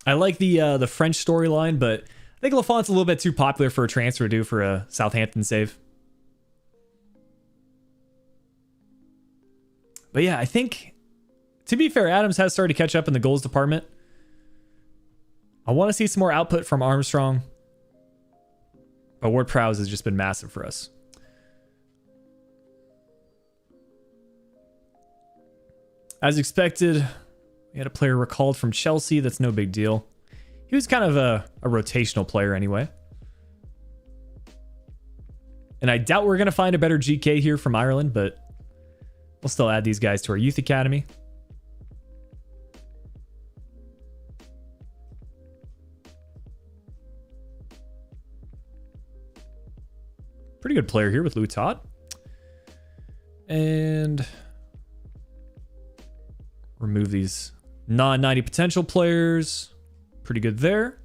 I like the French storyline, but I think Lafont's a little bit too popular for a transfer due for a Southampton save. But yeah, I think, to be fair, Adams has started to catch up in the goals department. I want to see some more output from Armstrong. But Ward-Prowse has just been massive for us. As expected, we had a player recalled from Chelsea. That's no big deal. He was kind of a rotational player anyway. And I doubt we're going to find a better GK here from Ireland, but we'll still add these guys to our youth academy. Pretty good player here with Lou Todd. And remove these non-90 potential players. Pretty good there.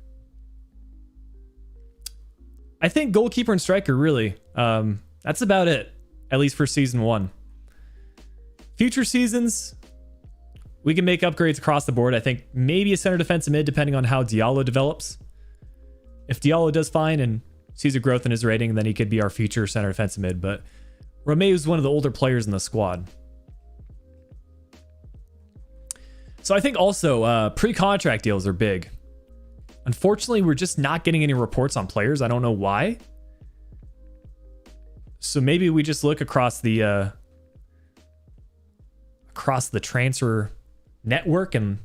I think goalkeeper and striker, really. That's about it, at least for season 1. Future seasons, we can make upgrades across the board. I think maybe a center defensive mid, depending on how Diallo develops. If Diallo does fine and sees a growth in his rating, then he could be our future center defensive mid. But Romeu is one of the older players in the squad. So I think also pre-contract deals are big. Unfortunately, we're just not getting any reports on players. I don't know why. So maybe we just look across the transfer network and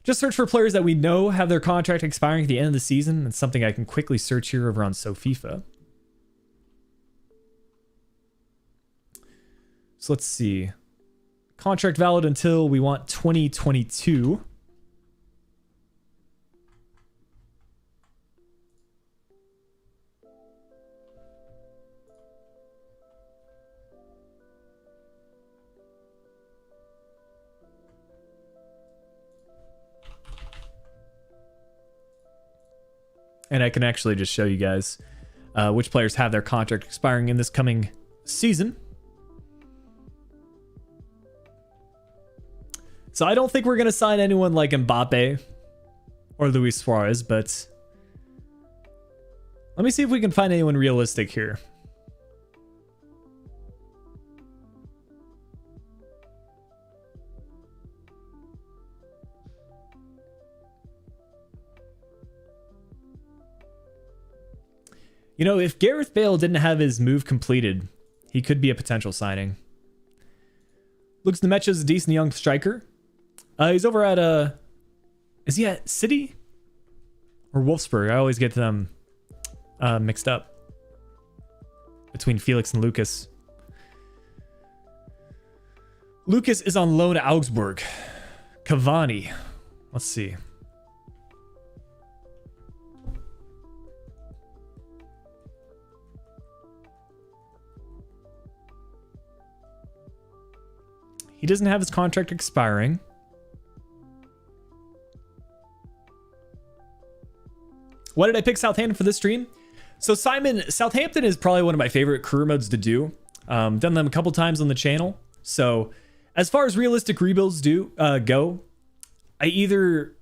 just search for players that we know have their contract expiring at the end of the season. It's something I can quickly search here over on FIFA. So let's see. Contract valid until we want 2022. And I can actually just show you guys which players have their contract expiring in this coming season. So I don't think we're going to sign anyone like Mbappe or Luis Suarez, but let me see if we can find anyone realistic here. You know, if Gareth Bale didn't have his move completed, he could be a potential signing. Looks Nemecha's a decent young striker. He's over at is he at City or Wolfsburg? I always get them mixed up between Felix and Lucas. Lucas is on loan at Augsburg. Cavani. Let's see. He doesn't have his contract expiring. Why did I pick Southampton for this stream? So Simon, Southampton is probably one of my favorite career modes to do. Done them a couple times on the channel. So as far as realistic rebuilds go, I either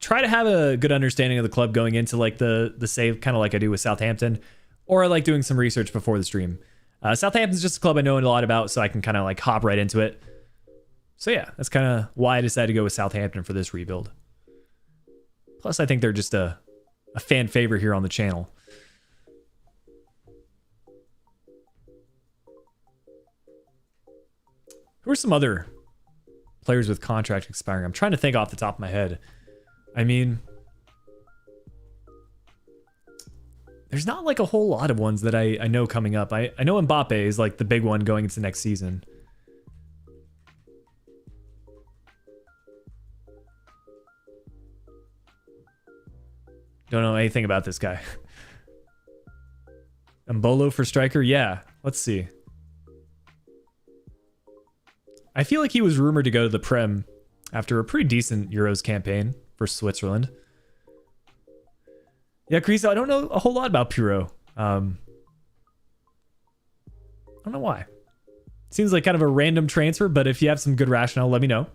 try to have a good understanding of the club going into like the save, kind of like I do with Southampton, or I like doing some research before the stream. Southampton's just a club I know a lot about, so I can kind of like hop right into it. So yeah, that's kind of why I decided to go with Southampton for this rebuild. Plus, I think they're just a fan favorite here on the channel. Who are some other players with contract expiring? I'm trying to think off the top of my head. I mean, there's not like a whole lot of ones that I know coming up. I know Mbappe is like the big one going into next season. Don't know anything about this guy. Mbolo for striker? Yeah, let's see. I feel like he was rumored to go to the Prem after a pretty decent Euros campaign for Switzerland. Yeah, Creaso, I don't know a whole lot about Puro. I don't know why. Seems like kind of a random transfer, but if you have some good rationale, let me know.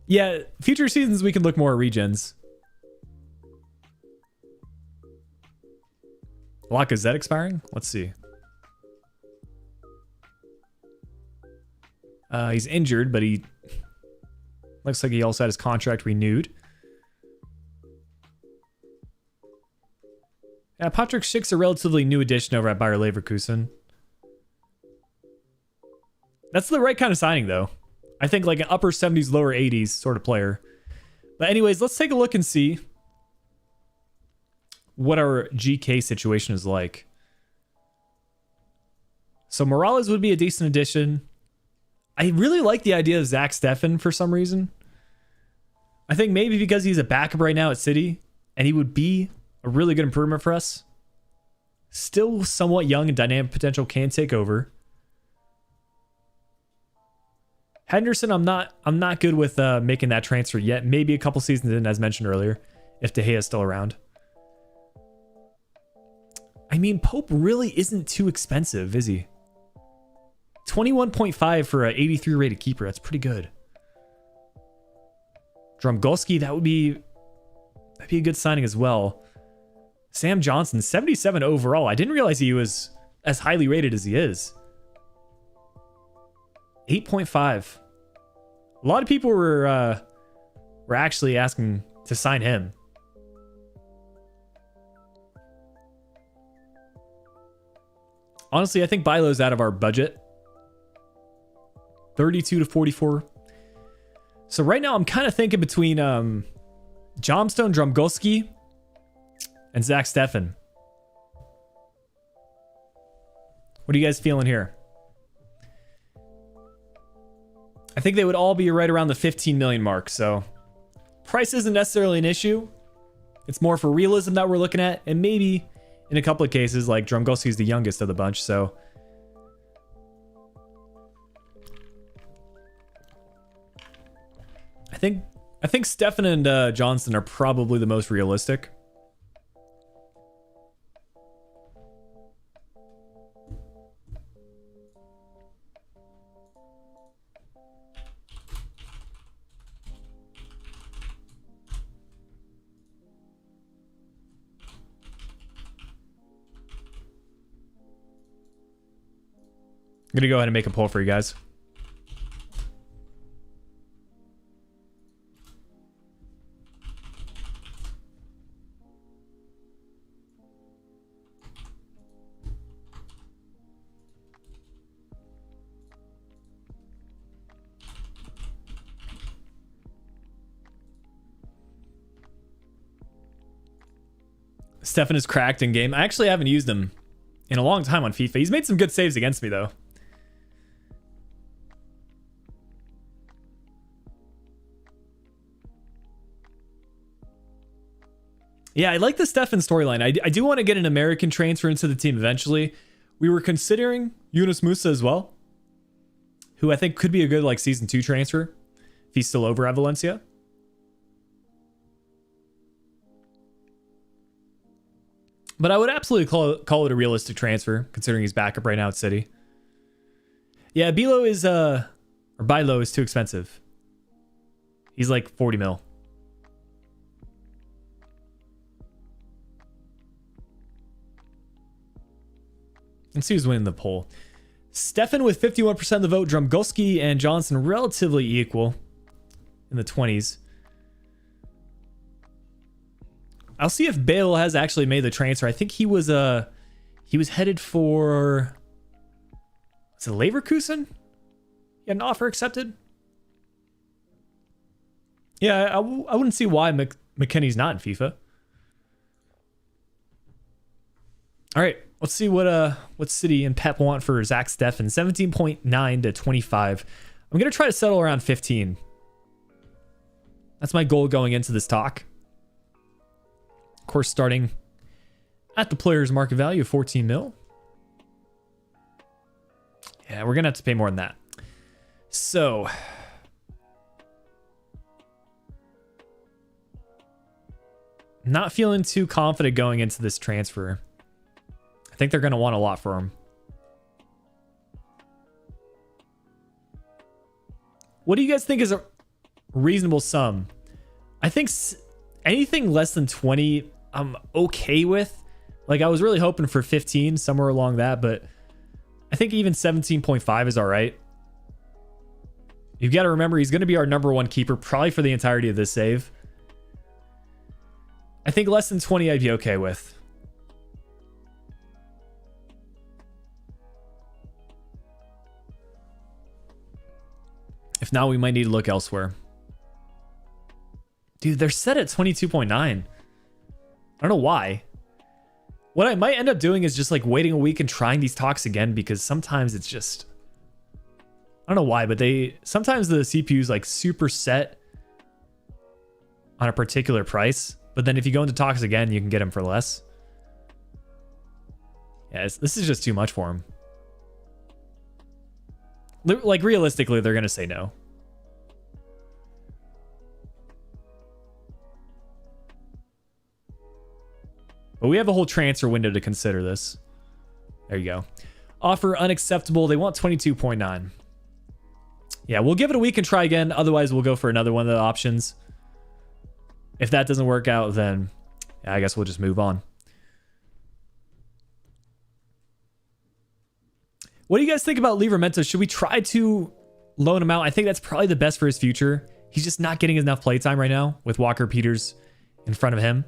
Yeah, future seasons we can look more at regens. Lacazette expiring? Let's see. He's injured, but he looks like he also had his contract renewed. Yeah, Patrick Schick's a relatively new addition over at Bayer Leverkusen. That's the right kind of signing, though. I think like an upper 70s, lower 80s sort of player. But anyways, let's take a look and see what our GK situation is like. So Morales would be a decent addition. I really like the idea of Zach Steffen for some reason. I think maybe because he's a backup right now at City, and he would be a really good improvement for us. Still somewhat young and dynamic potential, can take over. Henderson, I'm not good with making that transfer yet. Maybe a couple seasons in, as mentioned earlier, if De Gea's still around. I mean, Pope really isn't too expensive, is he? 21.5 for an 83 rated keeper. That's pretty good. Drumgolski, that'd be a good signing as well. Sam Johnson, 77 overall. I didn't realize he was as highly rated as he is. 8.5. A lot of people were actually asking to sign him. Honestly, I think Bilo's out of our budget. 32 to 44. So right now I'm kind of thinking between Johnstone, Drumgolski, and Zach Steffen. What are you guys feeling here? I think they would all be right around the 15 million mark, so price isn't necessarily an issue. It's more for realism that we're looking at, and maybe in a couple of cases, like Drumgolski's the youngest of the bunch, so I think Steffen and Johnson are probably the most realistic. I'm gonna go ahead and make a poll for you guys. Steffen is cracked in game. I actually haven't used him in a long time on FIFA. He's made some good saves against me, though. Yeah, I like the Steffen storyline. I do want to get an American transfer into the team eventually. We were considering Yunus Musa as well, who I think could be a good like season 2 transfer if he's still over at Valencia. But I would absolutely call it a realistic transfer, considering he's backup right now at City. Yeah, Bilo is or Bilo is too expensive. He's like 40 mil. Let's see who's winning the poll. Steffen with 51% of the vote. Drumgolski and Johnson relatively equal in the 20s. I'll see if Bale has actually made the transfer. I think he was headed for, is it Leverkusen? He had an offer accepted. Yeah, I wouldn't see why McKennie's not in FIFA. All right, let's see what City and Pep want for Zach Steffen. 17.9 to 25. I'm gonna try to settle around 15. That's my goal going into this talk. Of course, starting at the player's market value of 14 mil. Yeah, we're gonna have to pay more than that. So not feeling too confident going into this transfer. I think they're going to want a lot for him. What do you guys think is a reasonable sum? I think anything less than 20, I'm okay with. Like, I was really hoping for 15, somewhere along that, but I think even 17.5 is all right. You've got to remember, he's going to be our #1 keeper, probably for the entirety of this save. I think less than 20 I'd be okay with. If not, we might need to look elsewhere. Dude, they're set at 22.9. I don't know why. What I might end up doing is just like waiting a week and trying these talks again, because sometimes it's just, I don't know why, but sometimes the CPU is like super set on a particular price, but then if you go into talks again, you can get them for less. Yeah, this is just too much for him. Like realistically, they're going to say no. But we have a whole transfer window to consider this. There you go. Offer unacceptable. They want 22.9. Yeah, we'll give it a week and try again. Otherwise, we'll go for another one of the options. If that doesn't work out, then yeah, I guess we'll just move on. What do you guys think about Livramento? Should we try to loan him out? I think that's probably the best for his future. He's just not getting enough playtime right now with Walker Peters in front of him.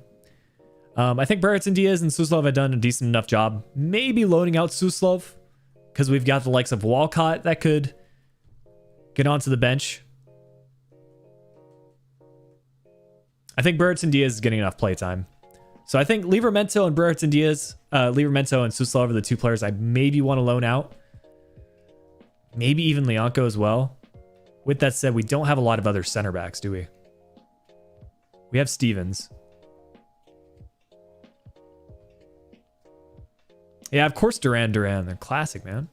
I think Brereton Diaz and Suslov have done a decent enough job. Maybe loaning out Suslov because we've got the likes of Walcott that could get onto the bench. I think Brereton Diaz is getting enough playtime. So I think Livramento and Brereton Diaz, Livramento and Suslov are the two players I maybe want to loan out. Maybe even Leonko as well. With that said, we don't have a lot of other center backs, do we? We have Stevens. Yeah, of course Duran. They're classic, man.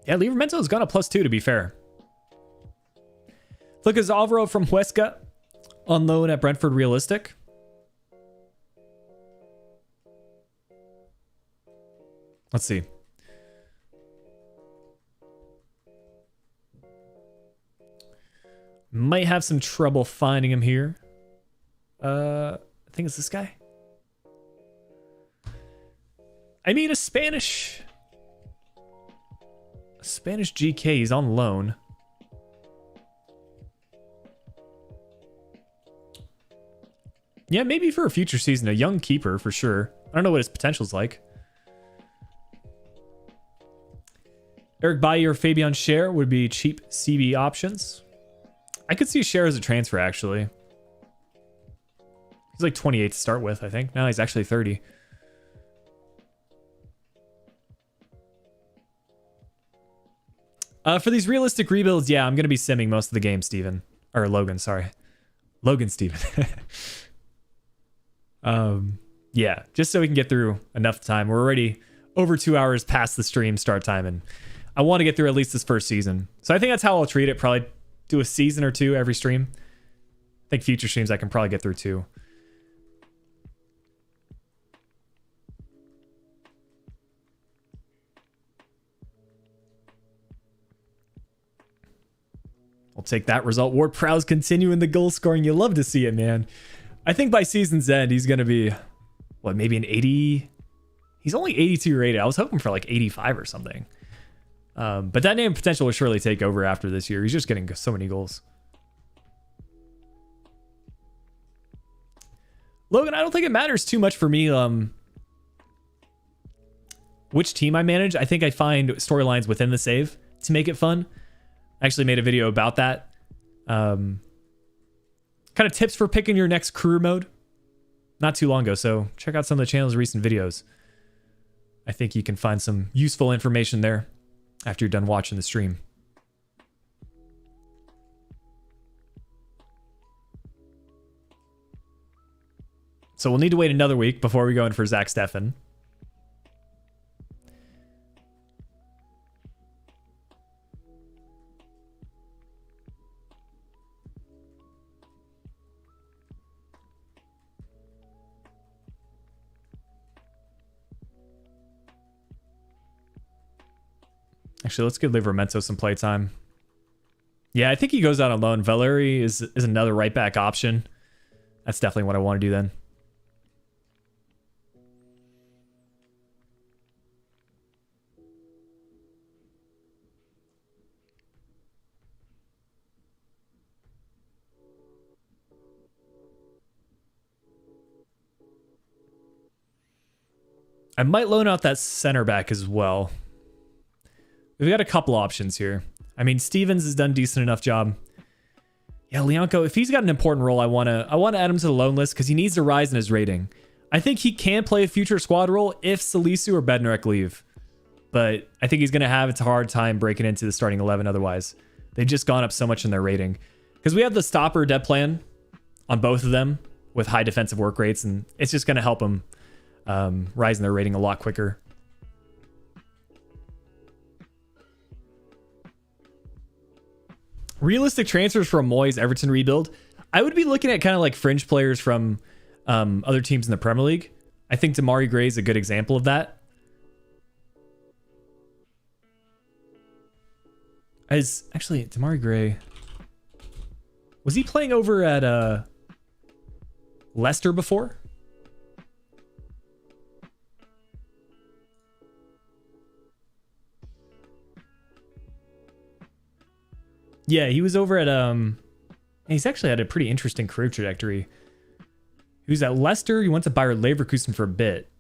Yeah, Livramento has gone a +2 to be fair. Lucas Alvaro from Huesca on loan at Brentford realistic. Let's see. Might have some trouble finding him here. I think it's this guy. I mean, a Spanish GK. He's on loan. Yeah, maybe for a future season. A young keeper for sure. I don't know what his potential's like. Eric Bailly or Fabian Schär would be cheap CB options. I could see Schär as a transfer, actually. He's like 28 to start with, I think. Now he's actually 30. For these realistic rebuilds, yeah, I'm going to be simming most of the game, Steven. Or Logan, sorry. Logan Steven. Yeah, just so we can get through enough time. We're already over 2 hours past the stream start time, and I want to get through at least this first season. So I think that's how I'll treat it. Probably do a season or two every stream. I think future streams I can probably get through too. We'll take that result. Ward Prowse continuing the goal scoring. You love to see it, man. I think by season's end, he's going to be, what, maybe an 80? He's only 82 rated. I was hoping for like 85 or something. But that name potential will surely take over after this year. He's just getting so many goals. Logan, I don't think it matters too much for me which team I manage. I think I find storylines within the save to make it fun. I actually made a video about that. Kind of tips for picking your next career mode not too long ago. So check out some of the channel's recent videos. I think you can find some useful information there after you're done watching the stream. So we'll need to wait another week before we go in for Zach Steffen. Actually, let's give Livramento some playtime. Yeah, I think he goes out on loan. Valeri is another right back option. That's definitely what I want to do then. I might loan out that center back as well. We've got a couple options here. I mean, Stevens has done a decent enough job. Yeah, Leonko, if he's got an important role, I want to add him to the loan list because he needs to rise in his rating. I think he can play a future squad role if Salisu or Bednarek leave. But I think he's going to have a hard time breaking into the starting 11 otherwise. They've just gone up so much in their rating. Because we have the stopper debt plan on both of them with high defensive work rates, and it's just going to help them rise in their rating a lot quicker. Realistic transfers for a Moyes Everton rebuild. I would be looking at kind of like fringe players from other teams in the Premier League. I think Damari Gray is a good example of that. As actually, Damari Gray, was he playing over at Leicester before? Yeah, he was over at he's actually had a pretty interesting career trajectory. He was at Leicester, he went to Bayer Leverkusen for a bit,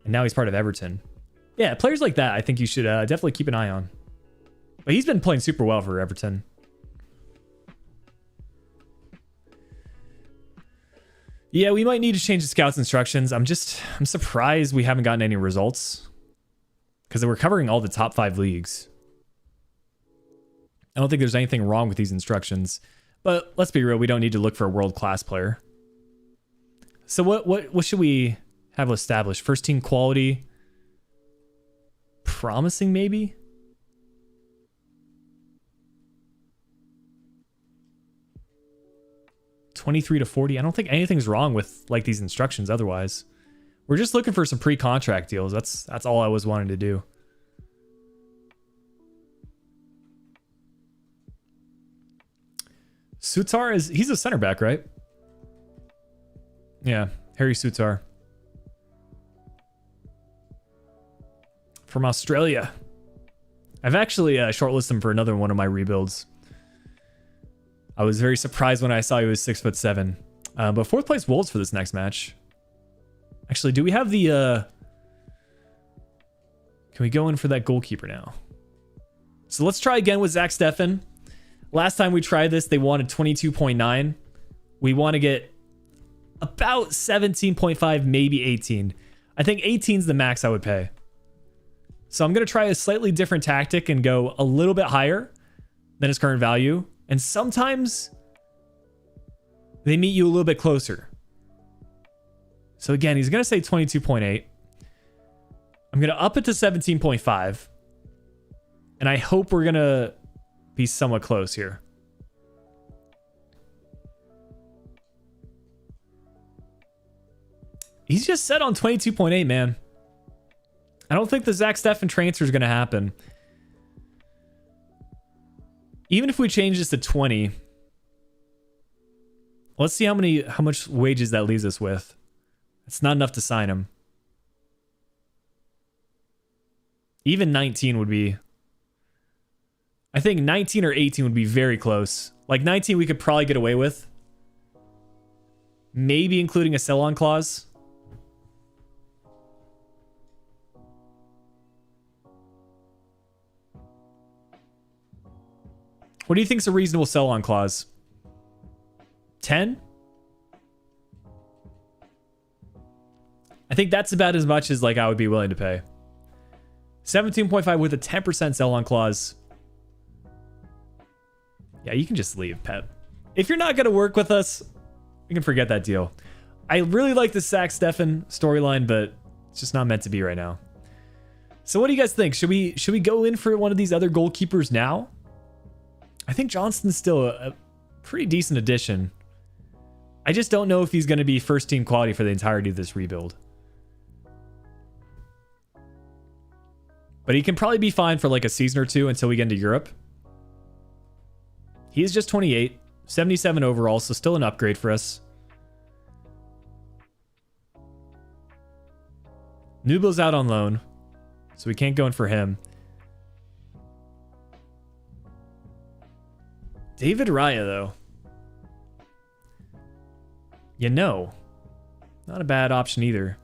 and now he's part of Everton. Yeah, players like that I think you should definitely keep an eye on. But he's been playing super well for Everton. Yeah, we might need to change the scouts instructions. I'm surprised we haven't gotten any results because we're covering all the top 5 leagues. I don't think there's anything wrong with these instructions, but let's be real, we don't need to look for a world-class player. So what should we have established? First team quality, promising maybe? $23 to $40. I don't think anything's wrong with like these instructions otherwise. We're just looking for some pre-contract deals. That's all I was wanting to do. Sutar he's a center back, right? Yeah, Harry Sutar. From Australia. I've actually shortlisted him for another one of my rebuilds. I was very surprised when I saw he was 6'7". But 4th place Wolves for this next match. Actually, do we have the... Can we go in for that goalkeeper now? So let's try again with Zach Steffen. Last time we tried this, they wanted 22.9. We want to get about 17.5, maybe 18. I think 18 is the max I would pay. So I'm going to try a slightly different tactic and go a little bit higher than his current value. And sometimes they meet you a little bit closer. So again, he's going to say 22.8. I'm going to up it to 17.5. And I hope we're going to be somewhat close here. He's just set on 22.8, man. I don't think the Zach Steffen transfer is going to happen. Even if we change this to 20, let's see how much wages that leaves us with. It's not enough to sign him. Even 19 would be... I think 19 or 18 would be very close. Like 19 we could probably get away with. Maybe including a sell-on clause. What do you think is a reasonable sell-on clause? 10? I think that's about as much as like I would be willing to pay. 17.5 with a 10% sell-on clause. Yeah, you can just leave, Pep. If you're not going to work with us, you can forget that deal. I really like the Zach Steffen storyline, but it's just not meant to be right now. So what do you guys think? Should we go in for one of these other goalkeepers now? I think Johnston's still a pretty decent addition. I just don't know if he's going to be first team quality for the entirety of this rebuild. But he can probably be fine for like a season or two until we get into Europe. He is just 28, 77 overall, so still an upgrade for us. Nubel's out on loan, so we can't go in for him. David Raya, though. You know, not a bad option either.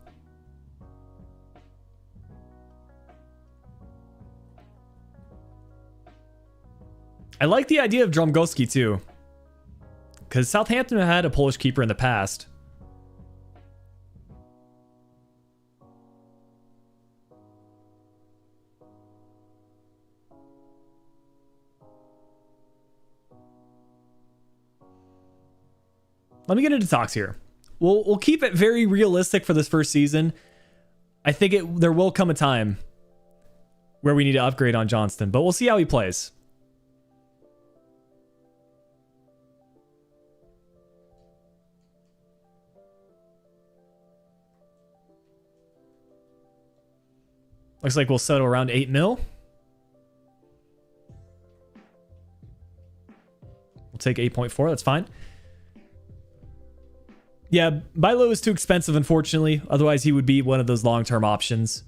I like the idea of Dromgoski too, because Southampton had a Polish keeper in the past. Let me get into talks here. We'll keep it very realistic for this first season. I think there will come a time where we need to upgrade on Johnston, but we'll see how he plays. Looks like we'll settle around 8 mil. We'll take 8.4. That's fine. Yeah, buy low is too expensive, unfortunately. Otherwise, he would be one of those long-term options.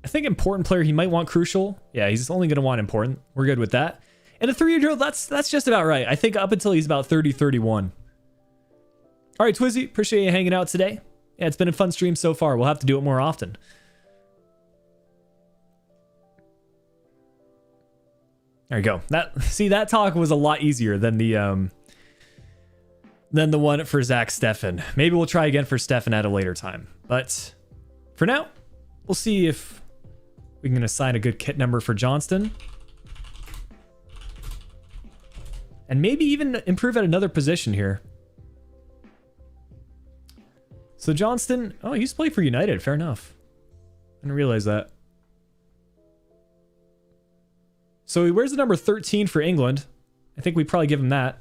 I think important player, he might want crucial. Yeah, he's only going to want important. We're good with that. And a 3-year-old, that's just about right. I think up until he's about 30, 31. All right, Twizzy, appreciate you hanging out today. Yeah, it's been a fun stream so far. We'll have to do it more often. There you go. That talk was a lot easier than the one for Zach Steffen. Maybe we'll try again for Steffen at a later time. But for now, we'll see if we can assign a good kit number for Johnston. And maybe even improve at another position here. So Johnston, oh, he used to play for United. Fair enough. I didn't realize that. So he wears the number 13 for England. I think we'd probably give him that.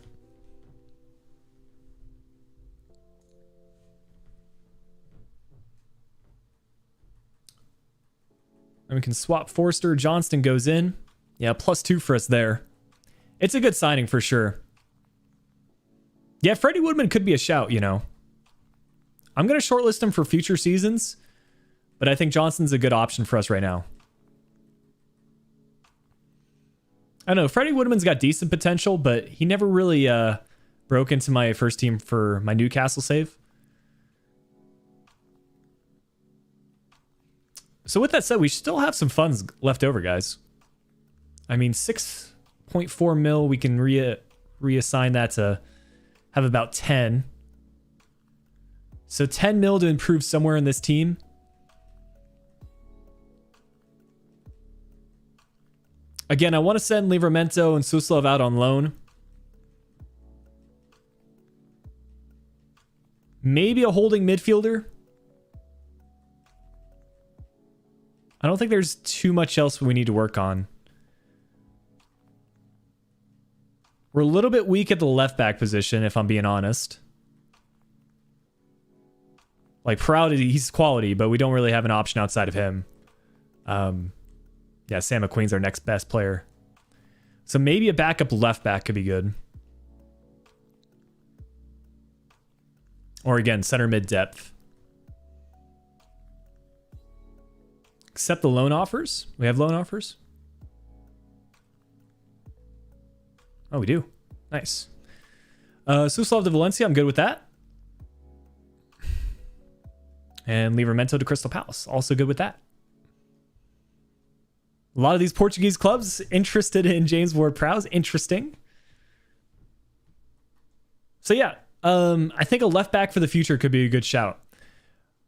And we can swap Forster. Johnston goes in. Yeah, +2 for us there. It's a good signing for sure. Yeah, Freddie Woodman could be a shout, you know. I'm going to shortlist him for future seasons, but I think Johnston's a good option for us right now. I don't know, Freddie Woodman's got decent potential, but he never really broke into my first team for my Newcastle save. So with that said, we still have some funds left over, guys. I mean, 6.4 mil, we can reassign that to have about 10. So 10 mil to improve somewhere in this team. Again, I want to send Livramento and Suslov out on loan. Maybe a holding midfielder. I don't think there's too much else we need to work on. We're a little bit weak at the left back position, if I'm being honest. Like, Proud, he's quality, but we don't really have an option outside of him. Yeah, Sam McQueen's our next best player. So maybe a backup left back could be good. Or again, center mid depth. Accept the loan offers. We have loan offers. Oh, we do. Nice. Suslav to Valencia, I'm good with that. And Livramento to Crystal Palace, also good with that. A lot of these Portuguese clubs interested in James Ward-Prowse. Interesting. So yeah, I think a left back for the future could be a good shout.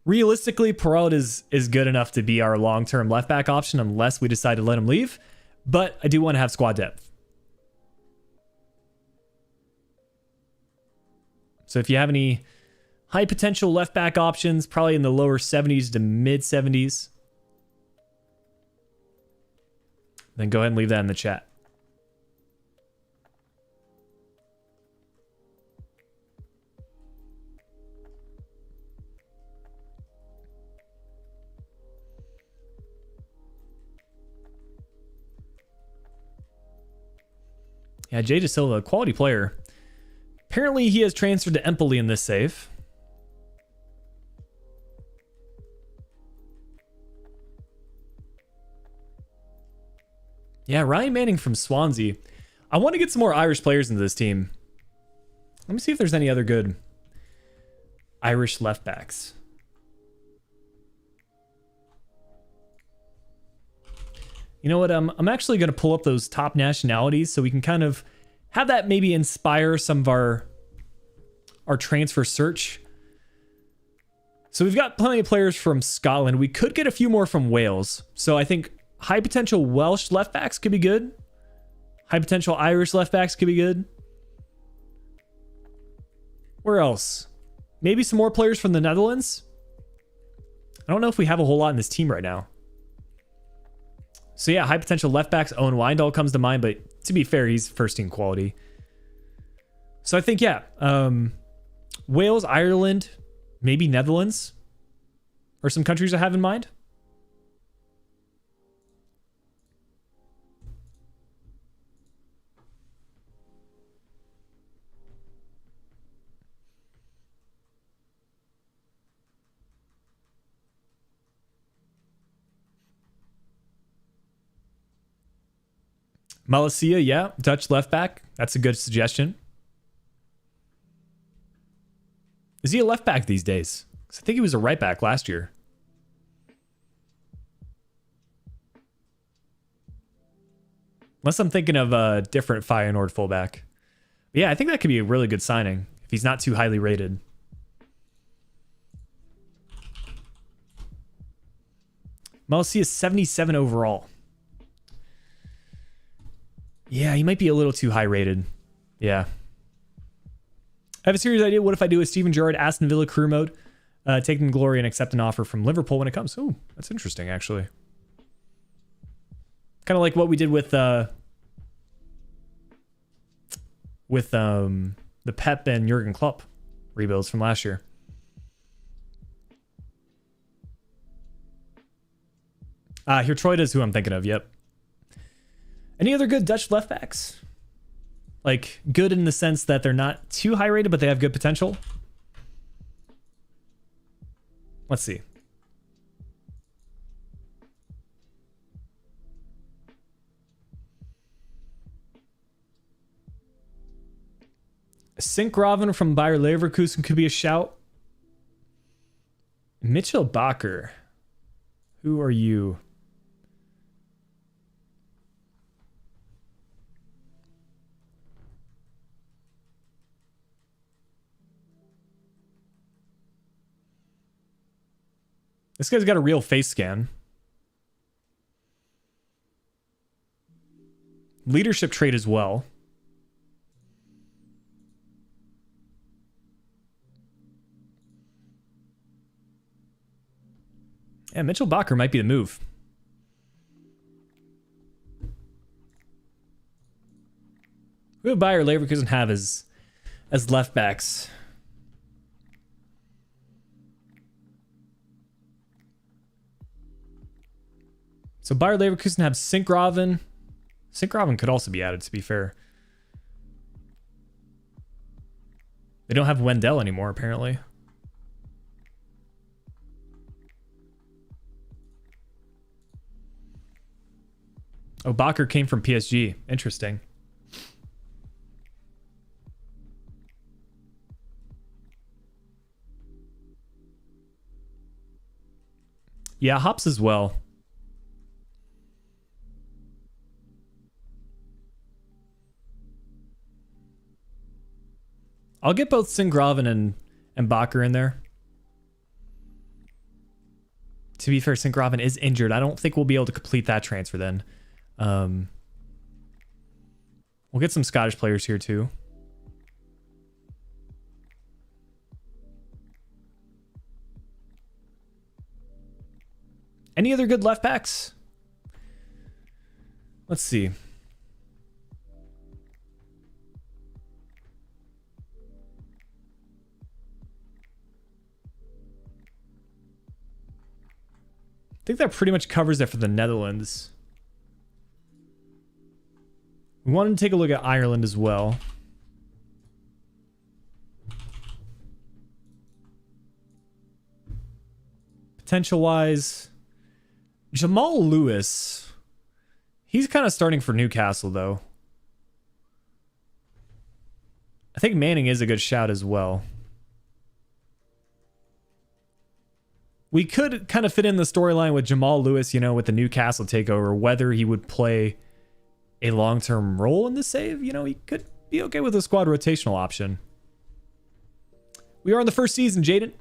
Realistically, Perrault is good enough to be our long-term left back option unless we decide to let him leave. But I do want to have squad depth. So if you have any high potential left back options, probably in the lower 70s to mid 70s, then go ahead and leave that in the chat. Yeah, Jay De Silva, a quality player. Apparently he has transferred to Empoli in this save. Yeah, Ryan Manning from Swansea. I want to get some more Irish players into this team. Let me see if there's any other good Irish left backs. You know what? I'm actually going to pull up those top nationalities so we can kind of have that maybe inspire some of our transfer search. So we've got plenty of players from Scotland. We could get a few more from Wales. So I think high potential Welsh left backs could be good. High potential Irish left backs could be good. Where else? Maybe some more players from the Netherlands. I don't know if we have a whole lot in this team right now. So yeah, high potential left backs. Owen Wijndal comes to mind, but to be fair, he's first team quality. So I think, yeah, Wales, Ireland, maybe Netherlands are some countries I have in mind. Malaysia, yeah, Dutch left back. That's a good suggestion. Is he a left back these days? 'Cause I think he was a right back last year. Unless I'm thinking of a different Feyenoord fullback. But yeah, I think that could be a really good signing if he's not too highly rated. Malaysia is 77 overall. Yeah, he might be a little too high rated. Yeah. I have a serious idea. What if I do a Steven Gerrard Aston Villa career mode? Take them glory and accept an offer from Liverpool when it comes. Oh, that's interesting, actually. Kind of like what we did with the Pep and Jurgen Klopp rebuilds from last year. Hirtroida is who I'm thinking of. Yep. Any other good Dutch left backs? Like, good in the sense that they're not too high rated, but they have good potential. Let's see. Sinkgraven from Bayer Leverkusen could be a shout. Mitchell Bakker. Who are you? This guy's got a real face scan. Leadership trait as well. Yeah, Mitchell Bakker might be the move. Who would Bayer Leverkusen have as left backs? So Bayer Leverkusen have Sinkgraven. Sinkgraven could also be added, to be fair. They don't have Wendell anymore, apparently. Oh, Bakker came from PSG. Interesting. Yeah, Hops as well. I'll get both Sinkgraven and Bakker in there. To be fair, Sinkgraven is injured. I don't think we'll be able to complete that transfer then. We'll get some Scottish players here too. Any other good left backs? Let's see. I think that pretty much covers it for the Netherlands. We wanted to take a look at Ireland as well. Potential-wise, Jamal Lewis. He's kind of starting for Newcastle, though. I think Manning is a good shout as well. We could kind of fit in the storyline with Jamal Lewis, you know, with the Newcastle takeover, whether he would play a long-term role in the save. You know, he could be okay with a squad rotational option. We are in the first season, Jaden.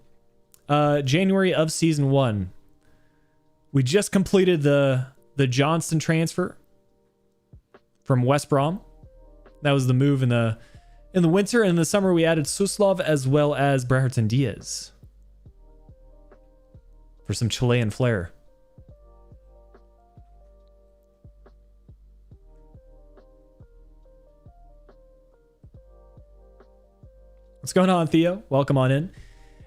January of season 1. We just completed the Johnston transfer from West Brom. That was the move in the winter. And in the summer, we added Suslov as well as Brereton Diaz for some Chilean flair. What's going on, Theo? Welcome on in.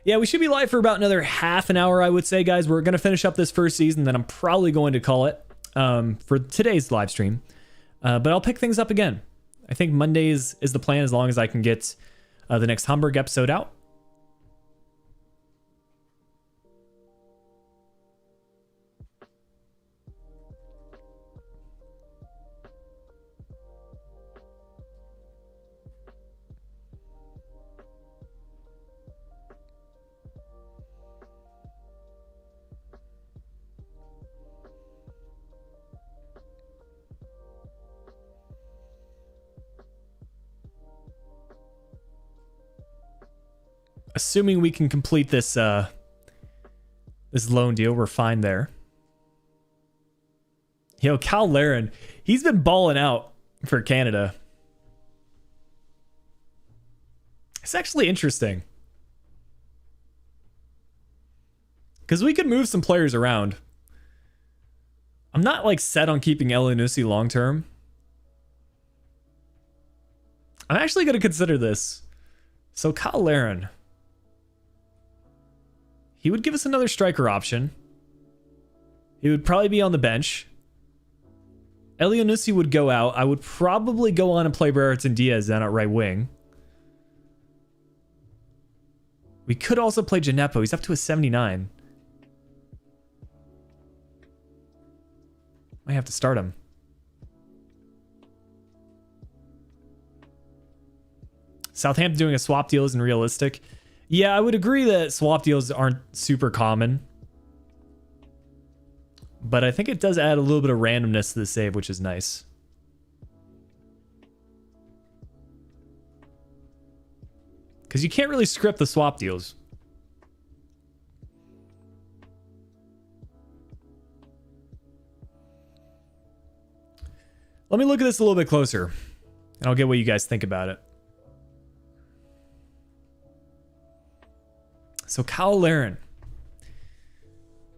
Yeah, we should be live for about another half an hour, I would say, guys. We're going to finish up this first season, then I'm probably going to call it for today's live stream. But I'll pick things up again. I think Mondays is the plan, as long as I can get the next Hamburg episode out. Assuming we can complete this this loan deal, we're fine there. Yo, Cal Laren, he's been balling out for Canada. It's actually interesting, because we could move some players around. I'm not like set on keeping Elyounoussi long term. I'm actually going to consider this. So Cal Laren, he would give us another striker option. He would probably be on the bench. Elyounoussi would go out. I would probably go on and play Brereton Diaz down at right wing. We could also play Gineppo. He's up to a 79. Might have to start him. Southampton doing a swap deal isn't realistic. Yeah, I would agree that swap deals aren't super common. But I think it does add a little bit of randomness to the save, which is nice. Because you can't really script the swap deals. Let me look at this a little bit closer, and I'll get what you guys think about it. So Cal Laren,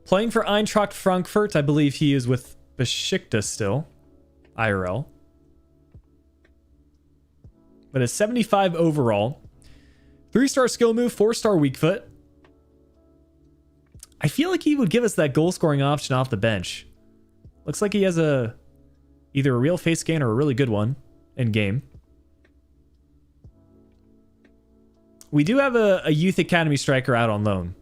playing for Eintracht Frankfurt. I believe he is with Besiktas still, IRL. But a 75 overall. 3-star skill move, 4-star weak foot. I feel like he would give us that goal scoring option off the bench. Looks like he has either a real face scan or a really good one in game. We do have a youth academy striker out on loan.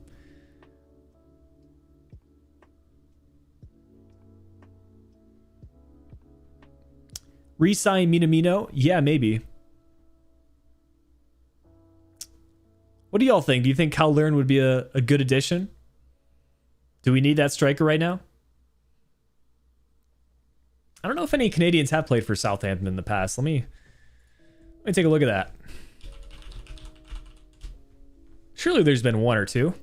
Re-sign Minamino? Yeah, maybe. What do y'all think? Do you think Cal Laren would be a good addition? Do we need that striker right now? I don't know if any Canadians have played for Southampton in the past. Let me take a look at that. Surely there's been one or two.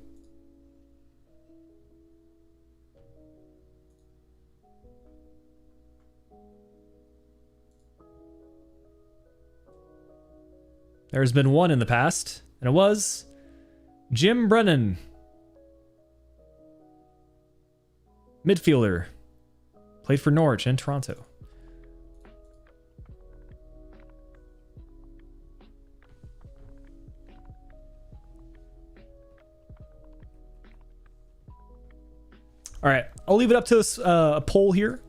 There's been one in the past, and it was Jim Brennan. Midfielder. Played for Norwich and Toronto. All right, I'll leave it up to a poll here.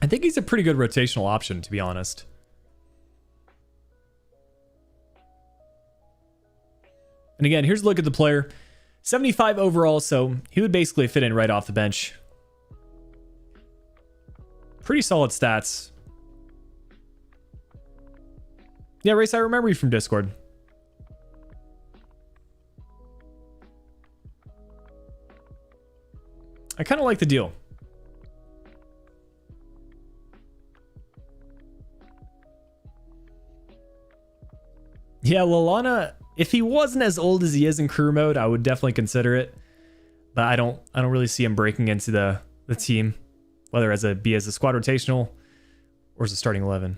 I think he's a pretty good rotational option, to be honest. And again, here's a look at the player. 75 overall, so he would basically fit in right off the bench. Pretty solid stats. Yeah, Race, I remember you from Discord. I kind of like the deal. Yeah, Lalana, if he wasn't as old as he is in career mode, I would definitely consider it. But I don't really see him breaking into the team, whether as a squad rotational or as a starting 11.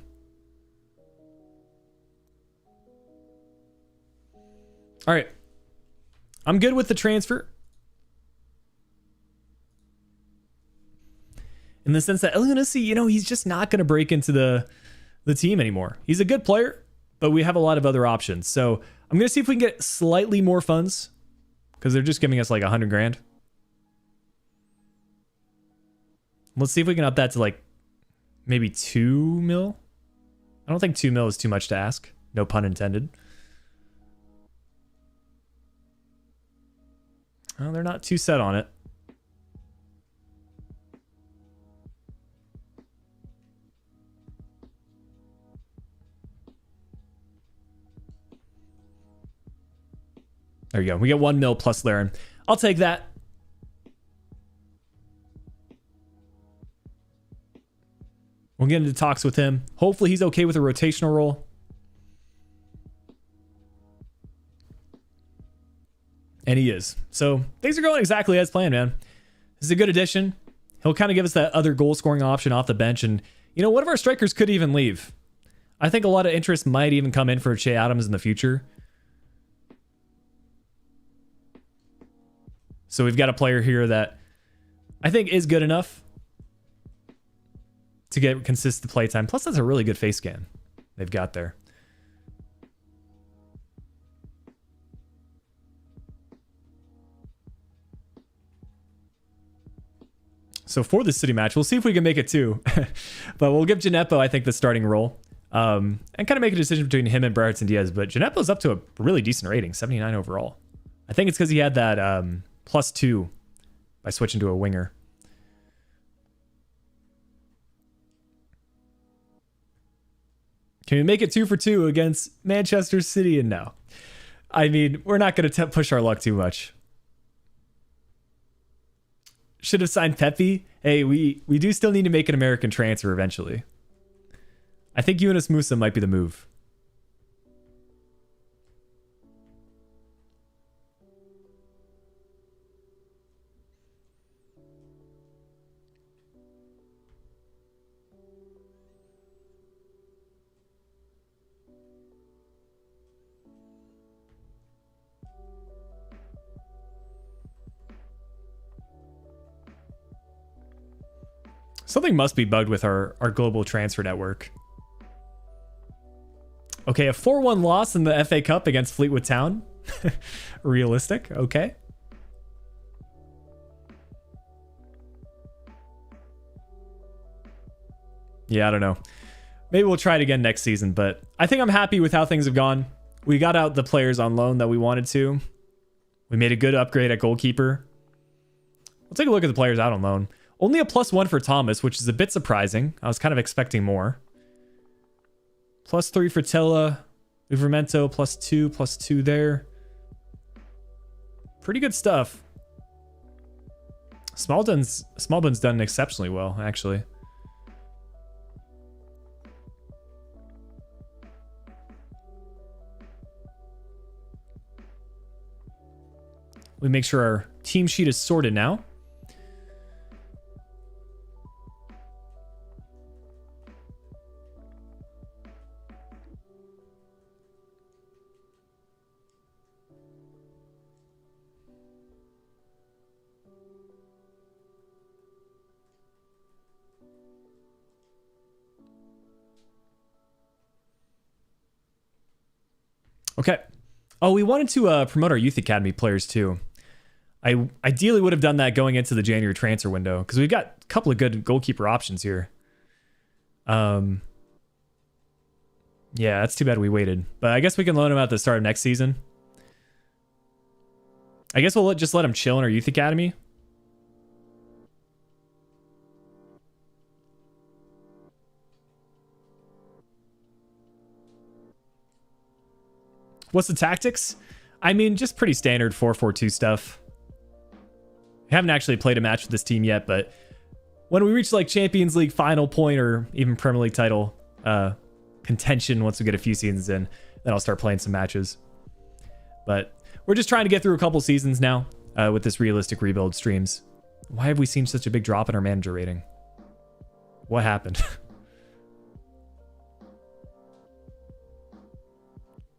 All right. I'm good with the transfer. In the sense that Elionisi, you know, he's just not going to break into the team anymore. He's a good player, but we have a lot of other options. So I'm going to see if we can get slightly more funds because they're just giving us like 100 grand. Let's see if we can up that to like maybe 2 mil. I don't think 2 mil is too much to ask. No pun intended. Well, they're not too set on it. There you go. We get 1 mil plus Laren. I'll take that. We'll get into talks with him. Hopefully he's okay with a rotational role. And he is. So things are going exactly as planned, man. This is a good addition. He'll kind of give us that other goal scoring option off the bench. And, you know, one of our strikers could even leave. I think a lot of interest might even come in for Che Adams in the future. So we've got a player here that I think is good enough to get consistent play time. Plus, that's a really good face scan they've got there. So for the city match, we'll see if we can make it 2. But we'll give Gineppo, I think, the starting role. And kind of make a decision between him and Brereton Diaz. But Gineppo's up to a really decent rating, 79 overall. I think it's because he had that +2 by switching to a winger. Can we make it 2 for 2 against Manchester City? And no. I mean, we're not going to push our luck too much. Should have signed Pepe. Hey, we do still need to make an American transfer eventually. I think Yunus Musa might be the move. Something must be bugged with our global transfer network. Okay, a 4-1 loss in the FA Cup against Fleetwood Town. Realistic, okay. Yeah, I don't know. Maybe we'll try it again next season, but I think I'm happy with how things have gone. We got out the players on loan that we wanted to. We made a good upgrade at goalkeeper. We'll take a look at the players out on loan. Only a +1 for Thomas, which is a bit surprising. I was kind of expecting more. +3 for Tella. Livramento, +2 there. Pretty good stuff. Smallbun's done exceptionally well, actually. We make sure our team sheet is sorted now. Okay. Oh, we wanted to promote our Youth Academy players too. I ideally would have done that going into the January transfer window because we've got a couple of good goalkeeper options here. Yeah, that's too bad we waited. But I guess we can loan him out at the start of next season. I guess we'll just let him chill in our Youth Academy. What's the tactics? I mean, just pretty standard 4-4-2 stuff. I haven't actually played a match with this team yet, but when we reach like Champions League final point or even Premier League title contention, once we get a few seasons in, then I'll start playing some matches. But we're just trying to get through a couple seasons now with this realistic rebuild streams. Why have we seen such a big drop in our manager rating? What happened?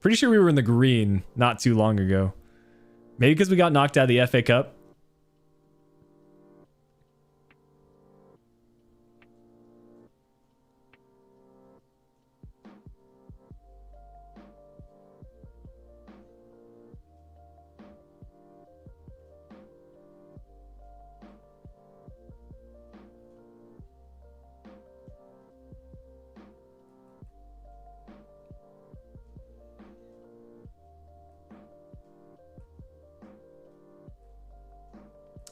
Pretty sure we were in the green not too long ago. Maybe because we got knocked out of the FA Cup.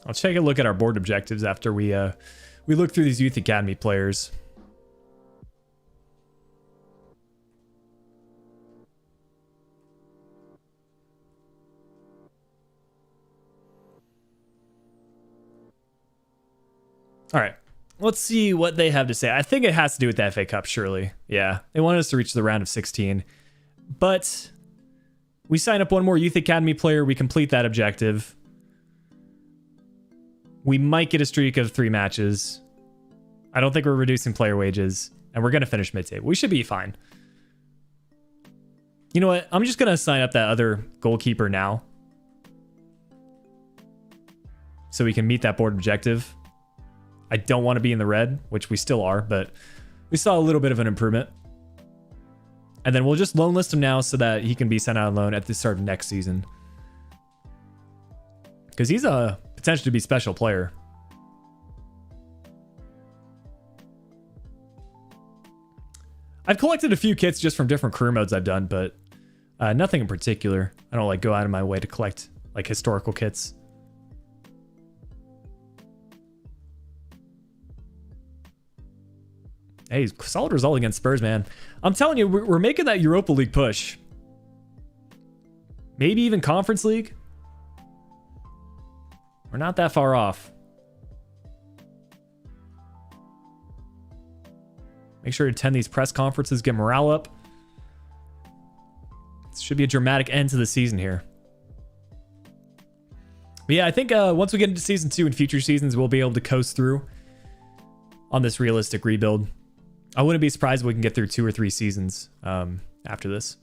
I'll take a look at our board objectives after we look through these youth academy players. All right, let's see what they have to say. I think it has to do with the FA Cup, surely. Yeah, they wanted us to reach the round of 16, but we sign up one more youth academy player. We complete that objective. We might get a streak of 3 matches. I don't think we're reducing player wages, and we're going to finish mid-table. We should be fine. You know what? I'm just going to sign up that other goalkeeper now so we can meet that board objective. I don't want to be in the red, which we still are, but we saw a little bit of an improvement. And then we'll just loan list him now so that he can be sent out on loan at the start of next season. Because he's a potential to be special player. I've collected a few kits just from different career modes I've done, but nothing in particular. I don't like go out of my way to collect like historical kits. Hey, solid result against Spurs, man. I'm telling you, we're making that Europa League push. Maybe even Conference League. We're not that far off. Make sure to attend these press conferences, get morale up. This should be a dramatic end to the season here. But yeah, I think once we get into season 2 and future seasons, we'll be able to coast through on this realistic rebuild. I wouldn't be surprised if we can get through 2 or 3 seasons after this.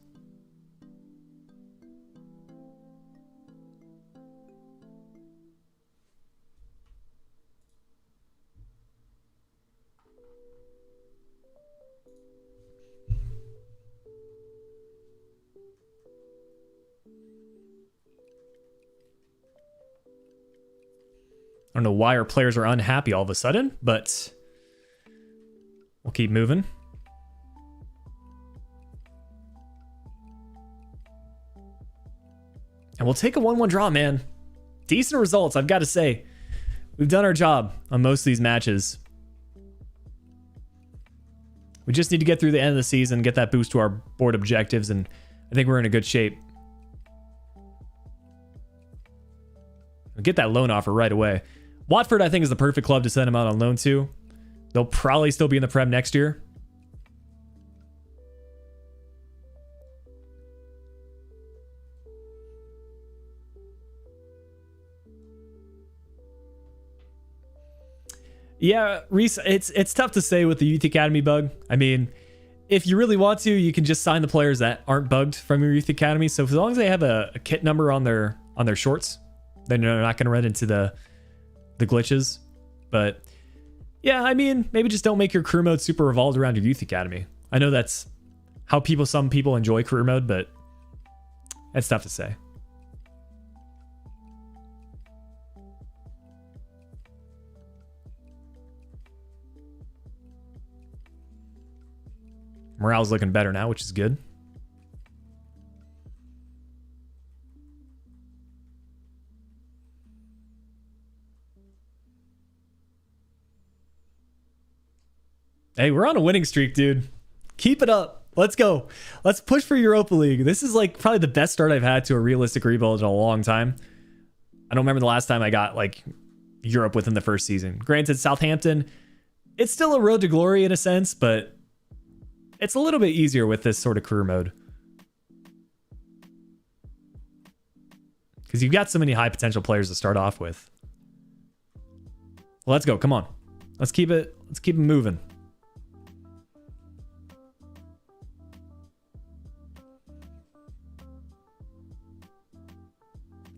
I don't know why our players are unhappy all of a sudden, but we'll keep moving. And we'll take a 1-1 draw, man. Decent results, I've got to say. We've done our job on most of these matches. We just need to get through the end of the season, get that boost to our board objectives, and I think we're in a good shape. We'll get that loan offer right away. Watford, I think, is the perfect club to send him out on loan to. They'll probably still be in the Prem next year. Yeah, Reese, it's tough to say with the Youth Academy bug. I mean, if you really want to, you can just sign the players that aren't bugged from your Youth Academy. So as long as they have a kit number on their shorts, then they're not going to run into the glitches. But yeah, I mean, maybe just don't make your career mode super revolved around your Youth Academy. I know that's how some people enjoy career mode, but it's tough to say. Morale's looking better now, which is good. Hey, we're on a winning streak, dude. Keep it up. Let's go. Let's push for Europa League. This is like probably the best start I've had to a realistic rebuild in a long time. I don't remember the last time I got like Europe within the first season. Granted, Southampton, it's still a road to glory in a sense, but it's a little bit easier with this sort of career mode. Because you've got so many high potential players to start off with. Well, let's go. Come on. Let's keep it moving.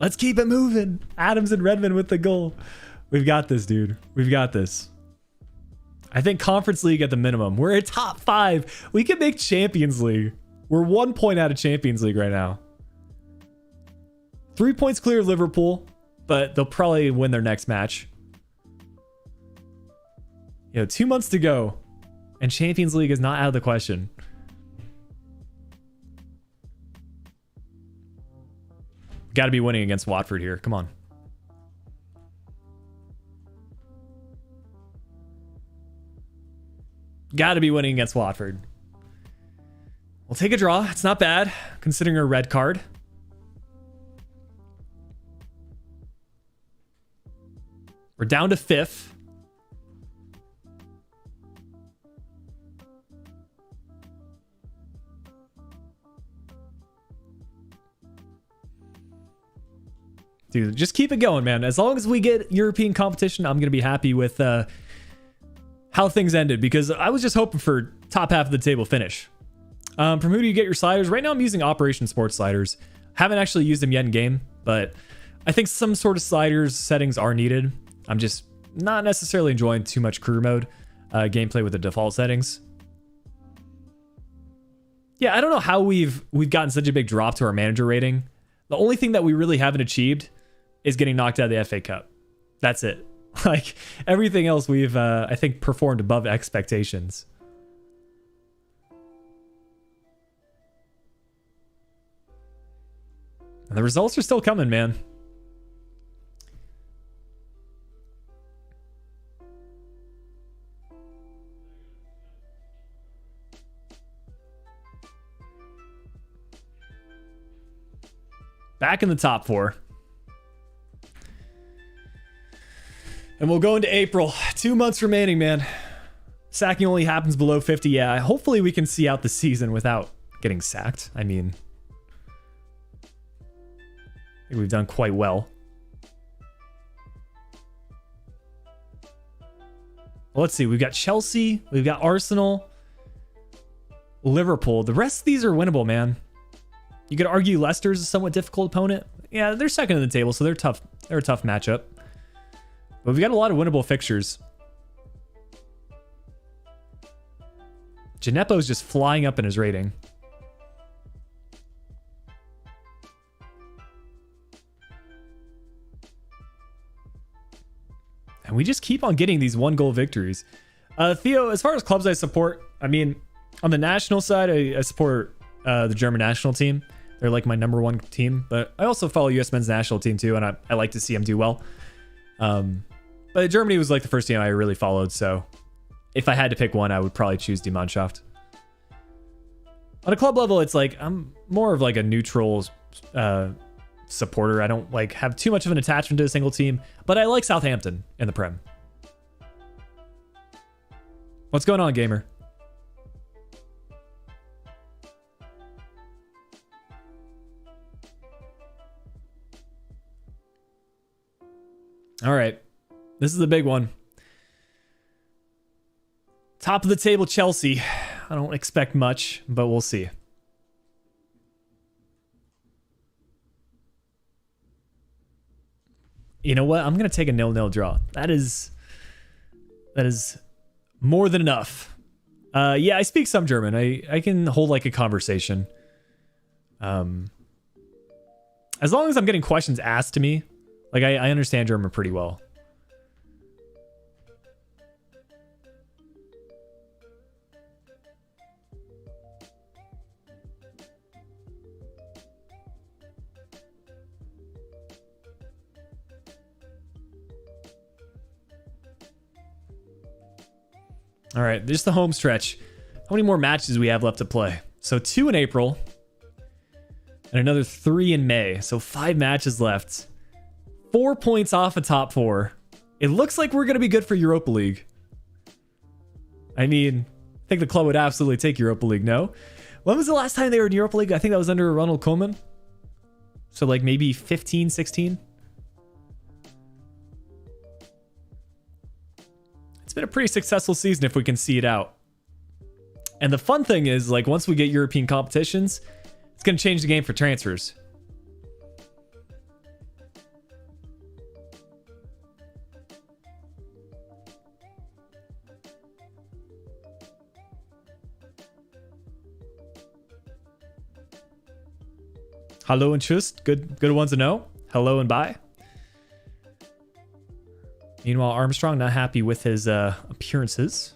Let's keep it moving. Adams and Redmond with the goal. We've got this, dude. We've got this. I think Conference League at the minimum. We're at top 5. We can make Champions League. We're 1 point out of Champions League right now. 3 points clear of Liverpool, but they'll probably win their next match. 2 months to go, and Champions League is not out of the question. Got to be winning against Watford here. Come on. Got to be winning against Watford. We'll take a draw. It's not bad, considering a red card. We're down to 5th. Dude, just keep it going, man. As long as we get European competition, I'm going to be happy with how things ended, because I was just hoping for top half of the table finish. From who do you get your sliders? Right now I'm using Operation Sports sliders. Haven't actually used them yet in game, but I think some sort of sliders settings are needed. I'm just not necessarily enjoying too much career mode gameplay with the default settings. Yeah, I don't know how we've gotten such a big drop to our manager rating. The only thing that we really haven't achieved is getting knocked out of the FA Cup. That's it. Like, everything else we've, I think, performed above expectations. And the results are still coming, man. Back in the top 4. And we'll go into April. 2 months remaining, man. Sacking only happens below 50. Yeah, hopefully we can see out the season without getting sacked. I mean, I think we've done quite well. Well, let's see. We've got Chelsea. We've got Arsenal. Liverpool. The rest of these are winnable, man. You could argue Leicester's a somewhat difficult opponent. Yeah, they're second in the table, so they're tough. They're a tough matchup. But we've got a lot of winnable fixtures. Gineppo's just flying up in his rating. And we just keep on getting these 1-goal victories. Theo, as far as clubs I support, I mean, on the national side, I support the German national team. They're like my number 1 team. But I also follow US men's national team too, and I like to see them do well. But Germany was like the first team I really followed, so if I had to pick one, I would probably choose Die Mannschaft. On a club level, it's like I'm more of like a neutral supporter. I don't like have too much of an attachment to a single team, but I like Southampton in the Prem. What's going on, gamer? All right. This is the big one. Top of the table, Chelsea. I don't expect much, but we'll see. You know what? I'm going to take a 0-0 draw. That is more than enough. Yeah, I speak some German. I can hold like a conversation. As long as I'm getting questions asked to me, like I understand German pretty well. All right, just the home stretch. How many more matches do we have left to play? So 2 in April and another 3 in May. So 5 matches left. 4 points off a top 4. It looks like we're going to be good for Europa League. I mean, I think the club would absolutely take Europa League, no? When was the last time they were in Europa League? I think that was under Ronald Koeman. So like maybe 15, 16. It's been a pretty successful season if we can see it out. And the fun thing is, like, once we get European competitions, it's going to change the game for transfers. Hello and tschüss. Good ones to know. Hello and bye. Meanwhile, Armstrong not happy with his appearances.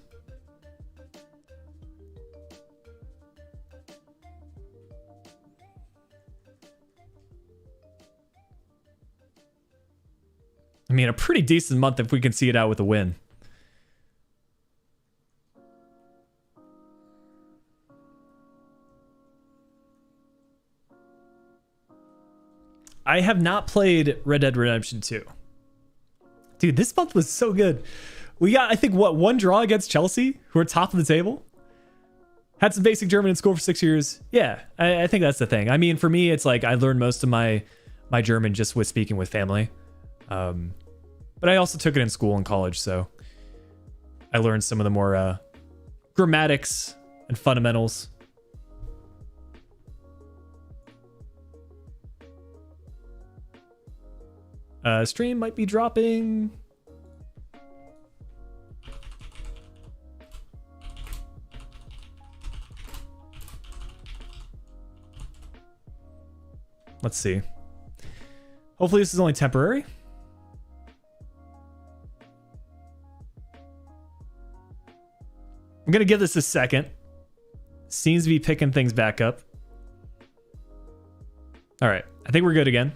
I mean, a pretty decent month if we can see it out with a win. I have not played Red Dead Redemption 2. Dude, this month was so good. We got, I think, what, 1 draw against Chelsea, who are top of the table? Had some basic German in school for 6 years. Yeah, I think that's the thing. I mean, for me, it's like I learned most of my German just with speaking with family. But I also took it in school and college, so I learned some of the more grammatics and fundamentals. Stream might be dropping. Let's see. Hopefully this is only temporary. I'm going to give this a second. Seems to be picking things back up. All right. I think we're good again.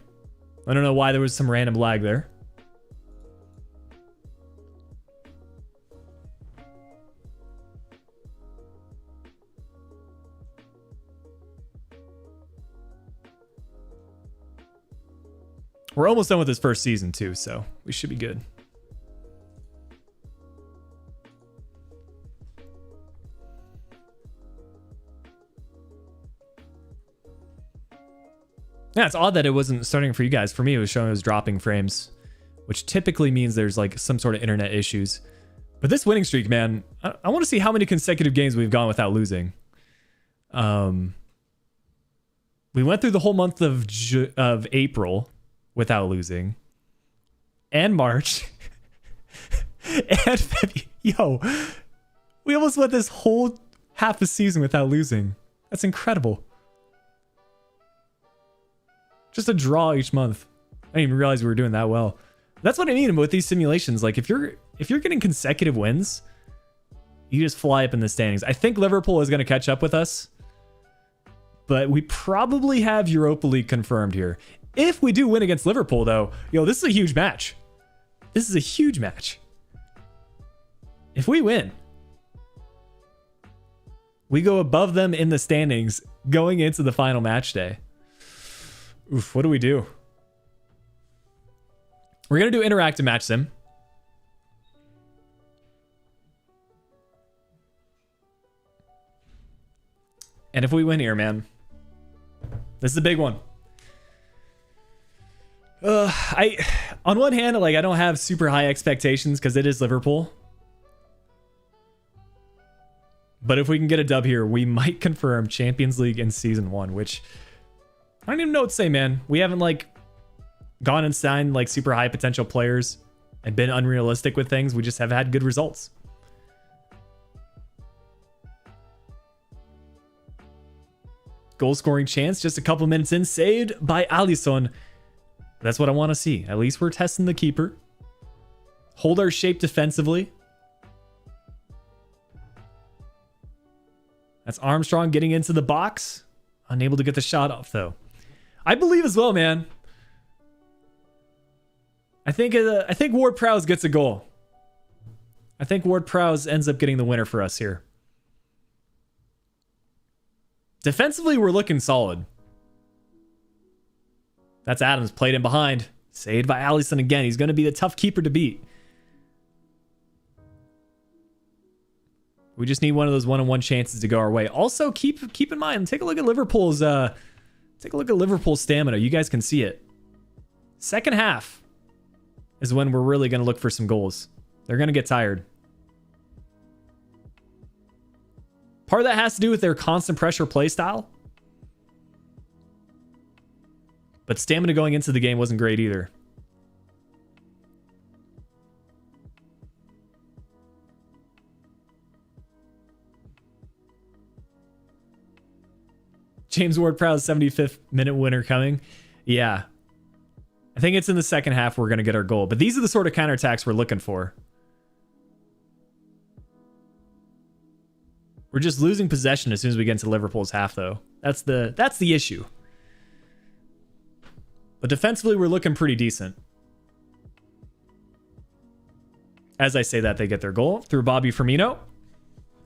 I don't know why there was some random lag there. We're almost done with this first season too, so we should be good. Yeah, it's odd that it wasn't starting for you guys. For me, it was showing it was dropping frames, which typically means there's like some sort of internet issues. But this winning streak, man, I want to see how many consecutive games we've gone without losing. We went through the whole month of April without losing, and March, and February. Yo, we almost went this whole half a season without losing. That's incredible. Just a draw each month. I didn't even realize we were doing that well. That's what I mean with these simulations. Like if you're getting consecutive wins, you just fly up in the standings. I think Liverpool is going to catch up with us, but we probably have Europa League confirmed here. If we do win against Liverpool, though, yo, this is a huge match. This is a huge match. If we win, we go above them in the standings going into the final match day. Oof, what do we do? We're going to do interactive match sim. And if we win here, man, this is a big one. On one hand, like I don't have super high expectations because it is Liverpool. But if we can get a dub here, we might confirm Champions League in season 1, which I don't even know what to say, man. We haven't like gone and signed like super high potential players and been unrealistic with things. We just have had good results. Goal scoring chance just a couple minutes in, saved by Alisson. That's what I want to see. At least we're testing the keeper. Hold our shape defensively. That's Armstrong getting into the box. Unable to get the shot off though. I believe as well, man. I think Ward-Prowse gets a goal. I think Ward-Prowse ends up getting the winner for us here. Defensively, we're looking solid. That's Adams, played in behind. Saved by Allison again. He's going to be the tough keeper to beat. We just need one of those one-on-one chances to go our way. Also, keep in mind, take a look at Liverpool's stamina. You guys can see it. Second half is when we're really going to look for some goals. They're going to get tired. Part of that has to do with their constant pressure play style. But stamina going into the game wasn't great either. James Ward-Prowse 75th minute winner coming. Yeah. I think it's in the second half we're going to get our goal. But these are the sort of counterattacks we're looking for. We're just losing possession as soon as we get into Liverpool's half, though. That's the issue. But defensively, we're looking pretty decent. As I say that, they get their goal through Bobby Firmino.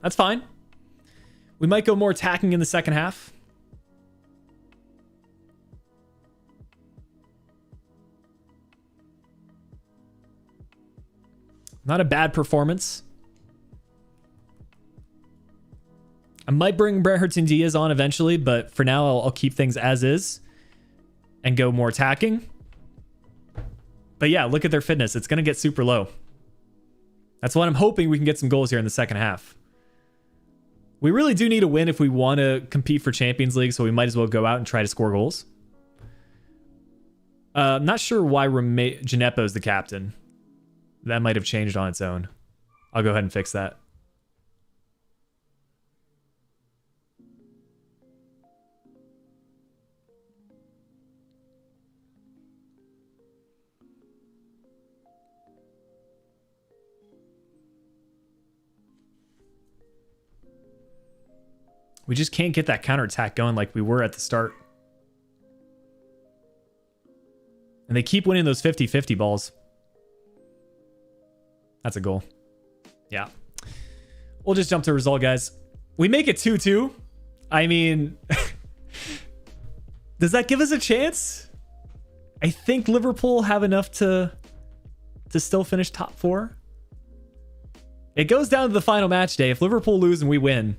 That's fine. We might go more attacking in the second half. Not a bad performance. I might bring Breherton Diaz on eventually, but for now, I'll keep things as is and go more attacking. But yeah, look at their fitness. It's going to get super low. That's why I'm hoping we can get some goals here in the second half. We really do need a win if we want to compete for Champions League, so we might as well go out and try to score goals. I'm not sure why Gineppo is the captain. That might have changed on its own. I'll go ahead and fix that. We just can't get that counterattack going like we were at the start. And they keep winning those 50-50 balls. That's a goal. Yeah. We'll just jump to result, guys. We make it 2-2. I mean, does that give us a chance? I think Liverpool have enough to still finish top 4. It goes down to the final match day. If Liverpool lose and we win,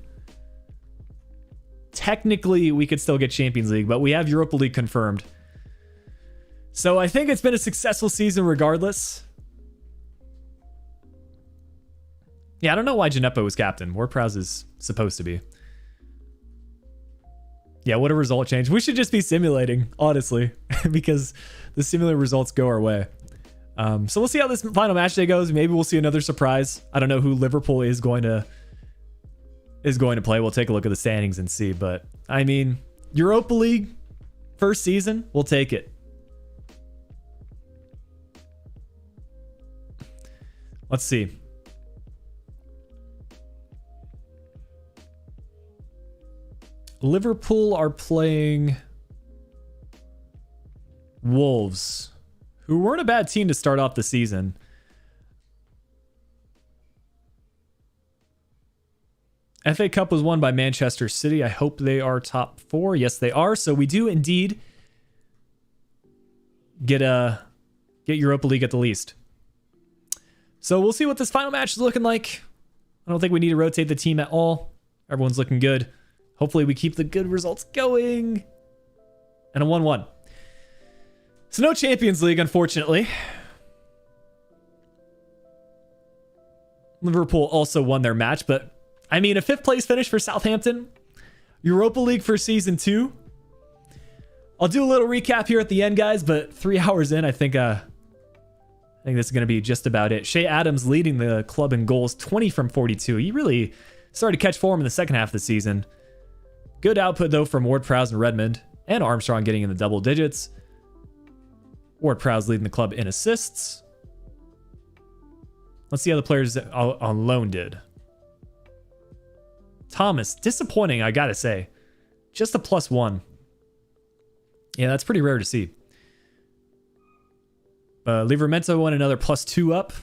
technically we could still get Champions League, but we have Europa League confirmed. So I think it's been a successful season regardless. Yeah, I don't know why Gineppo was captain. Ward-Prowse is supposed to be. Yeah, what a result change. We should just be simulating, honestly, because the simulated results go our way. So we'll see how this final match day goes. Maybe we'll see another surprise. I don't know who Liverpool is going to play. We'll take a look at the standings and see. But I mean, Europa League first season, we'll take it. Let's see. Liverpool are playing Wolves, who weren't a bad team to start off the season. FA Cup was won by Manchester City. I hope they are top 4. Yes, they are. So we do indeed get Europa League at the least. So we'll see what this final match is looking like. I don't think we need to rotate the team at all. Everyone's looking good. Hopefully we keep the good results going. And a 1-1. So no Champions League, unfortunately. Liverpool also won their match, but I mean, a 5th place finish for Southampton. Europa League for season 2. I'll do a little recap here at the end, guys, but 3 hours in, I think this is going to be just about it. Shea Adams leading the club in goals, 20 from 42. He really started to catch form in the second half of the season. Good output, though, from Ward-Prowse and Redmond, and Armstrong getting in the double digits. Ward-Prowse leading the club in assists. Let's see how the players on loan did. Thomas, disappointing, I gotta say. Just a +1. Yeah, that's pretty rare to see. Livramento won another +2 up.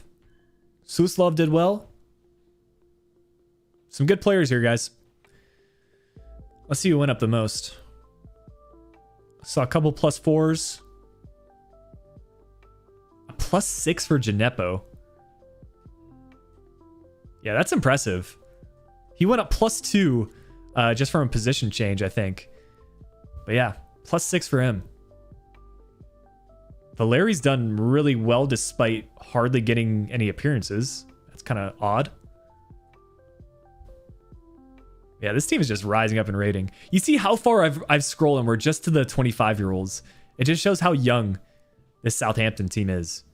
Suslov did well. Some good players here, guys. Let's see who went up the most. Saw a couple +4s. A +6 for Gineppo. Yeah, that's impressive. He went up +2 just from a position change, I think. But yeah, +6 for him. Valeri's done really well despite hardly getting any appearances. That's kind of odd. Yeah, this team is just rising up in rating. You see how far I've scrolled and we're just to the 25-year-olds. It just shows how young this Southampton team is.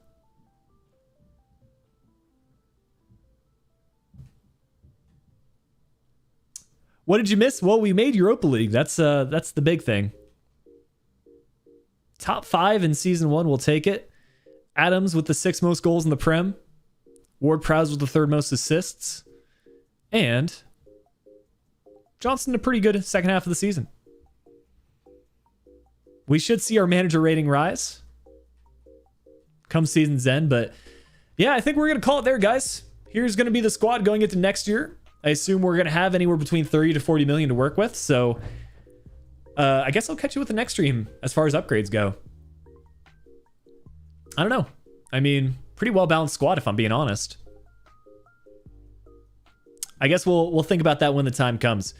What did you miss? Well, we made Europa League. That's the big thing. Top 5 in season 1, we'll take it. Adams with the 6th most goals in the Prem. Ward-Prowse with the 3rd most assists. And Johnson a pretty good second half of the season. We should see our manager rating rise come season's end, but yeah, I think we're going to call it there, guys. Here's going to be the squad going into next year. I assume we're going to have anywhere between 30 to 40 million to work with, so I guess I'll catch you with the next stream as far as upgrades go. I don't know. I mean, pretty well-balanced squad if I'm being honest. I guess we'll think about that when the time comes.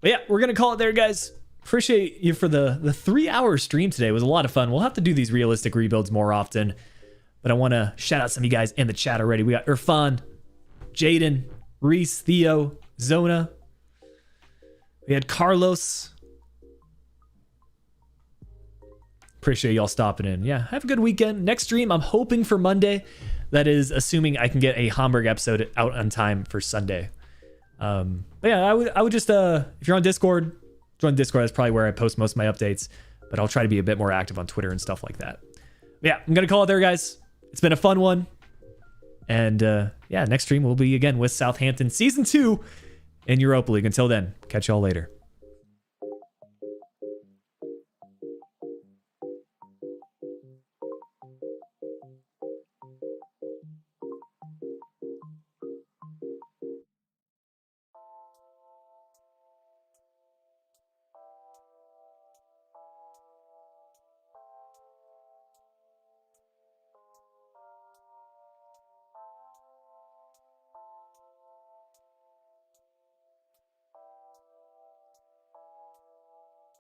But yeah, we're going to call it there, guys. Appreciate you for the 3-hour stream today. It was a lot of fun. We'll have to do these realistic rebuilds more often. But I want to shout out some of you guys in the chat already. We got Irfan, Jaden, Reese, Theo, Zona. We had Carlos. Appreciate y'all stopping in. Yeah, have a good weekend. Next stream, I'm hoping for Monday. That is assuming I can get a Hamburg episode out on time for Sunday. But yeah, I would just, if you're on Discord, join Discord. That's probably where I post most of my updates. But I'll try to be a bit more active on Twitter and stuff like that. But yeah, I'm going to call it there, guys. It's been a fun one. And yeah, next stream will be again with Southampton Season 2 in Europa League. Until then, catch y'all later.